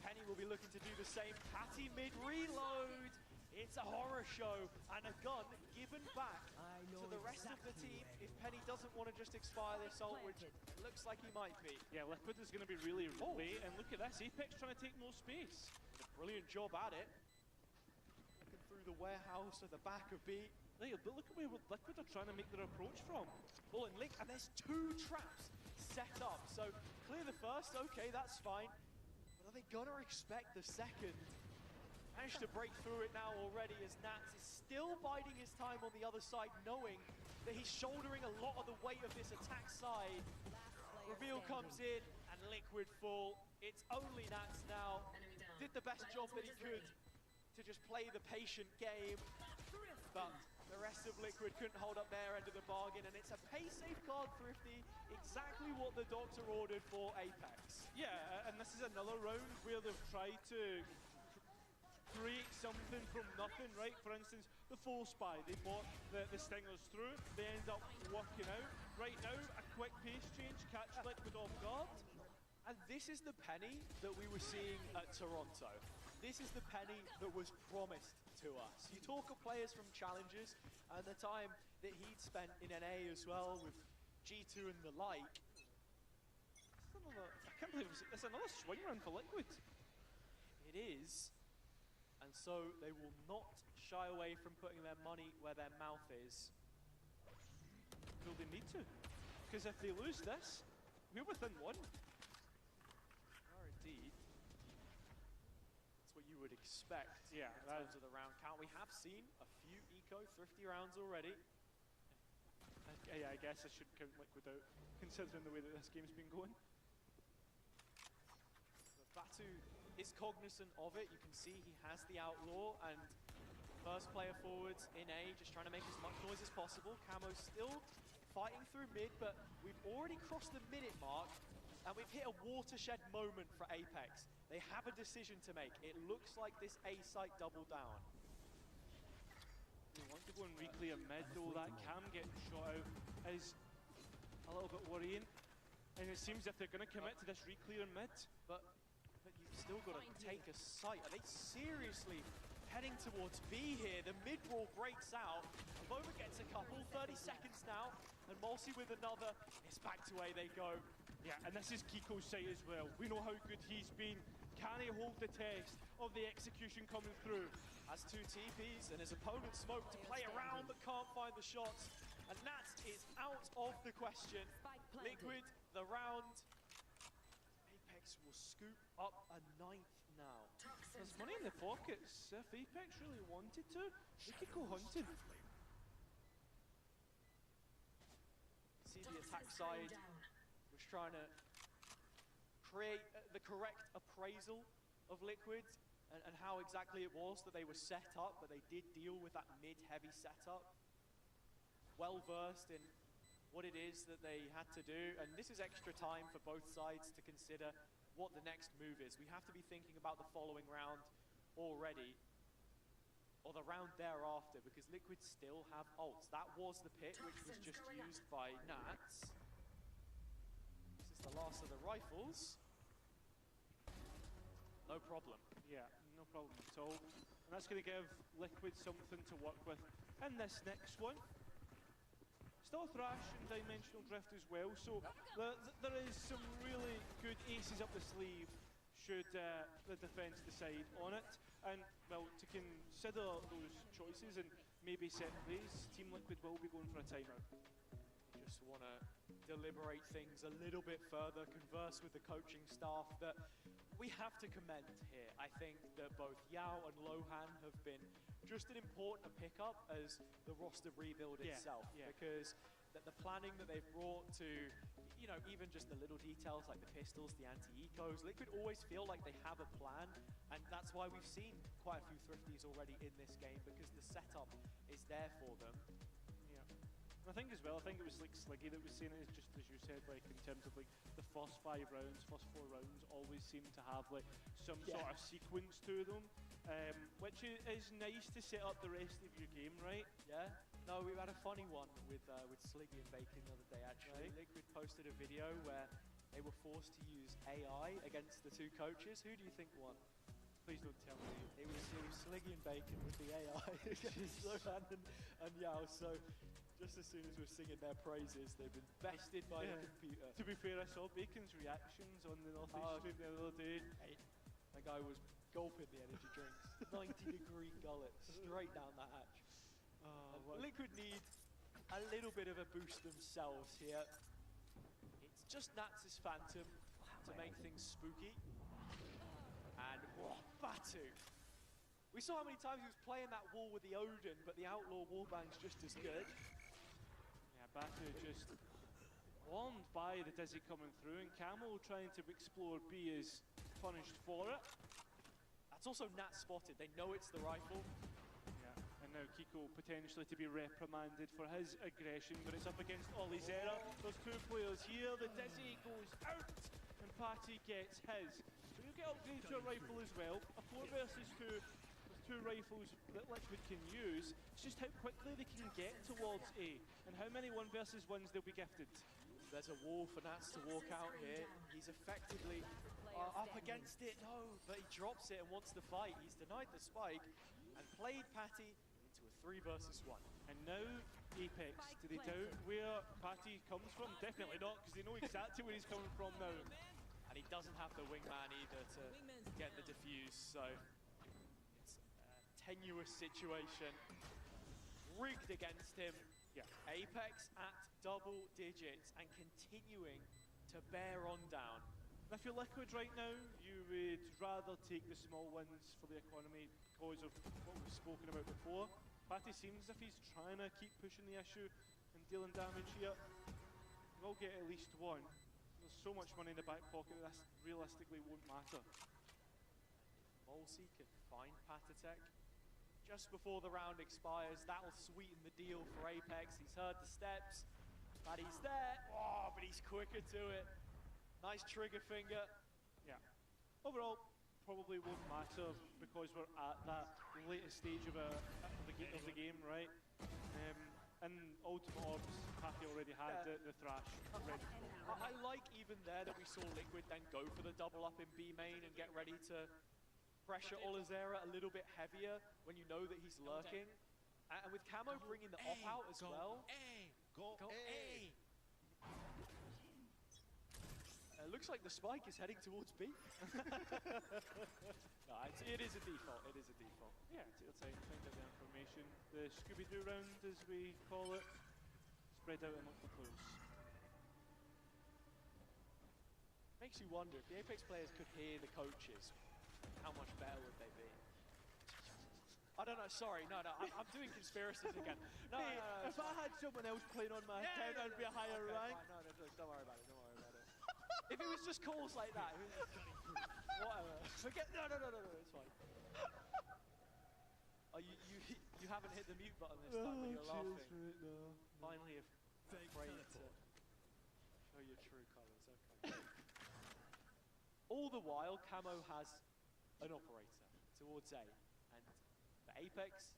Penny will be looking to do the same. Patty mid-reload. It's a horror show and a gun given back to the rest of the team if Penny doesn't want to just expire this ult, which looks like he might be. Yeah, Liquid is going to be really late, and look at this, Apex trying to take more space. Brilliant job at it. Looking through the warehouse at the back of B. But look at where Liquid are trying to make their approach from. Ball and Link, and there's 2 traps set up. So clear the first, okay, that's fine. But are they gonna expect the second? Managed to break through it now already as Nats is still biding his time on the other side, knowing that he's shouldering a lot of the weight of this attack side. Reveal comes in, and Liquid fall. It's only Nats now. Did the best job that he could to just play the patient game. But the rest of Liquid couldn't hold up their end of the bargain, and it's a pay safe card, Thrifty, exactly what the doctor ordered for Apex. Yeah, and this is another round where they've tried to create something from nothing, right? For instance, the full spy, they bought the stingers through, they end up working out. Right now, a quick pace change, catch Liquid off guard. And this is the Penny that we were seeing at Toronto. This is the Penny that was promised to us. You talk of players from Challengers and the time that he'd spent in NA as well with G2 and the like. I can't believe it's another swing run for Liquid. It is. And so they will not shy away from putting their money where their mouth is. Well, they need to. Because if they lose this, we're within 1. Are indeed. That's what you would expect. Yeah, in terms of the round count. We have seen a few eco Thrifty rounds already. Yeah, I guess I should count Liquid out, considering the way that this game's been going. Batu is cognizant of it. You can see he has the Outlaw, and first player forwards in A, just trying to make as much noise as possible. Camo's still fighting through mid, but we've already crossed the minute mark, and we've hit a watershed moment for Apex. They have a decision to make. It looks like this A site double down. They want to go and reclear mid, though. That Cam getting shot out is a little bit worrying. And it seems if they're going to commit to this reclear mid. But you've still got to take a site. Are they seriously heading towards B here? The mid-roll breaks out. Bova gets a couple, 30 seconds now. And Mulsi with another. It's back to A they go. Yeah, and this is Kiko's site as well. We know how good he's been. Can he hold the test of the execution coming through? Has 2 TPs and his opponent smoked to play around but can't find the shots. And Nats is out of the question. Liquid, the round. Apex will scoop up a 9th now. There's money in the pockets. If Apex really wanted to, they could go hunting. See the attack side was trying to create the correct appraisal of Liquid and how exactly it was that they were set up, but they did deal with that mid-heavy setup. Well versed in what it is that they had to do, and this is extra time for both sides to consider what the next move is. We have to be thinking about the following round already, or the round thereafter, because Liquid still have ults. That was the pit, which was just used by Nats. This is the last of the rifles. No problem. Yeah, no problem at all. And that's going to give Liquid something to work with in this next one. Still Thrash and Dimensional Drift as well, so there is some really good aces up the sleeve should the defense decide on it. And, well, to consider those choices and maybe set plays, Team Liquid will be going for a timeout. Just want to deliberate things a little bit further, converse with the coaching staff that we have to commend here. I think that both Yao and Lohan have been just an important pickup as the roster rebuild itself, because the planning that they've brought to, you know, even just the little details like the pistols, the anti-ecos, Liquid always feel like they have a plan, and that's why we've seen quite a few Thrifties already in this game, because the setup is there for them. Yeah. I think as well, I think it was like Sliggy that was saying it, just as you said, like in terms of like the first 5 rounds, first 4 rounds always seem to have like some sort of sequence to them, which is nice to set up the rest of your game, right? Yeah. No, we had a funny one with Sliggy and Bacon the other day actually. Right. Liquid posted a video where they were forced to use AI against the 2 coaches. Who do you think won? Please don't tell me. It was Sliggy and Bacon with the AI against Lohan and Yao. So just as soon as we're singing their praises, they've been bested by the computer. To be fair, I saw Bacon's reactions on the Northeast stream the other day. Hey, that guy was gulping the energy drinks. 90-degree gullet straight down that hatch. Liquid need a little bit of a boost themselves here. It's just Nats' Phantom to make things spooky. And Batu. We saw how many times he was playing that wall with the Odin, but the Outlaw wallbang's just as good. Yeah, Batu just warned by the Dizzy coming through, and Camel trying to explore B is punished for it. That's also Nat spotted. They know it's the rifle. Yeah, and now Kiko potentially to be reprimanded for his aggression, but it's up against Olizera. There's 2 players here. The Dizzy goes out, and Patty gets his. So you get upgrades to your rifle as well. A 4 versus 2 with 2 rifles that Liquid can use. It's just how quickly they can get towards A, and how many 1 versus 1s they'll be gifted. There's a wall for Nats to walk out here. He's effectively up against it. No, but he drops it and wants to fight. He's denied the spike and played Patty into a 3 versus 1. And now Apex, do they doubt where Patty comes from? Definitely not, because they know exactly where he's coming from now. And he doesn't have the wingman either to get the defuse, so it's a tenuous situation. Rigged against him. Yeah. Apex at double digits and continuing to bear on down. And if you're Liquid right now, you would rather take the small wins for the economy because of what we've spoken about before. Patty seems as if he's trying to keep pushing the issue and dealing damage here. We'll get at least 1. There's so much money in the back pocket that this realistically won't matter. Molsey can find Patatek just before the round expires. That'll sweeten the deal for Apex. He's heard the steps, but he's there. Oh, but he's quicker to it. Nice trigger finger. Yeah. Overall, probably won't matter because we're at that latest stage of the game, right? And Ultimate Orbs, Patty already had the thrash ready. I like even there that we saw Liquid then go for the double up in B main and get ready to pressure Olizera a little bit heavier when you know that he's lurking. And with Camo bringing the op out as well. Go A! It looks like the spike is heading towards B. No, it is a default, it is a default. Yeah, take your time, find out the information. The Scooby-Doo round, as we call it. Spread out and look for clues. Makes you wonder, if the Apex players could hear the coaches, how much better would they be? I don't know, sorry, no, I'm doing conspiracies again. No, hey, no, if I had someone else playing on my account, I'd be a higher rank. Fine, no, don't worry about it, don't worry about it. If it was just calls like that, whatever. Forget, no, it's fine. Oh, you haven't hit the mute button this time when you're laughing. Finally, afraid to show your true colours, okay. All the while, Camo has an operator towards A. And for Apex,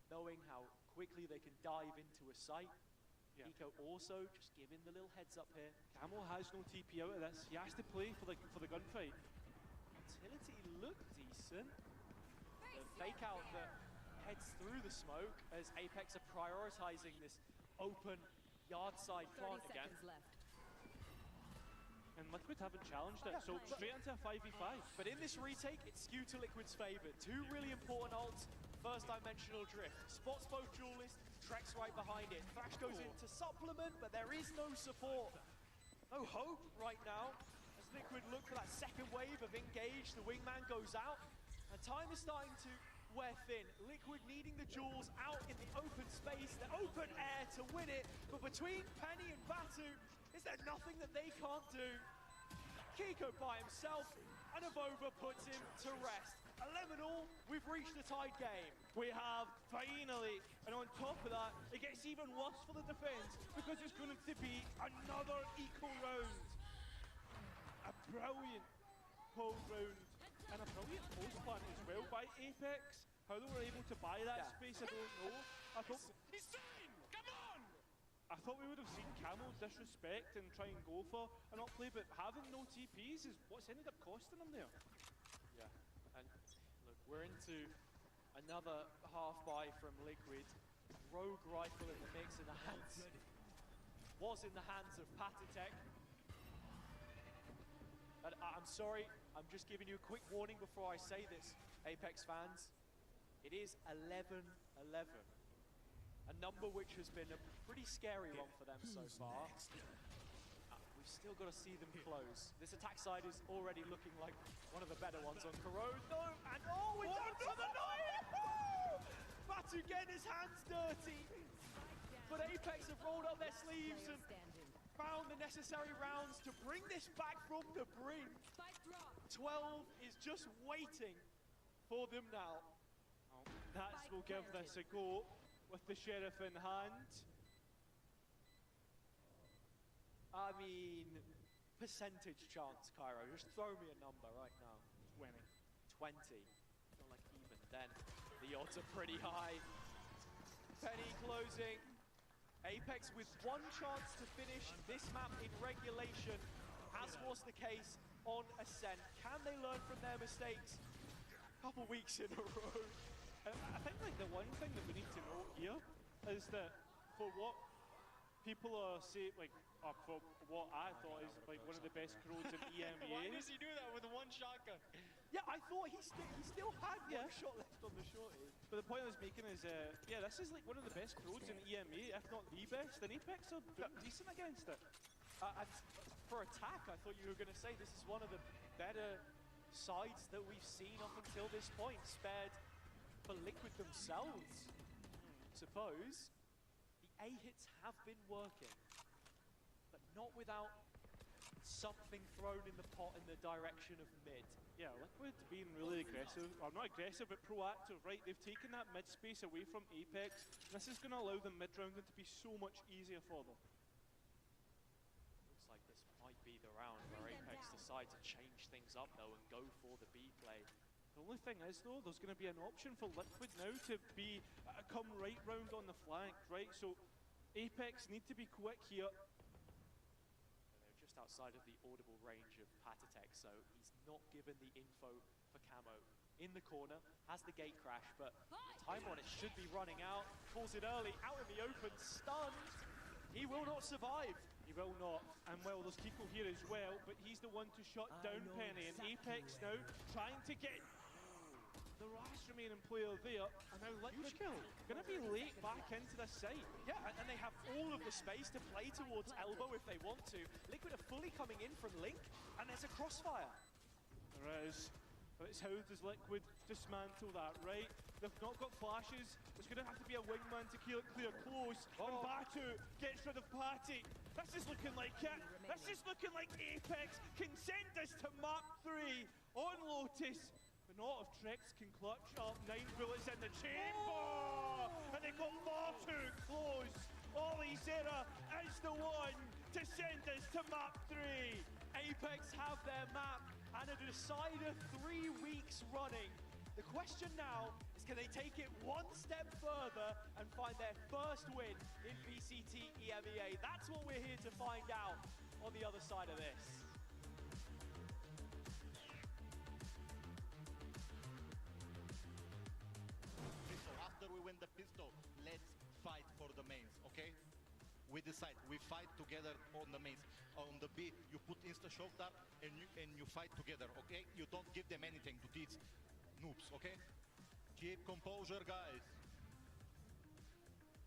knowing how quickly they can dive into a site, Kiko also just giving the little heads up here. Camo has no TP out of this. He has to play for the gunfight. Utility looked decent. The fake out that heads through the smoke as Apex are prioritizing this open yard side plant again. Left. And Liquid haven't challenged it, so straight into a 5v5. But in this retake, it's skewed to Liquid's favor. 2 really important ults. First dimensional drift. Spots both duelists, Trex right behind it. Thrash goes in to supplement, but there is no support. No hope right now. As Liquid look for that second wave of engage, the wingman goes out. And time is starting to wear thin. Liquid needing the jewels out in the open space, the open air to win it. But between Penny and Batu, is there nothing that they can't do? Kiko by himself, and Avova puts him to rest. 11-all, we've reached the tied game. We have finally, and on top of that, it gets even worse for the defense because it's going to be another equal round. A brilliant hold round and a brilliant post plant as well by Apex. How they were able to buy that space, I don't know. I thought He's trying! Come on! I thought we would have seen Camel disrespect and try and go for an up play, but having no TPs is what's ended up costing them there. Yeah, and look, we're into another half buy from Liquid. Rogue rifle in the mix in the hands. Was in the hands of Patatech. And I'm sorry, I'm just giving you a quick warning before I say this, Apex fans. It is 11-11. A number which has been a pretty scary one for them so far. We've still got to see them close. This attack side is already looking like one of the better ones on Corrode. No, and oh, it's down to the 9! Batu getting his hands dirty. But Apex have rolled up their sleeves and found the necessary rounds to bring this back from the brink. 12 is just waiting for them now. Nats will give this a go with the Sheriff in hand. I mean, percentage chance, Cairo. Just throw me a number right now. 20. 20. Not like even then. The odds are pretty high. Penny closing. Apex with one chance to finish this map in regulation, as was the case on Ascent. Can they learn from their mistakes? Couple weeks in a row. I think like the one thing that we need to know here is that for what people are saying, like, or for what I thought is like one of the best Corrodes in EMEA. Why does he do that with one shotgun? Yeah, I thought he still had one shot left on the shorty. But the point I was making is, yeah, this is like one of the best Corrodes in EMEA, if not the best, and Apex are doing decent against it. And for attack, I thought you were going to say this is one of the better sides that we've seen up until this point, spared for Liquid themselves. Suppose the A hits have been working, but not without something thrown in the pot in the direction of mid. Yeah, Liquid being really aggressive, or not aggressive, but proactive, right? They've taken that mid space away from Apex. This is going to allow them mid-rounding to be so much easier for them. Looks like this might be the round where Apex decide to change things up though and go for the B play. The only thing is though, there's going to be an option for Liquid now to be come right round on the flank, right? So Apex need to be quick here. They're just outside of the audible range of Patatech, so he's not given the info for Camo. In the corner, has the gate crash, but time on it should be running out. Calls it early, out in the open, stunned. He will not survive. He will not, and well, there's Kiko here as well, but he's the one to shut down Penny, and Apex now trying to get the last remaining player there, and now Liquid going to be late back into the site. Yeah, and they have all of the space to play towards Elbow if they want to. Liquid are fully coming in from Link, and there's a crossfire. There is. But it's how does Liquid dismantle that, right? They've not got flashes. There's going to have to be a wingman to clear close. And Batu gets rid of Patty. This is looking like it. This is looking like Apex can send us to map 3 on Lotus. But not if Trex can clutch up 9 bullets in the chamber. And they got far too close. Ollie Zera is the one to send us to map 3. Apex have their map and a decider 3 weeks running. The question now is, can they take it one step further and find their first win in VCT EMEA? That's what we're here to find out on the other side of this. So after we win the pistol, let's fight for the mains, okay? We decide, we fight together on the mains. On the B, you put insta-shock dart and you fight together, okay? You don't give them anything to teach noobs, okay? Keep composure, guys.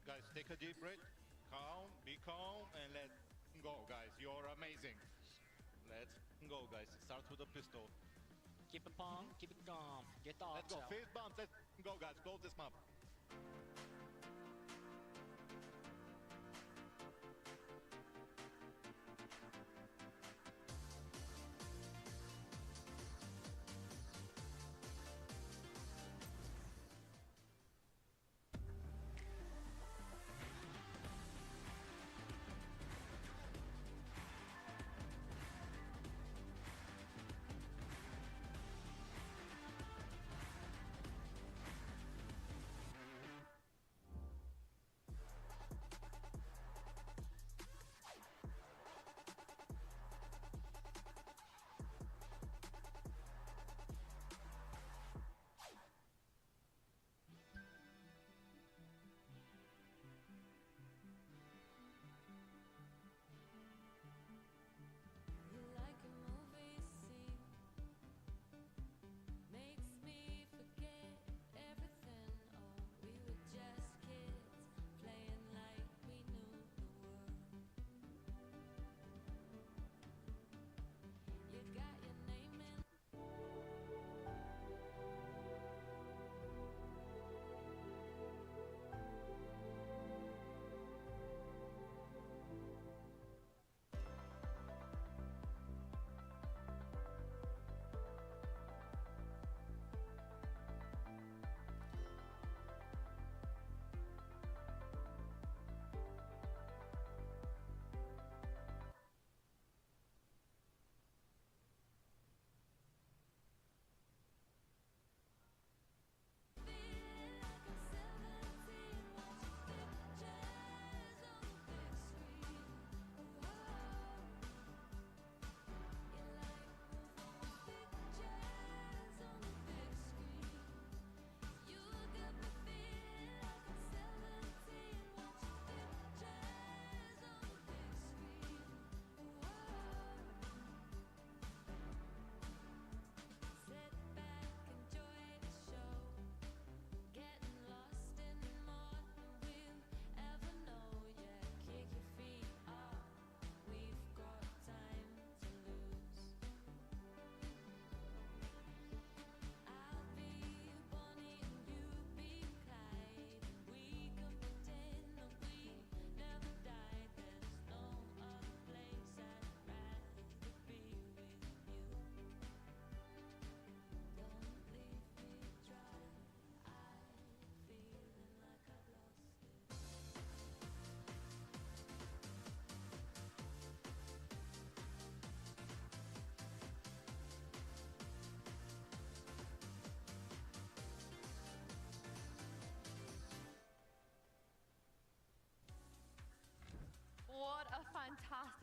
Guys, take a deep breath. Calm, be calm, and let's go, guys. You're amazing. Let's go, guys. Start with the pistol. Keep it calm, keep it calm. Get the Let's go. out. Face bombs. Let's go, guys. Close this map.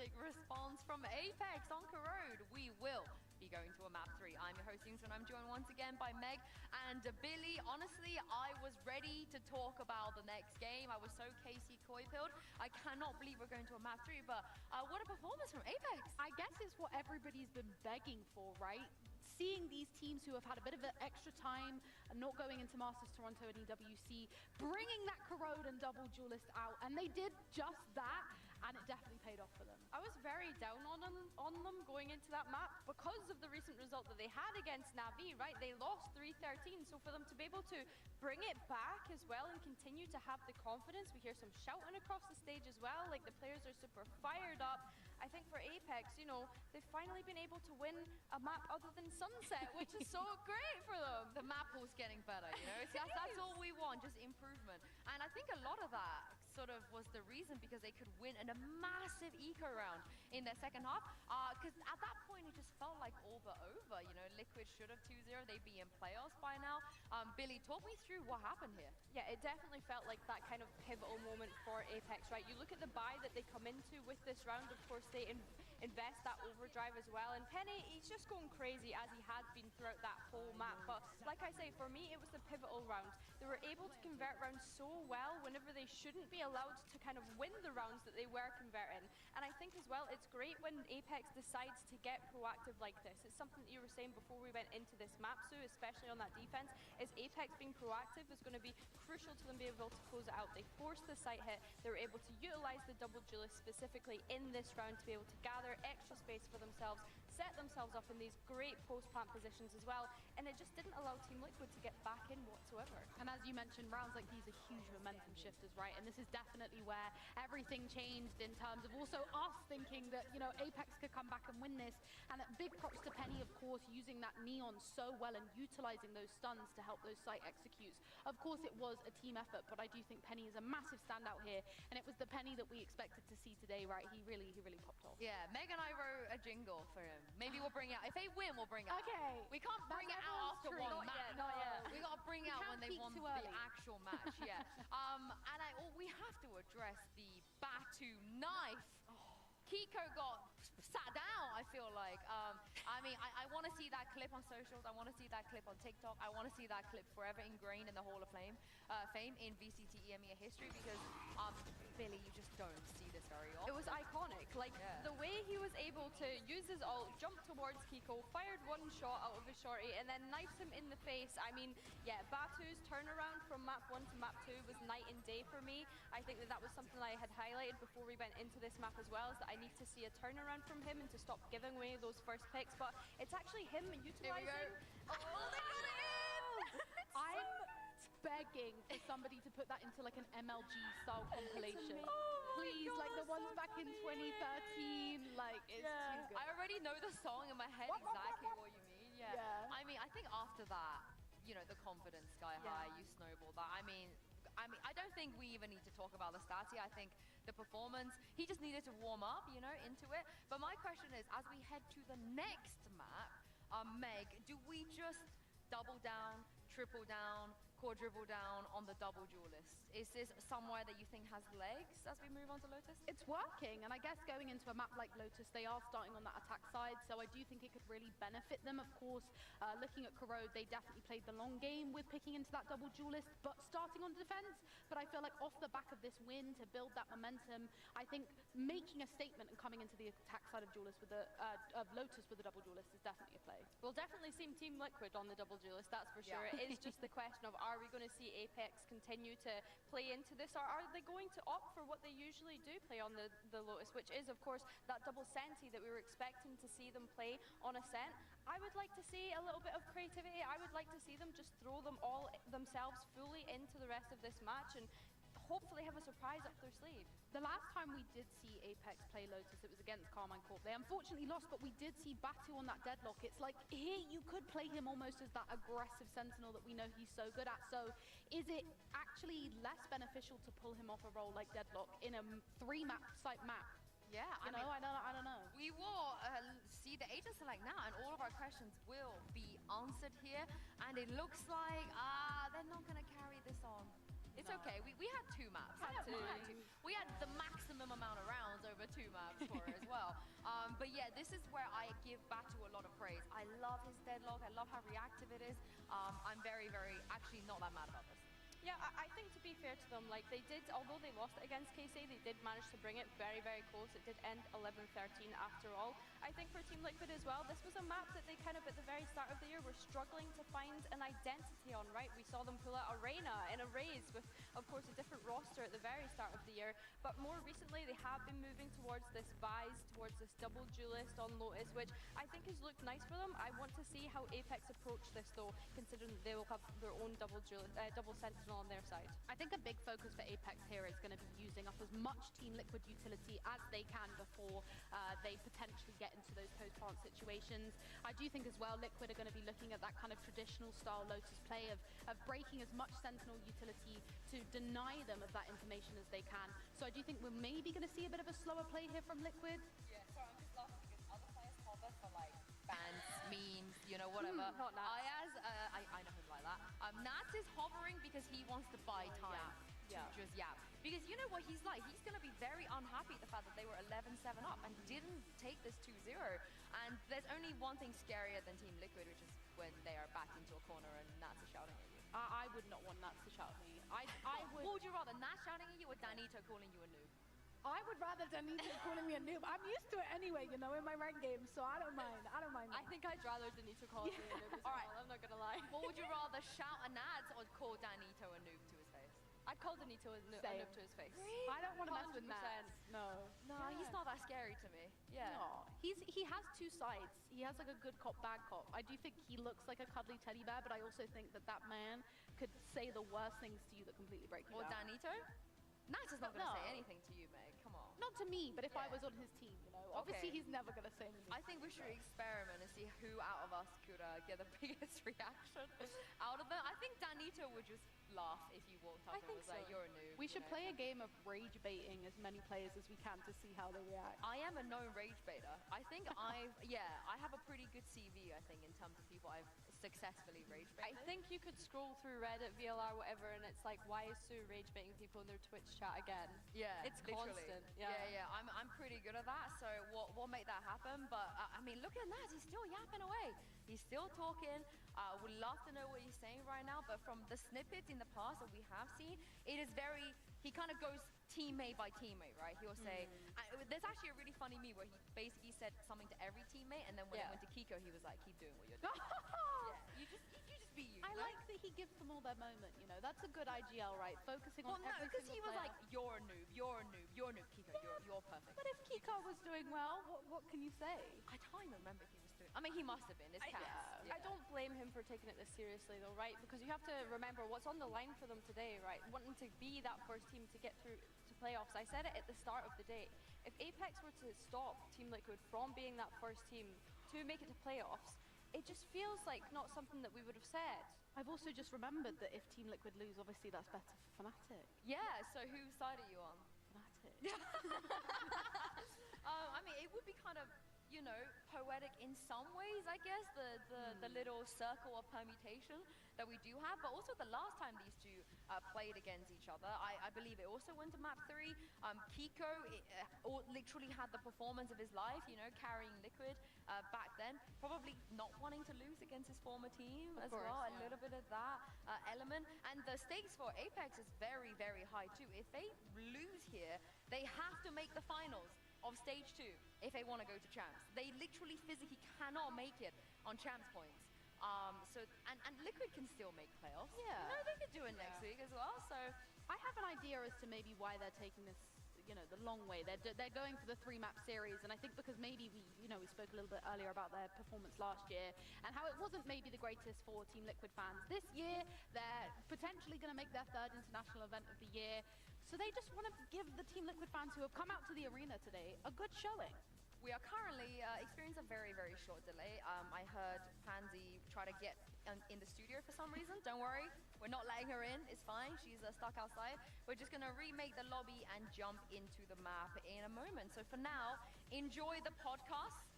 quick response from Apex on Corrode. We will be going to a map 3. I'm your host, Yungs, and I'm joined once again by Meg and Billy. Honestly, I was ready to talk about the next game. I was so Casey Coy-pilled. I cannot believe we're going to a map 3, but what a performance from Apex. I guess it's what everybody's been begging for, right? Seeing these teams who have had a bit of an extra time and not going into Masters Toronto and EWC, bringing that Corrode and double duelist out, and they did just that, and it definitely paid off for them. I was very down on them going into that map because of the recent result that they had against Na'Vi, right? They lost 3-13, so for them to be able to bring it back as well and continue to have the confidence, we hear some shouting across the stage as well, like the players are super fired up. I think for Apex, you know, they've finally been able to win a map other than Sunset, which is so great for them. The map pool's getting better, you know? That's all we want, just improvement. And I think a lot of that sort of was the reason because they could win in a massive eco round in their second half. Because at that point, it just felt like all but over. You know, Liquid should have 2-0. They'd be in playoffs by now. Billy, talk me through what happened here. Yeah, it definitely felt like that kind of pivotal moment for Apex, right? You look at the buy that they come into with this round, of course, they invest that overdrive as well. And Penny, he's just going crazy as he has been throughout that whole map. But like I say, for me, it was the pivotal round. They were able to convert rounds so well whenever they shouldn't be allowed to kind of win the rounds that they were converting. And I think as well, it's great when Apex decides to get proactive like this. It's something that you were saying before we went into this map, Sue, especially on that defense, is Apex being proactive is going to be crucial to them being able to close it out. They forced the site hit. They were able to utilize the double duelist specifically in this round to be able to gather extra space for themselves, set themselves up in these great post-plant positions as well, and it just didn't allow Team Liquid to get back in whatsoever. And as you mentioned, rounds like these are huge momentum shifters, right? And this is definitely where everything changed in terms of also us thinking that, you know, Apex could come back and win this. And big props to Penny, of course, using that neon so well and utilizing those stuns to help those site executes. Of course, it was a team effort, but I do think Penny is a massive standout here, and it was the Penny that we expected to see today, right? He really popped off. Yeah, Meg and I wrote a jingle for him. Maybe we'll bring it out. If they win, we'll bring it out. Okay. We can't bring it out after one match. Not yet. We gotta bring it out when they won the early. actual match, yeah. And we have to address the Batu knife. Kiko got sat down, I feel like. I mean, I want to see that clip on socials. I want to see that clip on TikTok. I want to see that clip forever ingrained in the Hall of Fame in VCT EMEA history because, Billy, you just don't see this very often. It was iconic. Like, the way he was able to use his ult, jump towards Kiko, fired one shot out of his shorty, and then knifes him in the face. I mean, yeah, Batu's turnaround from map 1 to map 2 was night and day for me. I think that was something that I had highlighted before we went into this map as well, is that I need to see a turnaround from him and to stop giving away those first picks. But it's actually him utilizing... Oh, they got it in! I'm begging for somebody to put that into like an MLG style compilation. Please, like the ones back in 2013, like it's too good. I already know the song in my head exactly what you mean. Yeah. I mean, I think after that, you know, the confidence sky high, you snowball that. I mean, I don't think we even need to talk about the stats here. I think the performance, he just needed to warm up, you know, into it. But my question is, as we head to the next map, Meg, do we just double down, triple down, quadruple down on the double duelist? Is this somewhere that you think has legs as we move on to Lotus? It's working, and I guess going into a map like Lotus, they are starting on that attack side, so I do think it could really benefit them. Of course, looking at Corrode, they definitely played the long game with picking into that double duelist, but starting on defense. But I feel like off the back of this win, to build that momentum, I think making a statement and coming into the attack side of duelist with of Lotus with the double duelist is definitely a play. We'll definitely see Team Liquid on the double duelist, that's for sure. It is just the question of, are we going to see Apex continue to play into this, or are they going to opt for what they usually do play on the Lotus, which is, of course, that double senti that we were expecting to see them play on Ascent. I would like to see a little bit of creativity. I would like to see them just throw them all themselves fully into the rest of this match and hopefully have a surprise up their sleeve. The last time we did see Apex play Lotus, it was against Carmine Corp. They unfortunately lost, but we did see Batu on that deadlock. It's like, here you could play him almost as that aggressive sentinel that we know he's so good at. So is it actually less beneficial to pull him off a role like deadlock in a 3-map site map? Yeah, I don't know. We will see the agent select now, and all of our questions will be answered here. And it looks like they're not going to carry this on. It's okay. We had 2 maps. We had the maximum amount of rounds over 2 maps for it as well. But yeah, this is where I give Batu a lot of praise. I love his deadlock. I love how reactive it is. I'm very, actually not that mad about this. Yeah, I think to be fair to them, like they did, although they lost it against KC, they did manage to bring it very, very close. It did end 11-13 after all. I think for Team Liquid as well, this was a map that they kind of at the very start of the year were struggling to find an identity on, right? We saw them pull out Arena in a race with, of course, a different roster at the very start of the year. But more recently, they have been moving towards this Vise, towards this double duelist on Lotus, which I think has looked nice for them. I want to see how Apex approach this though, considering that they will have their own double Sentinel on their side. I think a big focus for Apex here is going to be using up as much Team Liquid utility as they can before they potentially get into those post-plant situations. I do think as well Liquid are going to be looking at that kind of traditional style Lotus play of breaking as much Sentinel utility to deny them of that information as they can. So I do think we're maybe going to see a bit of a slower play here from Liquid. Yeah, sorry, I'm just laughing because other players hover for like bans, memes, you know, whatever. Not Nats. Ayaz, I know him like that. Nats is hovering because he wants to buy time to just yap. Because you know what he's like, he's going to be very unhappy at the fact that they were 11-7 up and didn't take this 2-0. And there's only one thing scarier than Team Liquid, which is when they are backed into a corner and Nats is shouting at you. I would not want Nats to shout at me. I would... What would you rather, Nats shouting at you or Danito calling you a noob? I would rather Danito calling me a noob. I'm used to it anyway, you know, in my ranked games, so I don't mind. I don't mind. I think I'd rather Danito call me a noob as well, I'm not gonna lie. What would you rather, shout at Nats or call Danito a noob to his face? I'd call Danito a noob to his face. Really? I don't want to mess with Nats. No. No, he's not that scary to me. Yeah. No. He has two sides. He has like a good cop, bad cop. I do think he looks like a cuddly teddy bear, but I also think that that man could say the worst things to you that completely break you down. Or Danito? Nats is not going to say anything to you, Meg. Come on. Not to me, but if I was on his team, you know. Obviously, he's never going to say anything. I think we should experiment and see who out of us could get the biggest reaction out of them. I think Danito would just laugh if you walked up and was like, you're a noob. We should play a game of rage baiting as many players as we can to see how they react. I am a known rage baiter. I think I have a pretty good CV, I think, in terms of people I've successfully rage baited. I think you could scroll through Reddit, VLR, whatever, and it's like, why is Sue rage baiting people in their Twitch chat again? Yeah, it's literally. constant. Yeah. I'm pretty good at that. So we'll make that happen. But I mean, look at Naz. He's still yapping away. He's still talking. Would love to know what he's saying right now. But from the snippets in the past that we have seen, it is very. He kind of goes teammate by teammate, right? He'll say. There's actually a really funny meme where he basically said something to every teammate, and then when it went to Kiko, he was like, "Keep doing what you're doing." You just be you. I like that he gives them all their moment, you know. That's a good IGL, right? Focusing on every because he was player. like, "You're a noob, you're a noob, you're a noob, Kiko, you're perfect." But if Kiko was doing well, what can you say? I can't even remember if he was doing. I mean, he must have been. It's Cass. I don't blame him for taking it this seriously, though, right? Because you have to remember what's on the line for them today, right? Wanting to be that first team to get through to playoffs. I said it at the start of the day. If Apex were to stop Team Liquid from being that first team to make it to playoffs, it just feels like not something that we would have said. I've also just remembered that if Team Liquid lose, obviously that's better for Fnatic. Yeah, so whose side are you on? Fnatic. I mean, it would be kind of, you know, poetic in some ways, I guess, the little circle of permutation that we do have. But also the last time these two played against each other, I believe it also went to map 3. Kiko literally had the performance of his life, you know, carrying Liquid back then. Probably not wanting to lose against his former team as well. A little bit of that element. And the stakes for Apex is very, very high too. If they lose here, they have to make the finals of stage 2 if they want to go to champs. They literally physically cannot make it on champs points. And Liquid can still make playoffs. Yeah. You know, they could do it next week as well. So I have an idea as to maybe why they're taking this, you know, the long way. They're going for the 3-map series, and I think because maybe we spoke a little bit earlier about their performance last year and how it wasn't maybe the greatest for Team Liquid fans. This year, they're potentially going to make their 3rd international event of the year. So they just want to give the Team Liquid fans who have come out to the arena today a good showing. We are currently experiencing a very, very short delay. I heard Pansy try to get in the studio for some reason. Don't worry, we're not letting her in. It's fine. She's stuck outside. We're just going to remake the lobby and jump into the map in a moment. So for now, enjoy the podcast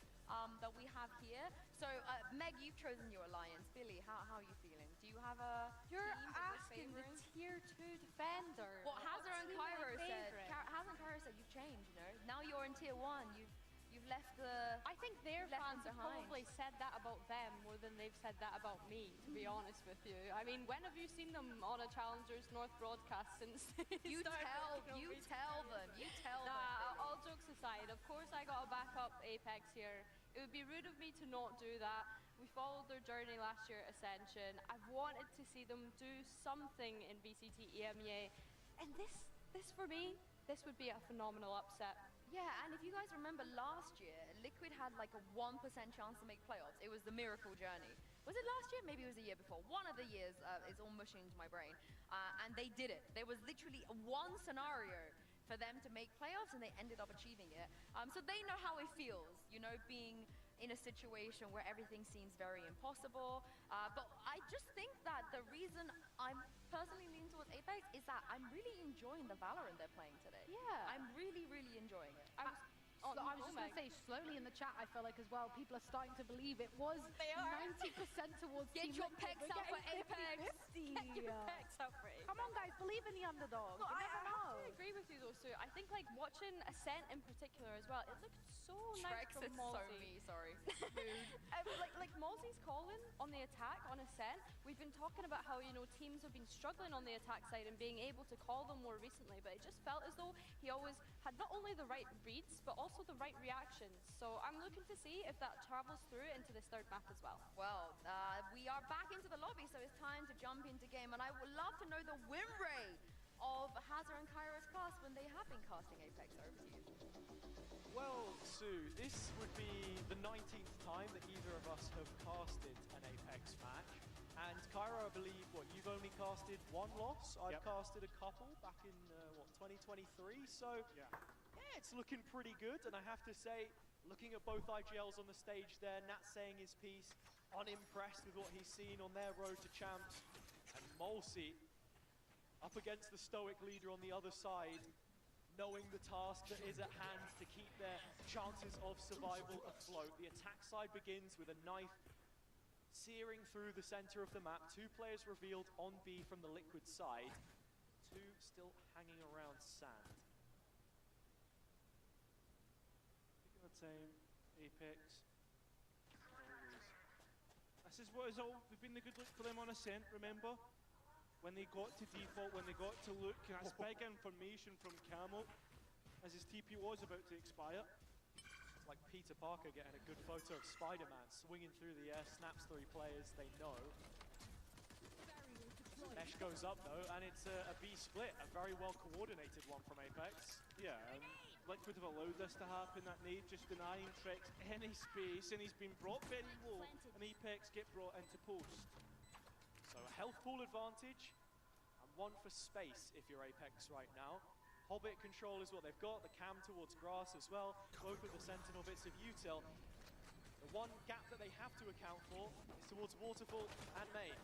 that we have here. So Meg, you've chosen your alliance. Billy, how are you feeling? Do you have a You're team asking the tier 2 defender. Well, Hazard and Cairo said. Hazard and Cairo said you've changed. You know, now you're in tier 1. You You've left the. I think their left fans them have behind. probably said that about them more than they've said that about me, to be honest with you. I mean, when have you seen them on a Challengers North broadcast since they You started tell working on VCT? them. You tell them. All jokes aside, of course I got to back up Apex here. It would be rude of me to not do that. We followed their journey last year at Ascension. I've wanted to see them do something in VCT EMEA, and this for me, this would be a phenomenal upset. Yeah, and if you guys remember last year, Liquid had like a 1% chance to make playoffs. It was the miracle journey. Was it last year? Maybe it was the year before. One of the years, it's all mushing into my brain. And they did it. There was literally one scenario for them to make playoffs, and they ended up achieving it. So they know how it feels, you know, being in a situation where everything seems very impossible. But I just think that the reason I'm personally leaning towards Apex is that I'm really enjoying the Valorant they're playing today. Yeah. I'm really, really enjoying it. I was just going to say, slowly in the chat, I feel like as well, people are starting to believe it was 90% towards Get Team your Liquid. pecs We're out for getting Apex. 50-50. Get your pecs out for Apex. Come on, guys, believe in the underdog. No, You I never have know. to agree with you though, Sue. I think like watching Ascent in particular as well, it looked so nice Trex from is so Mozzie. me, sorry. like Mozzie's calling on the attack on Ascent. We've been talking about how, you know, teams have been struggling on the attack side and being able to call them more recently, but it just felt as though he always had not only the right reads, but also the right reactions. So I'm looking to see if that travels through into this third map as well. Well, we are back into the lobby, so it's time to jump into game, and I would love to know the win rate of Hazard and Kairo's cast when they have been casting Apex. Over to you. Well, Sue, this would be the 19th time that either of us have casted an Apex match. And Cairo, I believe, you've only casted one loss. I've casted a couple back in, 2023. So, yeah, it's looking pretty good. And I have to say, looking at both IGLs on the stage there, Nat saying his piece, unimpressed with what he's seen on their road to champs. And Molsey up against the stoic leader on the other side, knowing the task that is at hand to keep their chances of survival afloat. The attack side begins with a knife searing through the center of the map. 2 players revealed on B from the Liquid side. 2 still hanging around sand. Picking the team, Apex. This is what has all been the good look for them on Ascent, remember? When they got to default, when they got to look, and that's big information from Camo as his TP was about to expire. It's like Peter Parker getting a good photo of Spider-Man swinging through the air, snaps 3 players, they know. Mesh goes up though, and it's a B split, a very well coordinated one from Apex. Yeah, Liquid have allowed this to happen, that nade just denying Trex any space, and he's been brought very low, and Apex get brought into post. So a health pool advantage, and one for space if you're Apex right now. Hobbit control is what they've got, the cam towards grass as well, both of the Sentinel bits of util. The one gap that they have to account for is towards Waterfall and main.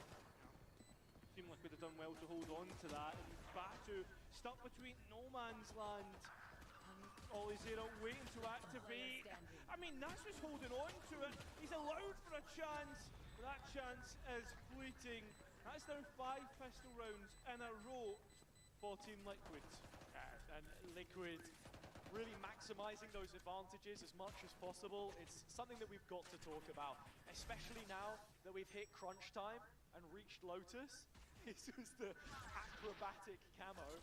Team Liquid have done well to hold on to that, and Batu stuck between no man's land, and Olizera waiting to activate. I mean, that's just holding on to it. He's allowed for a chance. That chance is fleeting. That's now 5 pistol rounds in a row for Team Liquid. And Liquid really maximizing those advantages as much as possible. It's something that we've got to talk about, especially now that we've hit crunch time and reached Lotus. This was the acrobatic Camo,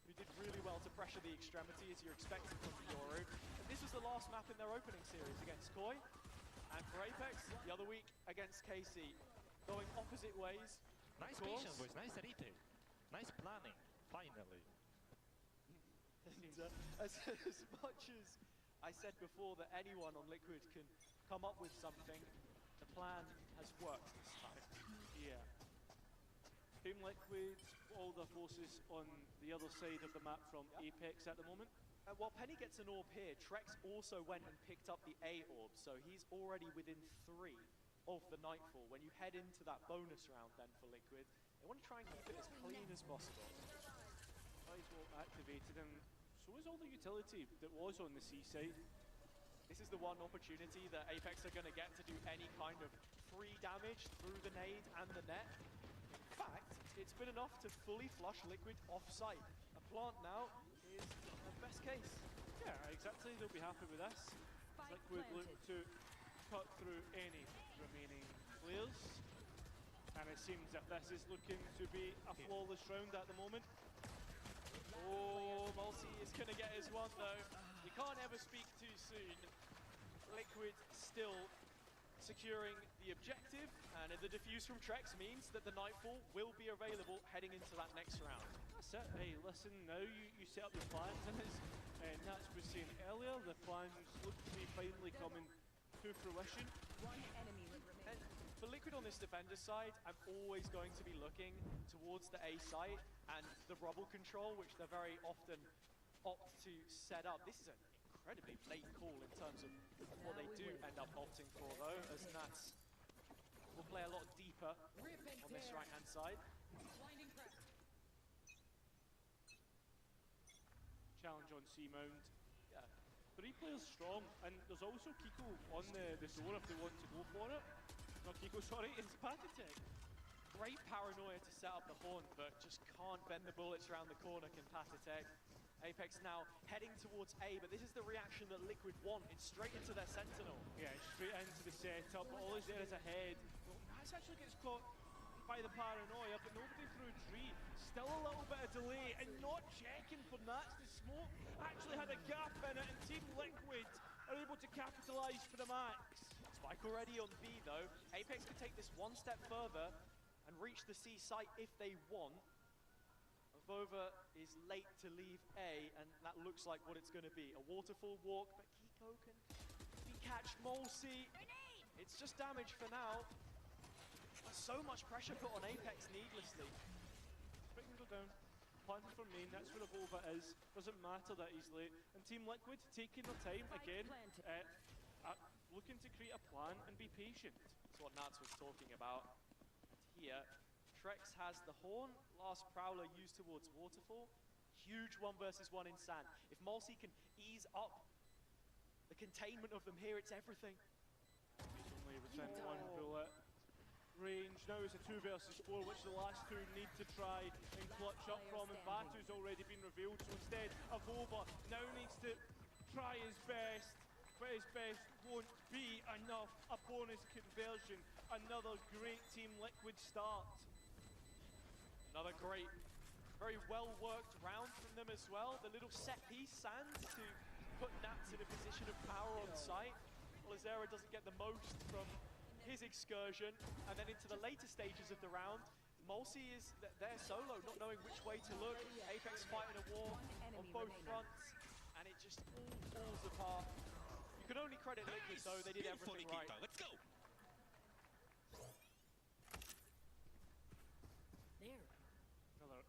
who did really well to pressure the extremity as you're expecting from Yoru. And this was the last map in their opening series against Koi. And for Apex, the other week against KC, going opposite ways. Nice patience, boys. Nice retail. Nice planning, finally. And as much as I said before that anyone on Liquid can come up with something, the plan has worked this time. Yeah. Team Liquid, all their forces on the other side of the map from Apex at the moment. While Penny gets an orb here, Trex also went and picked up the A orb, so he's already within 3 of the Nightfall. When you head into that bonus round then for Liquid, they want to try and keep it as clean as possible. Eyes well activated, and so is all the utility that was on the C side. This is the one opportunity that Apex are going to get to do any kind of free damage through the nade and the net. In fact, it's been enough to fully flush Liquid off-site. A plant now is best case. Yeah, exactly. They'll be happy with this. Liquid look to cut through any remaining players. And it seems if this is looking to be a flawless round at the moment. Oh, Multi is going to get his one though. You can't ever speak too soon. Liquid still securing the objective, and the defuse from Trex means that the Nightfall will be available heading into that next round. That's it. Hey, listen, now you set up your plans, and as Nats was saying earlier, the plans look to be finally coming to fruition. One enemy remaining. And for Liquid on this defender side, I'm always going to be looking towards the A site and the rubble control, which they're very often opt to set up. This is an incredibly late call in terms of what they do end up opting for though, as Nats will play a lot deeper on this right-hand side. Challenge on C-Mound. Yeah. 3 players strong, and there's also Kiko on the door if they want to go for it. Not Kiko, sorry, it's Patatech. Great paranoia to set up the horn, but just can't bend the bullets around the corner, can Patatech. Apex now heading towards A, but this is the reaction that Liquid want. It's straight into their Sentinel. Yeah, straight into the setup, but all is there is ahead. Well, Nats actually gets caught by the paranoia, but nobody through Tree. Still a little bit of delay, and not checking for Nats. The smoke actually had a gap in it, and Team Liquid are able to capitalise for the max. Spike already on B though. Apex can take this one step further and reach the C site if they want. Vova is late to leave A, and that looks like what it's going to be. A waterfall walk, but Kiko can catch Molsey. It's just damage for now. So much pressure put on Apex needlessly. Spike can go down. Planted for main, that's where the Vova is. Doesn't matter that he's late. And Team Liquid taking their time again. Looking to create a plan and be patient. That's what Nats was talking about. Here, Trex has the horn, last Prowler used towards Waterfall. Huge 1 versus 1 in Sand. If Molsey can ease up the containment of them here, it's everything. He's only within 1 bullet range. Now it's a 2 versus 4, which the last 2 need to try and clutch up from, and Batu's already been revealed, so instead Avova now needs to try his best, but his best won't be enough. A bonus conversion, another great Team Liquid start. Another great, very well-worked round from them as well. The little set-piece Sand to put Nats in a position of power on site. Lazera doesn't get the most from his excursion. And then into the later stages of the round, Molsey is there solo, not knowing which way to look. Apex fighting a war on both fronts, and it just all falls apart. You can only credit Liquid though, they did everything right. Let's go!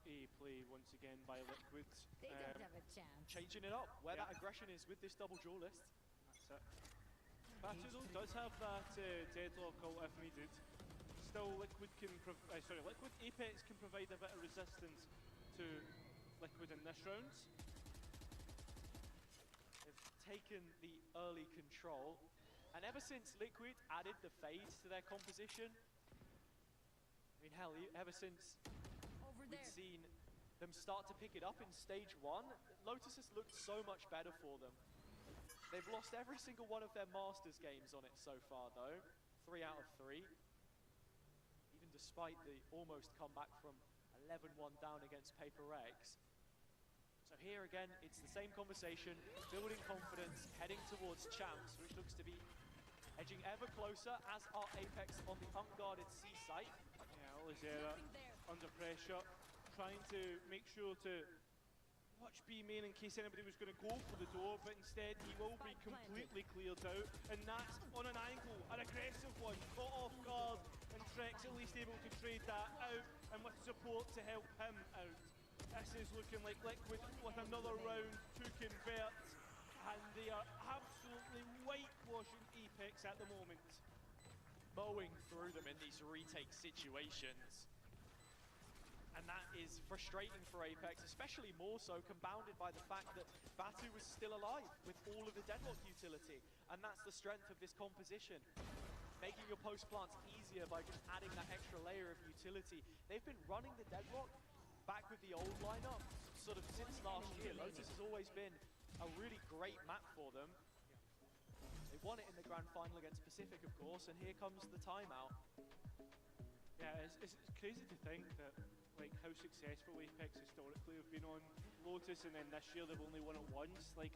A play once again by Liquid. They don't have a chance. Changing it up, where that aggression is with this double duelist. That's it. Batu does have that deadlock ult if needed. Still, Liquid Apex can provide a bit of resistance to Liquid in this round. They've taken the early control, and ever since Liquid added the fades to their composition, I mean hell, ever since we've seen them start to pick it up in stage 1, Lotus has looked so much better for them. They've lost every single one of their Masters games on it so far though, 3 out of 3. Even despite the almost comeback from 11-1 down against Paper Rex. So here again, it's the same conversation, building confidence, heading towards Champs, which looks to be edging ever closer, as are Apex on the unguarded C site. Yeah, Lazera under pressure, trying to make sure to watch B main in case anybody was going to go for the door, but instead he will be completely cleared out, and that's on an angle, an aggressive one, caught off guard, and Trex at least able to trade that out, and with support to help him out. This is looking like Liquid with another round to convert, and they are absolutely whitewashing Apex at the moment. Mowing through them in these retake situations. And that is frustrating for Apex, especially more so compounded by the fact that Batu was still alive with all of the deadlock utility. And that's the strength of this composition. Making your post plants easier by just adding that extra layer of utility. They've been running the deadlock back with the old lineup, sort of since last year. Lotus has always been a really great map for them. They won it in the grand final against Pacific, of course, and here comes the timeout. Yeah, it's crazy to think that like how successful Apex historically have been on Lotus, and then this year they've only won it once. Like,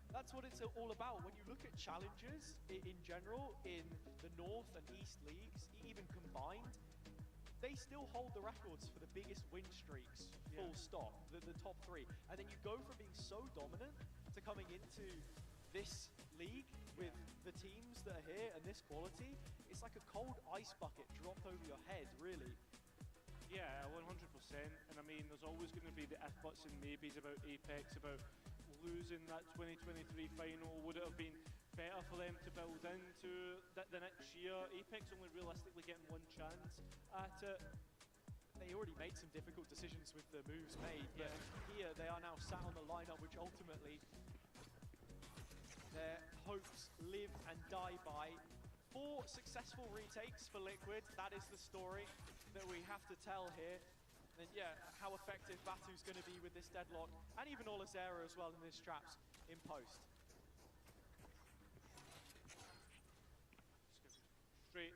that's what it's all about. When you look at challenges in general in the North and East leagues, even combined, they still hold the records for the biggest win streaks, full stop, the top three. And then you go from being so dominant to coming into this league with the teams that are here and this quality. It's like a cold ice bucket dropped over your head, really. Yeah, 100%. And I mean, there's always going to be the if, buts, and maybes about Apex, about losing that 2023 final. Would it have been better for them to build into the next year? Apex only realistically getting one chance at it. They already made some difficult decisions with the moves made, but here they are now sat on the lineup, which ultimately their hopes live and die by. 4 successful retakes for Liquid. That is the story that we have to tell here. And yeah, how effective Batu's going to be with this deadlock, and even Olazera as well in his traps in post. Straight,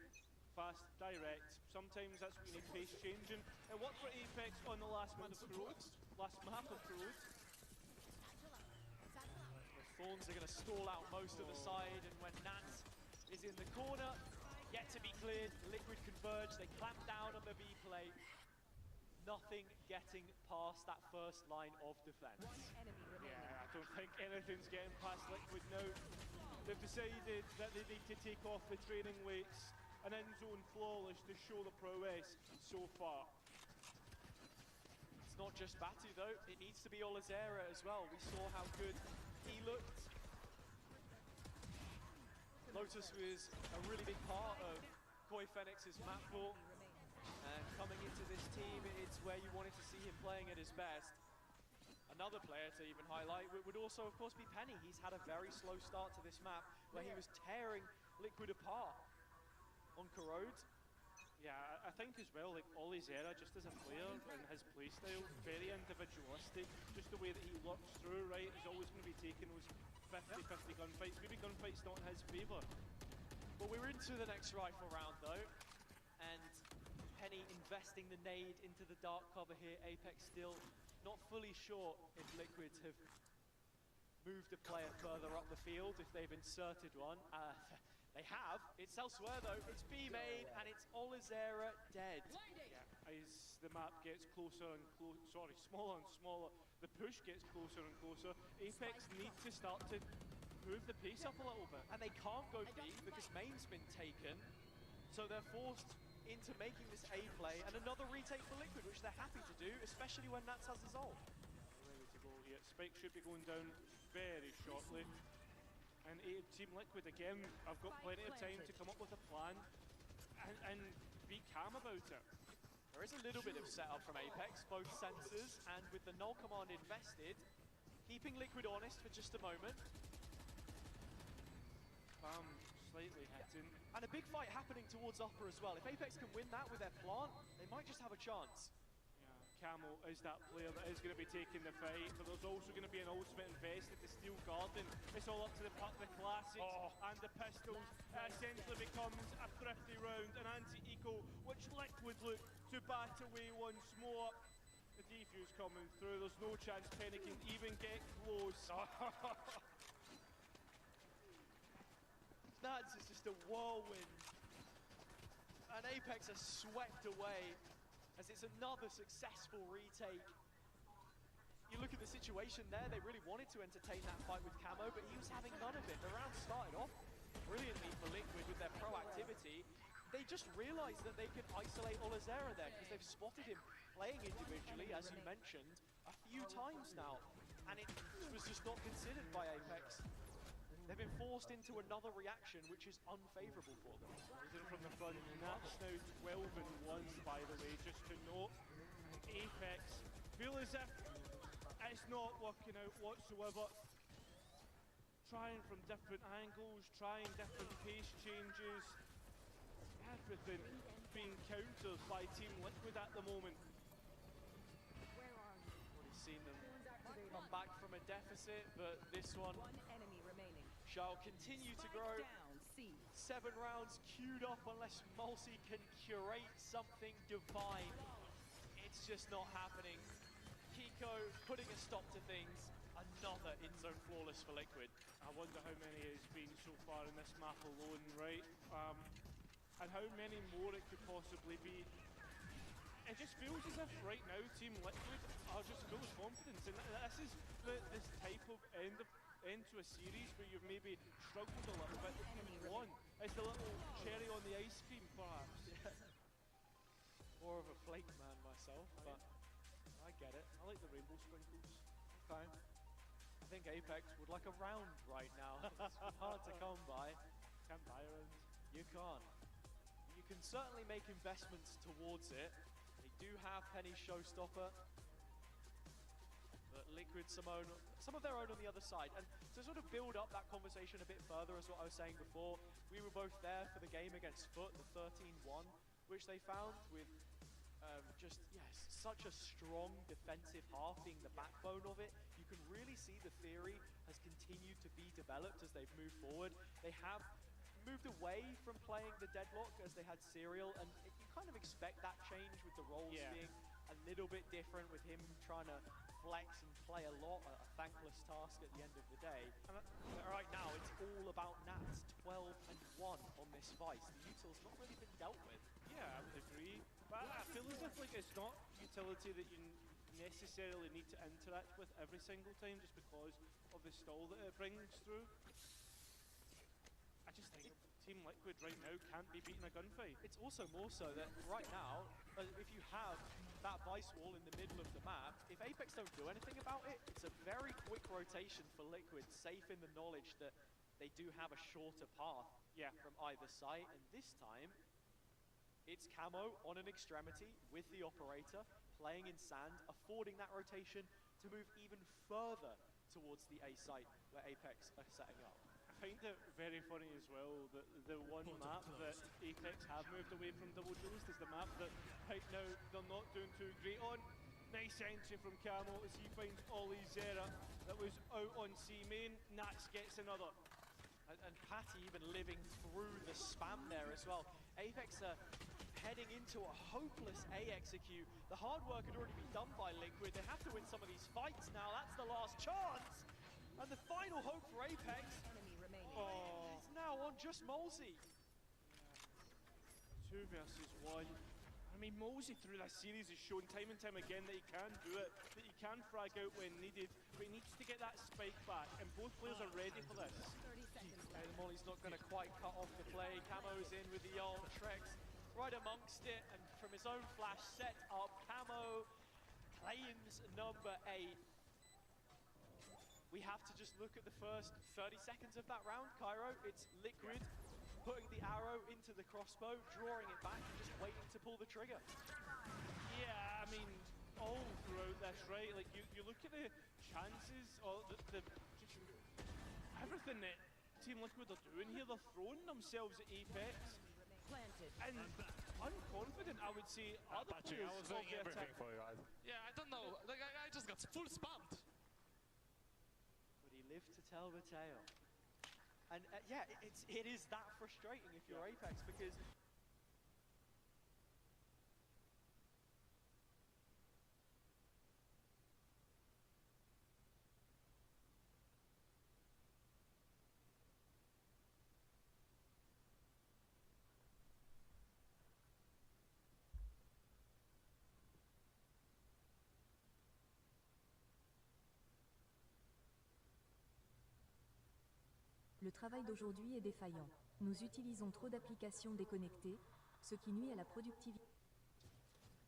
fast, direct. Sometimes that's when you need pace changing. It worked for Apex on the last map of Roads. The Thorns are going to stall out most of the side, and when Nat is in the corner, yet to be cleared, Liquid converge, they clamp down on the B play. Nothing getting past that first line of defense. Yeah, I don't think anything's getting past Liquid now. They've decided that they need to take off the training weights and in-zone flawless to show the prowess so far. It's not just Batu though, it needs to be Olazera as well. We saw how good he looked. Lotus was a really big part of Koi Fenix's map pool. And coming into this team, it's where you wanted to see him playing at his best. Another player to even highlight would also, of course, be Penny. He's had a very slow start to this map, where he was tearing Liquid apart on Corrode. Yeah, I think as well, like Olazera, just as a player and his playstyle, very individualistic. Just the way that he looks through, right? He's always going to be taking those 50-50 gunfights. Maybe gunfights not in his favour. But we're into the next rifle round though, and Penny investing the nade into the dark cover here. Apex still not fully sure if Liquid have moved a player further up the field, if they've inserted one. They have. It's elsewhere though. It's B made, and it's Olazera dead. Yeah, as the map gets closer and smaller and smaller, the push gets closer and closer. Apex need to start to move the pace up a little bit. And they can't go B because main's been taken, so they're forced into making this A play, and another retake for Liquid, which they're happy to do, especially when Nats has his ult. Ready to go here. Spike should be going down very shortly. And Team Liquid, again, I've got plenty of time to come up with a plan and be calm about it. There is a little bit of setup from Apex, both sensors, and with the null command invested, keeping Liquid honest for just a moment. Slightly hitting. And a big fight happening towards upper as well. If Apex can win that with their plant, they might just have a chance. Camo is that player that is going to be taking the fight, but there's also going to be an ultimate invested to steal Garden. It's all up to the classics and the pistols. It essentially becomes a thrifty round, an anti-eco, which Liquid look to bat away once more. The defuse coming through, there's no chance Penny can even get close. Nats is just a whirlwind. And Apex are swept away as it's another successful retake. You look at the situation there, they really wanted to entertain that fight with Camo, but he was having none of it. The round started off brilliantly for Liquid with their proactivity. They just realized that they could isolate Olazera there because they've spotted him playing individually, as you mentioned, a few times now. And it was just not considered by Apex. They've been forced into another reaction, which is unfavourable for them. In from the front, Nats now 12 and 1, by the way, just to note. Apex feel as if it's not working out whatsoever. Trying from different angles, trying different pace changes. Everything being countered by Team Liquid at the moment. seen them come back from a deficit, but this one enemy remaining. shall continue to grow. Down, C. 7 rounds queued up unless Mulsey can curate something divine. It's just not happening. Kiko putting a stop to things. Another in-zone flawless for Liquid. I wonder how many it's been so far in this map alone, right? And how many more it could possibly be. It just feels as if right now Team Liquid are just full of confidence, and this is this type of end to a series where you've maybe struggled a little bit and won. It's the little cherry on the ice cream, perhaps. Yeah. More of a flake man myself, but I get it. I like the rainbow sprinkles. Okay. I think Apex would like a round right now. It's hard to come by. Can't buy a round. You can't. You can certainly make investments towards it. They do have Penny's Showstopper, but Liquid some of their own on the other side. And to sort of build up that conversation a bit further, as what I was saying before, we were both there for the game against Foot, the 13-1, which they found with such a strong defensive half being the backbone of it. You can really see the theory has continued to be developed as they've moved forward. They have moved away from playing the deadlock as they had Serial, and you kind of expect that change with the roles being a little bit different, with him trying to flex and play a lot, a thankless task at the end of the day. And right now, it's all about Nats 12-1 on this Vice. The util's not really been dealt with. Yeah, I would agree. But I feel as if like it's not utility that you necessarily need to interact with every single time just because of the stall that it brings through. I just think Team Liquid right now can't be beating a gunfight. It's also more so that right now, if you have that Vice wall in the middle of the map, if Apex don't do anything about it, it's a very quick rotation for Liquid, safe in the knowledge that they do have a shorter path from either side. And this time, it's Camo on an extremity with the operator, playing in sand, affording that rotation to move even further towards the A site where Apex are setting up. I find it very funny as well that the one map that Apex have moved away from Double Juiced is the map that right now they're not doing too great on. Nice entry from Camo as he finds Ollie Zera that was out on C main. Nats gets another. And Patty even living through the spam there as well. Apex are heading into a hopeless A execute. The hard work had already been done by Liquid. They have to win some of these fights now. That's the last chance. And the final hope for Apex is now on just Molsey. 2 versus 1. I mean, Molsey through this series has shown time and time again that he can do it, that he can frag out when needed, but he needs to get that spike back, and both players are ready for this. And Molly's not going to quite cut off the play. Camo's in with the ult. Trex right amongst it, and from his own flash set up, Camo claims number 8. We have to just look at the first 30 seconds of that round, Cairo. It's Liquid putting the arrow into the crossbow, drawing it back, and just waiting to pull the trigger. Yeah, I mean, all throughout this, right? Like, you look at the chances, or the everything that Team Liquid are doing here, they're throwing themselves at Apex. Planted. And unconfident, I would say, other Patrick, I was players doing of the everything attack. for you. Yeah, I don't know. Like, I just got full spammed. But he lived to tell the tale. And yeah, it is that frustrating if you're Apex, because Le travail d'aujourd'hui est défaillant. Nous utilisons trop d'applications déconnectées, ce qui nuit à la productivité.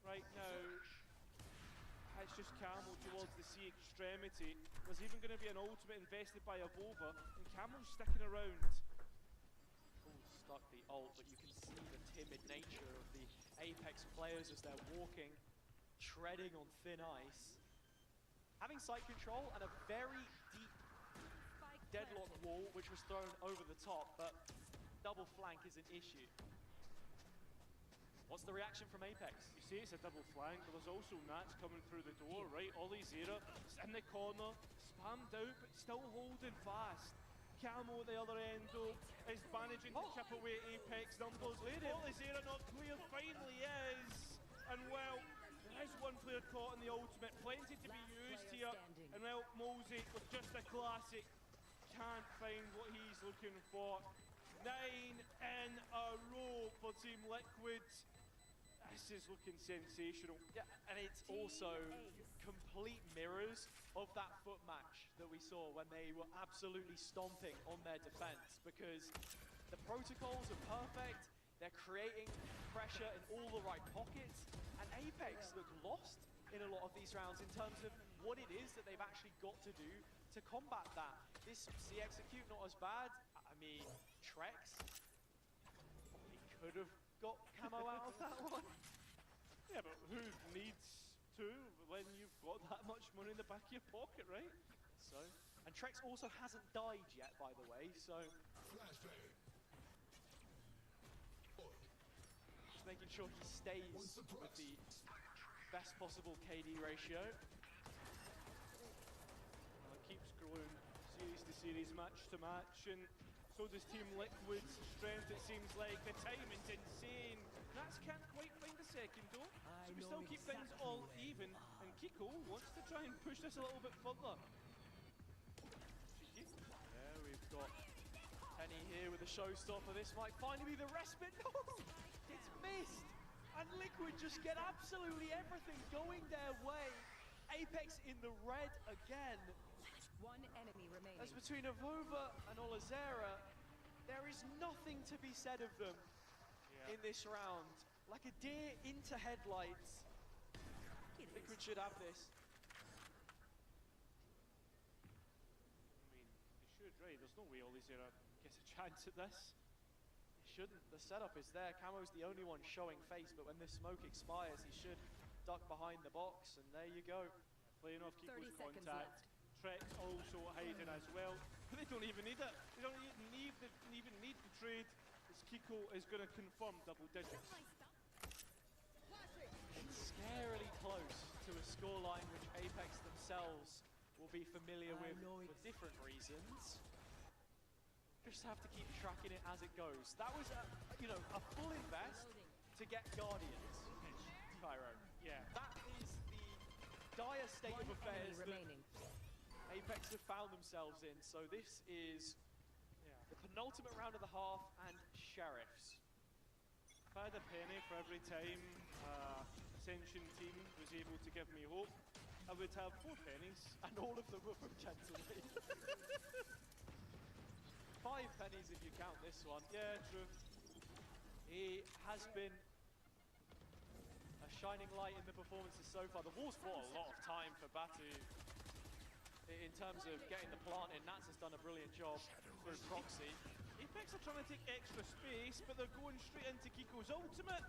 Right now, it's just Camo towards the C extremity. There's even going to be an ultimate invested by Avova, and Camo's sticking around. Stuck the ult, but you can see the timid nature of the Apex players as they're walking, treading on thin ice. Having site control and a very deep deadlock wall, which was thrown over the top, but double flank is an issue. What's the reaction from Apex? You say it's a double flank, but there's also Nats coming through the door, right? Ollie Zera in the corner, spammed out, but still holding fast. Camo at the other end, though, is managing to chip away at Apex numbers. Ollie Zera not cleared, finally is. And well, there is one player caught in the ultimate, plenty to be used here. And well, Mosey with just a classic, can't find what he's looking for. 9 in a row for Team Liquid. This is looking sensational. Yeah, and it's also complete mirrors of that foot match that we saw when they were absolutely stomping on their defense, because the protocols are perfect, they're creating pressure in all the right pockets, and Apex look lost in a lot of these rounds in terms of what it is that they've actually got to do to combat that. This C execute not as bad. I mean, Trex, he could have got camo out of that one. Yeah, but who needs to when you've got that much money in the back of your pocket, right? So, and Trex also hasn't died yet, by the way, so... Just making sure he stays with the best possible KD ratio. Well, it keeps growing series to series, match to match, and so does Team Liquid's strength, it seems like. The timing's insane. Nats can't quite find a second though, so we still keep things all even, and Kiko wants to try and push this a little bit further. Cheeky. Yeah, we've got Penny here with a showstopper. This might finally be the respite. No! It's missed! And Liquid just get absolutely everything going their way. Apex in the red again. One enemy remaining. As between Avova and Olazera, there is nothing to be said of them in this round. Like a deer into headlights. Liquid should have this. I mean, they should, right? There's no way Olizera gets a chance at this. He shouldn't. The setup is there. Camo's the only one showing face, but when this smoke expires, he should duck behind the box, and there you go. Playing off Kiko's contact. Trex also hiding as well. But they don't even need it. They don't even need the trade. As Kiko is going to confirm double digits. It's scarily close to a scoreline which Apex themselves will be familiar with for different reasons. Just have to keep tracking it as it goes. That was a full invest to get Guardians, Cairo. Yeah. That is the dire state of affairs that Apex have found themselves in. So this is the penultimate round of the half, and Sheriffs. If I had a penny for every time Ascension team was able to give me hope, I would have 4 pennies. And all of them were from Gentleman. 5 pennies if you count this one. Yeah, true. He has been a shining light in the performances so far. The Wall's bought a lot of time for Batu in terms of getting the plant in. Nats has done a brilliant job through proxy. Apex are trying to take extra space, but they're going straight into Kiko's ultimate,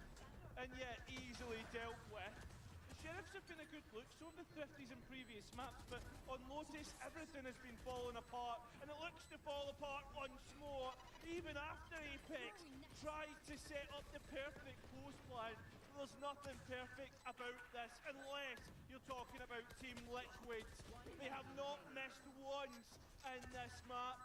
and yet easily dealt with. The Sheriffs have been a good look, so have the Thrifties in previous maps, but on Lotus, everything has been falling apart, and it looks to fall apart once more, even after Apex tried to set up the perfect post plan. There's nothing perfect about this, unless you're talking about Team Liquid. They have not missed once in this map,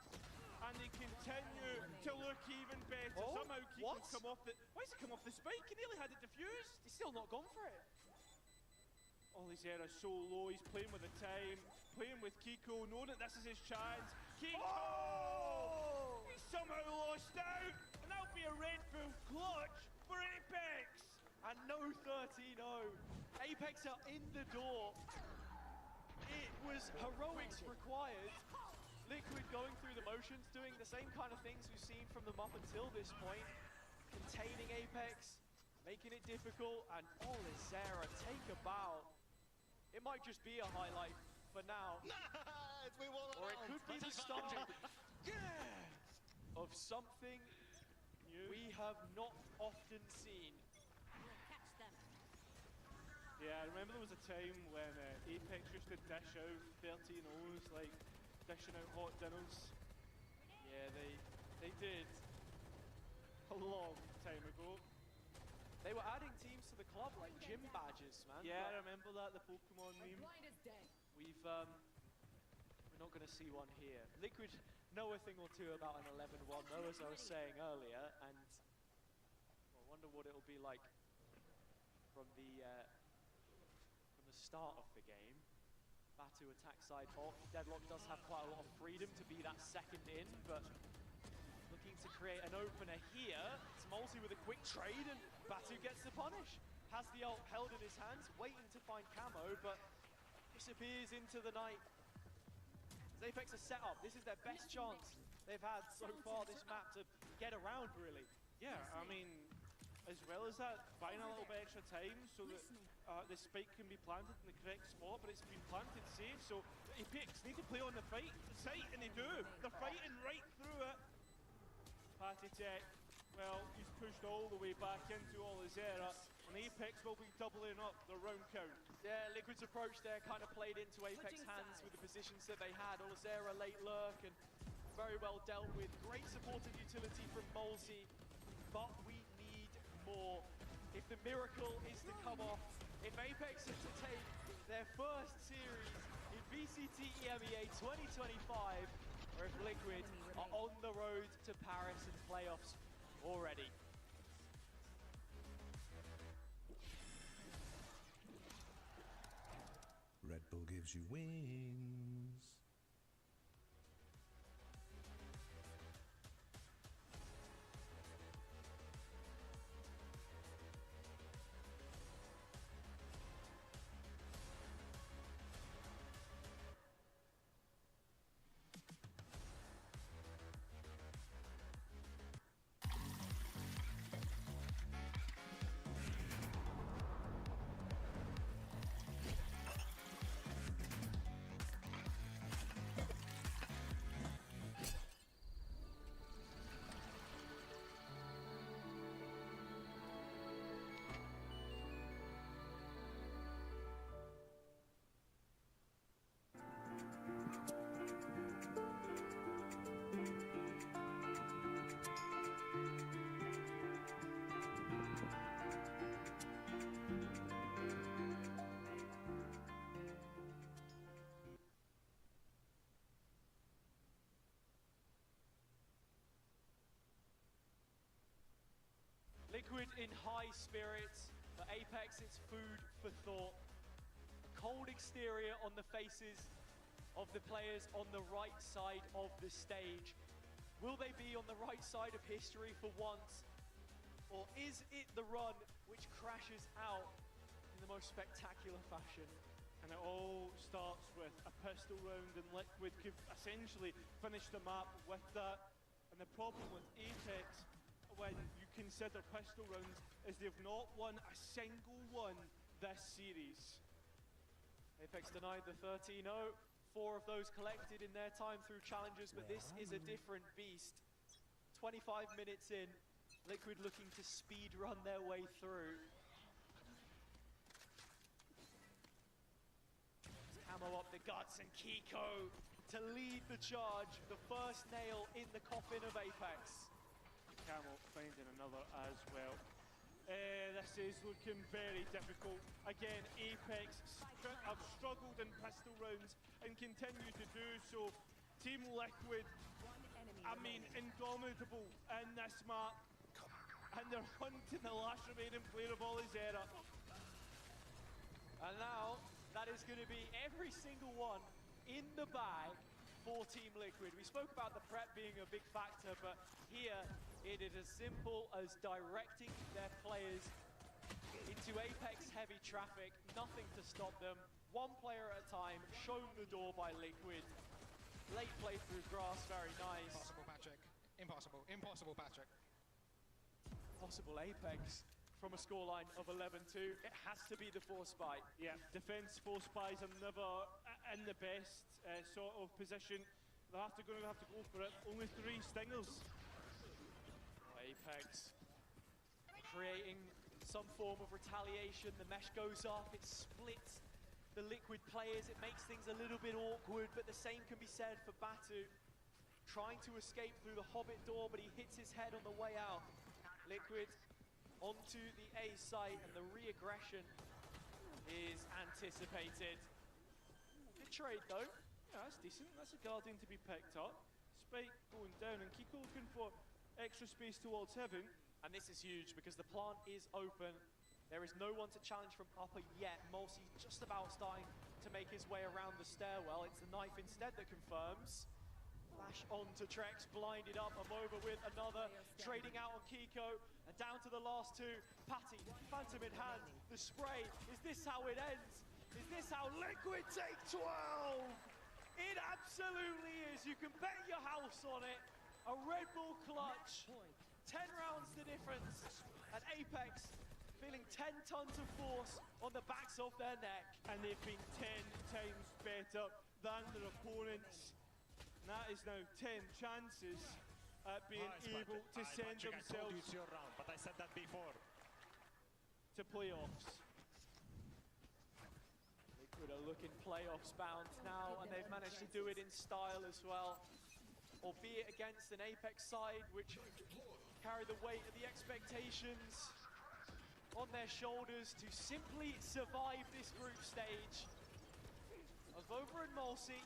and they continue to look even better. Somehow Kiko's come off the... Why has he come off the spike? He nearly had it defused. He's still not gone for it. Olizera's so low, he's playing with the time, playing with Kiko, knowing that this is his chance. Kiko! Oh! He somehow lost out, and that'll be a Red Bull clutch for Apex. And no 13-0. Apex are in the door. It was heroics required. Liquid going through the motions, doing the same kind of things we've seen from them up until this point. Containing Apex, making it difficult, and Olizera take a bow. It might just be a highlight for now. Or it could be the start of something we have not often seen. Yeah, I remember there was a time when Apex used to dish out 13-0s, like dishing out hot dinners. Yeah, they did. A long time ago. They were adding teams to the club like gym badges, man. Yeah, I but remember that, the Pokemon meme. we're not going to see one here. Liquid know a thing or two about an 11-1 though, as I was saying earlier, and I wonder what it'll be like from the start of the game. Batu attack side off. Deadlock does have quite a lot of freedom to be that second in, but looking to create an opener here. It's Multi with a quick trade, and Batu gets the punish. Has the ult held in his hands, waiting to find camo, but disappears into the night. As Apex are set up, this is their best chance they've had so far this map to get around, really. Yeah, I mean, as well as that, buying a little bit extra time so that the spike can be planted in the correct spot, but it's been planted safe, so Apex need to play on the site, and they do. They're fighting right through it. Patitech, well, he's pushed all the way back into Olizera, and Apex will be doubling up the round count. Yeah, Liquid's approach there kind of played into Apex hands with the positions that they had. Olizera late lurk, and very well dealt with. Great supportive utility from Molzy, but we need more. If the miracle is to come off, if Apex is to take their first series in VCT EMEA 2025, or if Liquid are on the road to Paris and playoffs already. Red Bull gives you wings. Liquid in high spirits, for Apex it's food for thought. A cold exterior on the faces of the players on the right side of the stage. Will they be on the right side of history for once? Or is it the run which crashes out in the most spectacular fashion? And it all starts with a pistol round, and Liquid could essentially finish the map with that. And the problem with Apex, when you consider pistol rounds, is they've not won a single one this series. Apex denied the 13-0. 4 of those collected in their time through challenges, but this is a different beast. 25 minutes in, Liquid looking to speed run their way through. Camo up the guts, and Kiko to lead the charge. The first nail in the coffin of Apex. Camo finding another as well. This is looking very difficult. Again, Apex have struggled in pistol rounds and continue to do so. Team Liquid, I mean, indomitable in this map. And they're hunting the last remaining player of Olizera. And now, that is going to be every single one in the bag for Team Liquid. We spoke about the prep being a big factor, but here it is as simple as directing their players into Apex heavy traffic, nothing to stop them. One player at a time, shown the door by Liquid. Late playthrough grass, very nice. Impossible, Patrick. Impossible. Impossible, Patrick. Possible Apex from a scoreline of 11-2. It has to be the force spy. Yeah, defense force spies are never in the best sort of position. They're going to have to go for it. Only 3 stingers. Apex creating some form of retaliation. The mesh goes up, it splits the Liquid players. It makes things a little bit awkward, but the same can be said for Batu. Trying to escape through the Hobbit door, but he hits his head on the way out. Liquid onto the A site, and the re-aggression is anticipated. Good trade though. Yeah, that's decent. That's a Guardian to be picked up. Spike going down, and Kiko looking for extra space towards heaven. And this is huge because the plant is open. There is no one to challenge from upper yet. Mulsi just about starting to make his way around the stairwell. It's the knife instead that confirms. Flash onto Trex, blinded up. Amova with another, trading out on Kiko. And down to the last two. Patty, Phantom in hand. The spray. Is this how it ends? Is this how Liquid take 12? It absolutely is. You can bet your house on it. A Red Bull clutch. 10 rounds the difference. And Apex feeling 10 tons of force on the backs of their neck. And they've been 10 times better than their opponents. And that is now 10 chances at being able to send themselves. I told you it's your round, but I said that before. To playoffs. Liquid are looking playoffs bound now, and they've managed to do it in style as well. Albeit against an Apex side which carry the weight of the expectations on their shoulders to simply survive this group stage. Avova and Mulsi,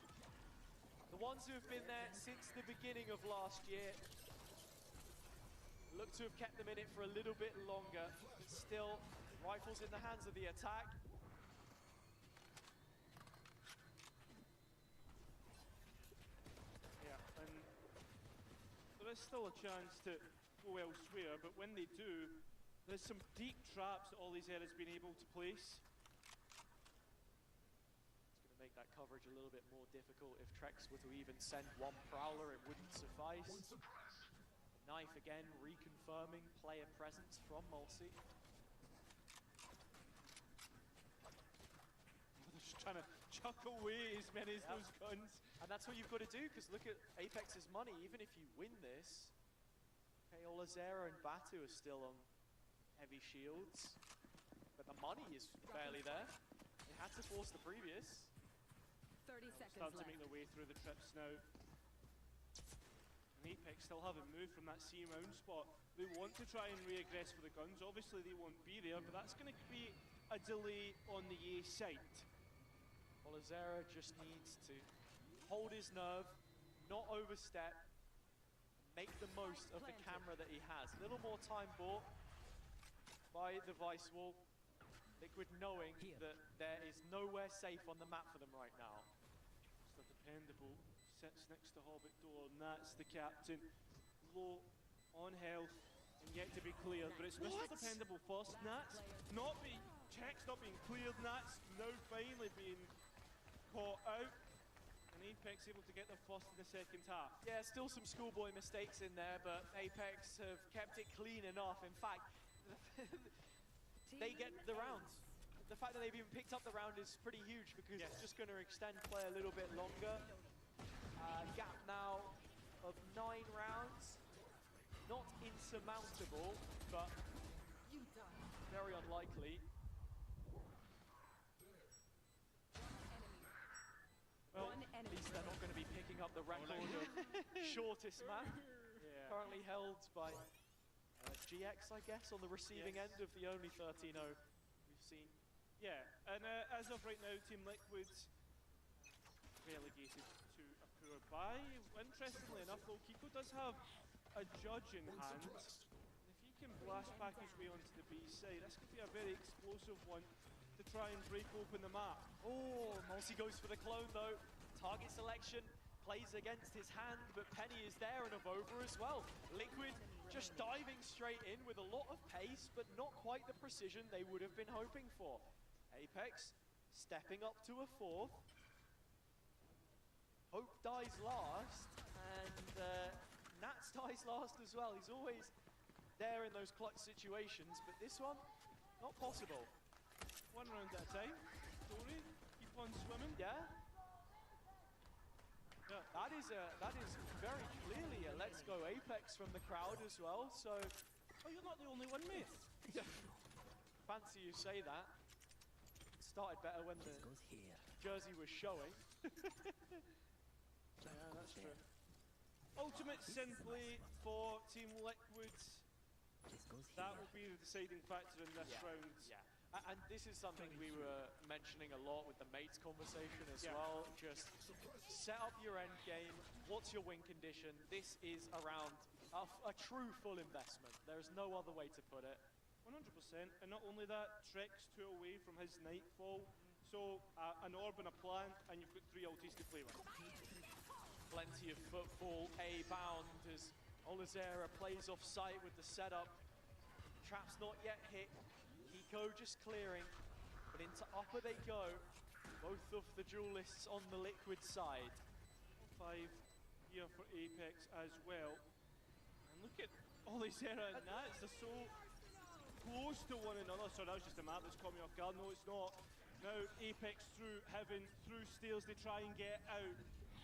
the ones who have been there since the beginning of last year, look to have kept them in it for a little bit longer, but still, rifles in the hands of the attack. Yeah, and there is still a chance to go elsewhere, but when they do, there's some deep traps that all these areas have been able to place. It's going to make that coverage a little bit more difficult. If Trex were to even send one Prowler, it wouldn't suffice. The knife again, reconfirming player presence from Mulsi. They're just trying to chuck away as many as those guns. And that's what you've got to do, because look at Apex's money. Even if you win this, Olazera and Batu are still on heavy shields, but the money is barely there. They had to force the previous. 30 seconds Starting to left. make their way through the trips now. And Apex still haven't moved from that C round spot. They want to try and re-aggress for the guns. Obviously they won't be there, but that's going to be a delay on the A site. Olazera just needs to hold his nerve, not overstep, make the most of the camera that he has. A little more time bought by the Vice Wall. Liquid knowing that there is nowhere safe on the map for them right now. Mr. Dependable sits next to Hobbit Door, and that's the captain. Low on health and yet to be cleared, but it's Mr. Dependable first. Nats not being checked, not being cleared. Nats now finally being caught out. Apex able to get their first in the second half. Yeah, still some schoolboy mistakes in there, but Apex have kept it clean enough. In fact, they get the rounds. The fact that they've even picked up the round is pretty huge, because it's just going to extend play a little bit longer. Gap now of 9 rounds. Not insurmountable, but very unlikely. Well, at least they're not going to be picking up the record of shortest map. Currently held by GX, I guess, on the receiving end of the only 13-0 we've seen. Yeah, and as of right now, Team Liquid's relegated to a poor bye. Interestingly enough, though, Kiko does have a judge in hand. And if he can blast back his way onto the B side, this could be a very explosive one to try and break open the map. Oh, Mulsi goes for the clone though. Target selection plays against his hand, but Penny is there and Avova as well. Liquid just diving straight in with a lot of pace, but not quite the precision they would have been hoping for. Apex stepping up to a 4th. Hope dies last, and Nats dies last as well. He's always there in those clutch situations, but this one, not possible. One round at a time. Story, keep on swimming. Yeah. That is very clearly a Let's Go Apex from the crowd as well. So, oh, you're not the only one, mate. Fancy you say that. Started better when the jersey was showing. Yeah, that's true. Ultimate simply for Team Liquid. That will be the deciding factor in this round. Yeah. And this is something we were mentioning a lot with the mates conversation as well. Just set up your end game. What's your win condition? This is around a true full investment. There's no other way to put it. 100%. And not only that, Trex 2 away from his Nightfall. So an orb and a plant, and you've got 3 ultis to play with. Plenty of football. A bound as Olizera plays off sight with the setup. Trap's not yet hit. Hiko just clearing, but into upper they go. Both of the duelists on the Liquid side. 5 here for Apex as well. And look at Olizera and Nats, they're so close to one another. So that was just a map that's caught me off guard. No, it's not. Now Apex through Heaven, through stairs, they try and get out.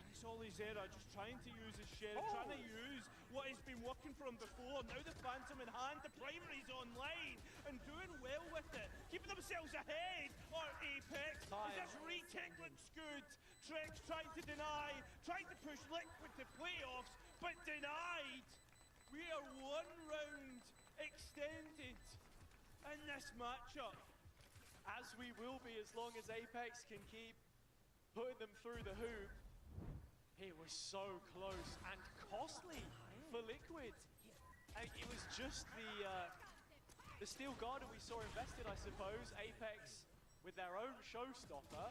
It's Olizera just trying to use his sheriff, trying to use what has been working for him before. Now the Phantom in hand, the primary's online, and doing well with it. Keeping themselves ahead, or Apex. As this retake looks good. Trex trying to deny, trying to push Liquid to playoffs, but denied. We are 1 round extended in this matchup. As we will be, as long as Apex can keep putting them through the hoop. It was so close and costly for Liquid. It was just the Steel Garden we saw invested, I suppose. Apex with their own showstopper.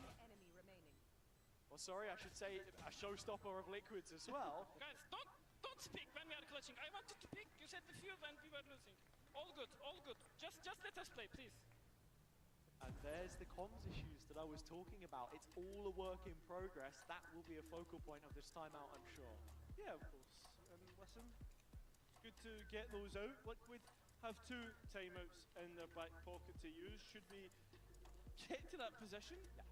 Well, sorry, I should say a showstopper of Liquid's as well. Guys, don't speak when we are clutching. I wanted to pick. You said the field and we were losing. All good, all good. Just let us play, please. And there's the comms issues that I was talking about. It's all a work in progress. That will be a focal point of this timeout, I'm sure. Yeah, of course. Listen, it's good to get those out. Liquid have 2 timeouts in their back pocket to use. Should we get to that position? Yeah.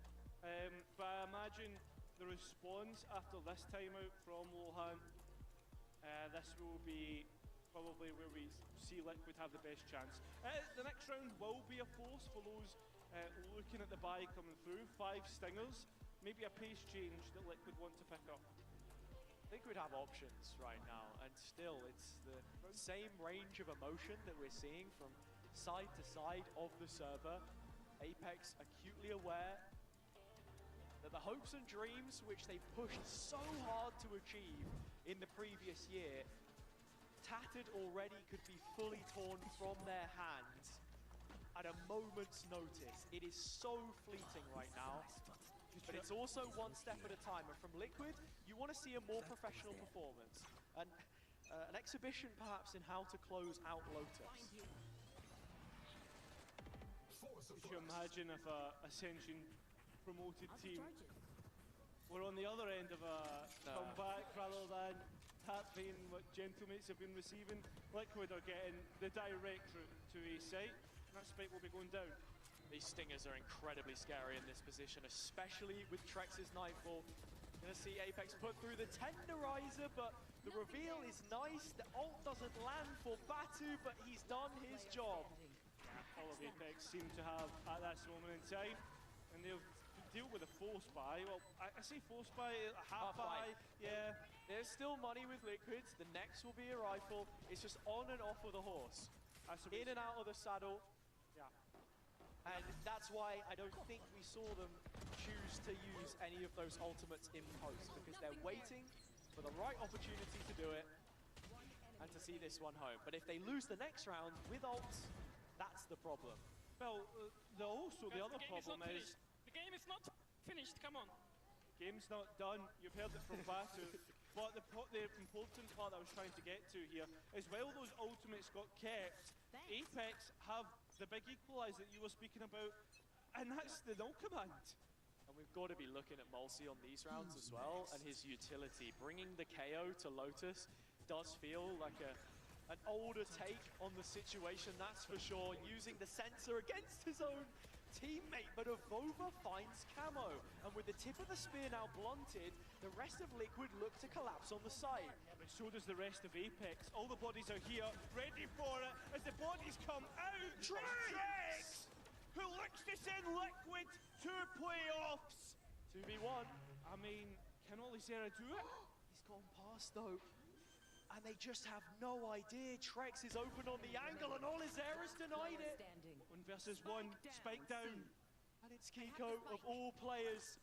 But I imagine the response after this timeout from Lohan, this will be probably where we see Liquid have the best chance. The next round will be a force for those looking at the buy coming through. 5 stingers, maybe a pace change that Liquid want to pick up. Liquid have options right now, and still it's the same range of emotion that we're seeing from side to side of the server. Apex acutely aware that the hopes and dreams which they pushed so hard to achieve in the previous year, tattered already, could be fully torn from their hands at a moment's notice. It is so fleeting right now, but it's also one step at a time. And from Liquid, you want to see a more professional performance, and an exhibition perhaps in how to close out Lotus. Could you imagine if a Ascension promoted team were on the other end of a comeback rather than tap being what Gentlemates have been receiving? Liquid are getting the direct route to a site, and that spike will be going down. These stingers are incredibly scary in this position, especially with Trex's Nightfall. Gonna see Apex put through the Tenderizer, but the reveal is nice. The ult doesn't land for Batu, but he's done his job. All of Apex seem to have at this moment in time, and they'll deal with a force buy. Well, I say force buy, a half buy, yeah. There's still money with Liquids. The next will be a rifle. It's just on and off with a horse. In and out of the saddle. Yeah. And that's why I don't think we saw them choose to use any of those ultimates in post, because they're waiting for the right opportunity to do it and to see this one home. But if they lose the next round with ults, that's the problem. Well, the other problem is... The game is not finished, come on. Game's not done, you've heard it from Batu. But the important part I was trying to get to here is while those ultimates got kept, Apex have the big equalizer that you were speaking about, and that's the null command. And we've got to be looking at Mulsi on these rounds as well, and his utility. Bringing the KO to Lotus does feel like an older take on the situation, that's for sure. Using the sensor against his own teammate, but Avova finds Camo. And with the tip of the spear now blunted, the rest of Liquid look to collapse on the side. But so does the rest of Apex. All the bodies are here, ready for it, as the bodies come out. Trex! Who looks to send Liquid to playoffs? 2v1. I mean, can Olizera do it? He's gone past though. and they just have no idea. Trex is open on the angle, and Olizera's denied it. 1 versus 1, spike down. And it's Kiko, of all players,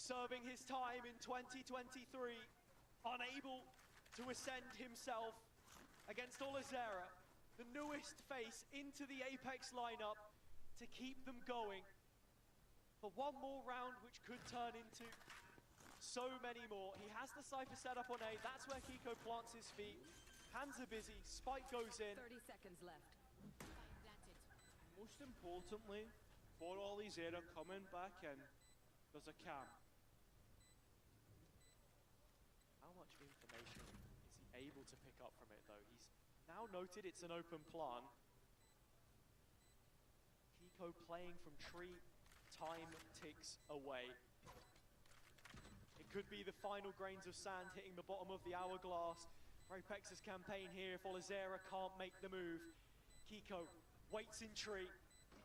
serving his time in 2023, unable to ascend himself against Olizera, the newest face into the Apex lineup, to keep them going for one more round, which could turn into so many more. He has the Cypher set up on A. That's where Kiko plants his feet. Hands are busy. Spike goes in. 30 seconds left. Most importantly, for Olizera coming back in, there's a cam. How much information is he able to pick up from it, though? He's now noted it's an open plant. Kiko playing from tree. Time ticks away. It could be the final grains of sand hitting the bottom of the hourglass for Apex's campaign here if Olizera can't make the move. Kiko waits in tree,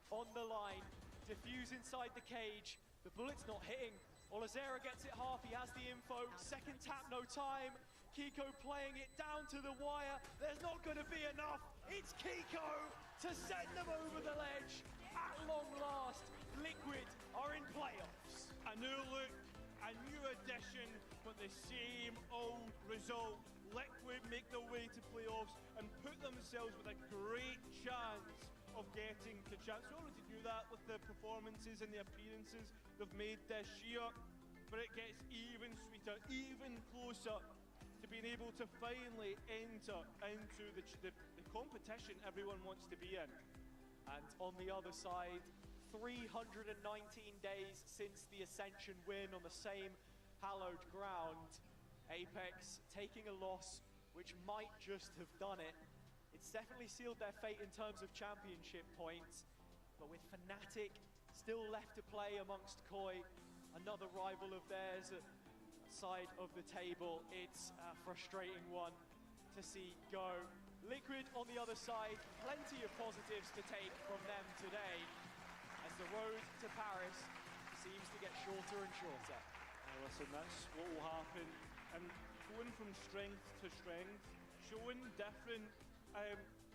on the line, diffuse inside the cage. The bullet's not hitting. Olizera gets it half, he has the info. Second tap, no time. Kiko playing it down to the wire. There's not going to be enough. It's Kiko to send them over the ledge. At long last, Liquid are in playoffs. A new look, a new addition, but the same old result. Liquid make their way to playoffs and put themselves with a great chance of getting to champs. We already do that with the performances and the appearances they've made this year, but it gets even sweeter, even closer to being able to finally enter into the competition everyone wants to be in. And on the other side, 319 days since the Ascension win on the same hallowed ground. Apex taking a loss which might just have done it. It's definitely sealed their fate in terms of championship points, but with Fnatic still left to play amongst Koi, another rival of theirs at side of the table, it's a frustrating one to see go. Liquid on the other side, plenty of positives to take from them today, as the road to Paris seems to get shorter and shorter. Listen, that's what will happen. And going from strength to strength, showing different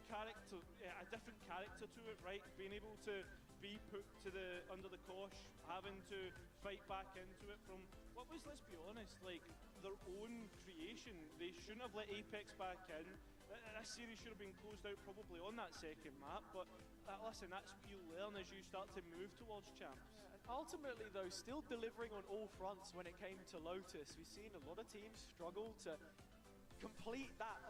character, a different character to it, right? Being able to be put to under the cosh, having to fight back into it from what was, let's be honest, like their own creation. They shouldn't have let Apex back in. This series should have been closed out probably on that second map, but listen, that's what you learn as you start to move towards champs. And ultimately, though, still delivering on all fronts when it came to Lotus. We've seen a lot of teams struggle to complete that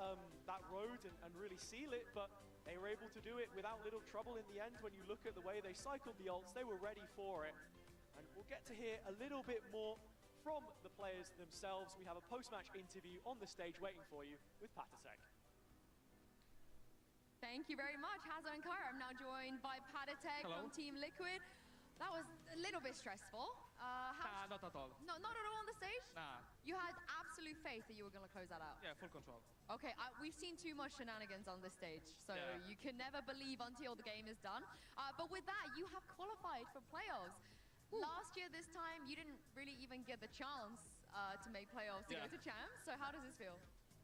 road and really seal it, but they were able to do it without little trouble in the end. When you look at the way they cycled the ults, they were ready for it. And we'll get to hear a little bit more from the players themselves. We have a post-match interview on the stage waiting for you with Patasek. Thank you very much, Hazza and Kyra. I'm now joined by Patasek from Team Liquid. That was a little bit stressful. Not at all. No, not at all on the stage? Nah. You had absolute faith that you were going to close that out? Yeah, full control. Okay, we've seen too much shenanigans on this stage, so you can never believe until the game is done. But with that, you have qualified for playoffs. Ooh. Last year, this time, you didn't really even get the chance to make playoffs to go to champs. So how does this feel?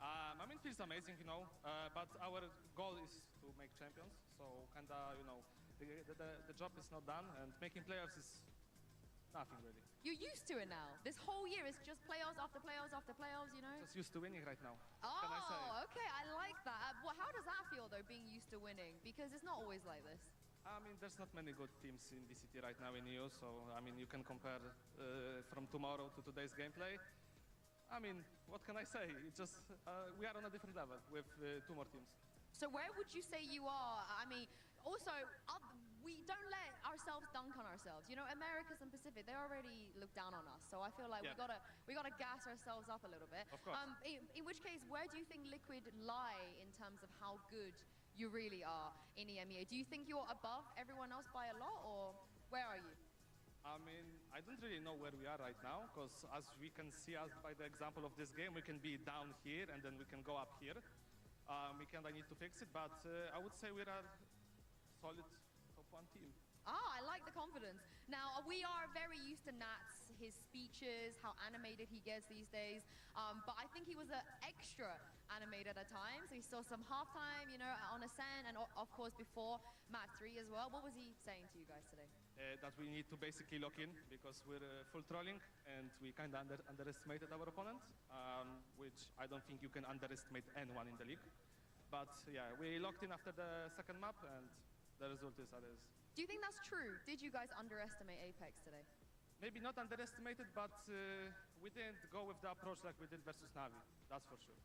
I mean, it feels amazing, you know, but our goal is to make champions, so kinda, you know, the job is not done, and making playoffs is nothing really. You're used to it now. This whole year is just playoffs after playoffs after playoffs, you know? Just used to winning right now. Oh, can I say? Okay, I like that. Well, how does that feel, though, being used to winning? Because it's not always like this. I mean, there's not many good teams in VCT right now in EU, so, I mean, you can compare from tomorrow to today's gameplay. I mean, what can I say? It's just, we are on a different level with two more teams. So where would you say you are? I mean, also, we don't let ourselves dunk on ourselves. You know, Americas and Pacific, they already look down on us. So I feel like we gotta gas ourselves up a little bit. Of course. In which case, where do you think Liquid lie in terms of how good you really are in EMEA? Do you think you're above everyone else by a lot, or where are you? I mean, I don't really know where we are right now, because as we can see by the example of this game, we can be down here and then we can go up here. We kind of need to fix it, but I would say we are solid top 1 team. Ah, I like the confidence. Now, we are very used to Nat's, his speeches, how animated he gets these days. But I think he was extra animated at times. We saw some halftime, you know, on Ascent, and of course before map 3 as well. What was he saying to you guys today? That we need to basically lock in because we're full trolling and we kind of underestimated our opponent, which I don't think you can underestimate anyone in the league. But yeah, we locked in after the second map and the result is as is. Do you think that's true? Did you guys underestimate Apex today? Maybe not underestimated, but we didn't go with the approach like we did versus Navi, that's for sure.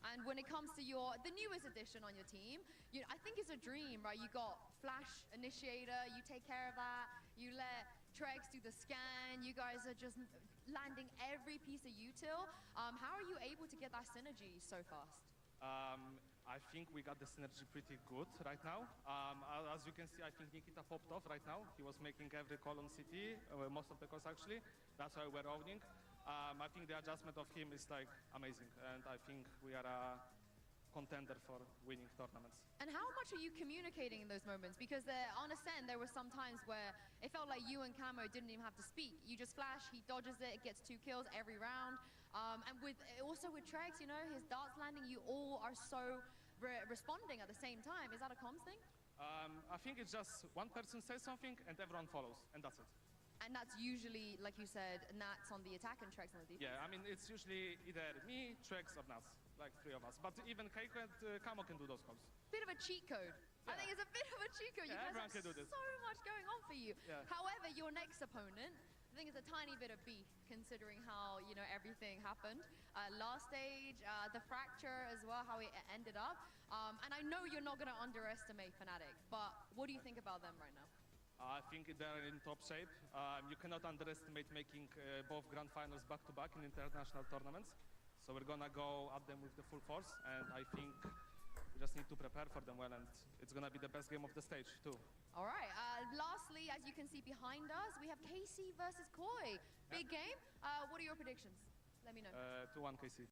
And when it comes to the newest addition on your team, I think it's a dream, right? You got Flash Initiator, you take care of that, you let Trex do the scan, you guys are just landing every piece of util. How are you able to get that synergy so fast? I think we got the synergy pretty good right now. As you can see, I think Nikita popped off right now. He was making every call on CT, most of the calls actually. That's why we're owning. I think the adjustment of him is like amazing, and I think we are a contender for winning tournaments. And how much are you communicating in those moments? Because on Ascent, there were some times where it felt like you and Camo didn't even have to speak. You just flash, he dodges it gets 2 kills every round. And also with Trex, you know, his darts landing, you all are so responding at the same time. Is that a comms thing? I think it's just one person says something and everyone follows, and that's it. And that's usually, like you said, Nats on the attack and Trex on the defense? Yeah, I mean, it's usually either me, Trex, or Nats, like 3 of us. But even Keiko and Camo can do those calls. Bit of a cheat code. Yeah. I think it's a bit of a cheat code. Yeah, you guys have can do this. so much going on for you. Yeah. However, your next opponent, I think it's a tiny bit of beef considering how, you know, everything happened. Last stage, the fracture as well, how it ended up. And I know you're not going to underestimate Fnatic, but what do you think about them right now? I think they're in top shape. You cannot underestimate making both grand finals back-to-back in international tournaments. So we're gonna go at them with the full force, and I think we just need to prepare for them well, and it's gonna be the best game of the stage too. All right, lastly, as you can see behind us, we have KC versus Koi. Big game. What are your predictions? Let me know. 2-1 KC.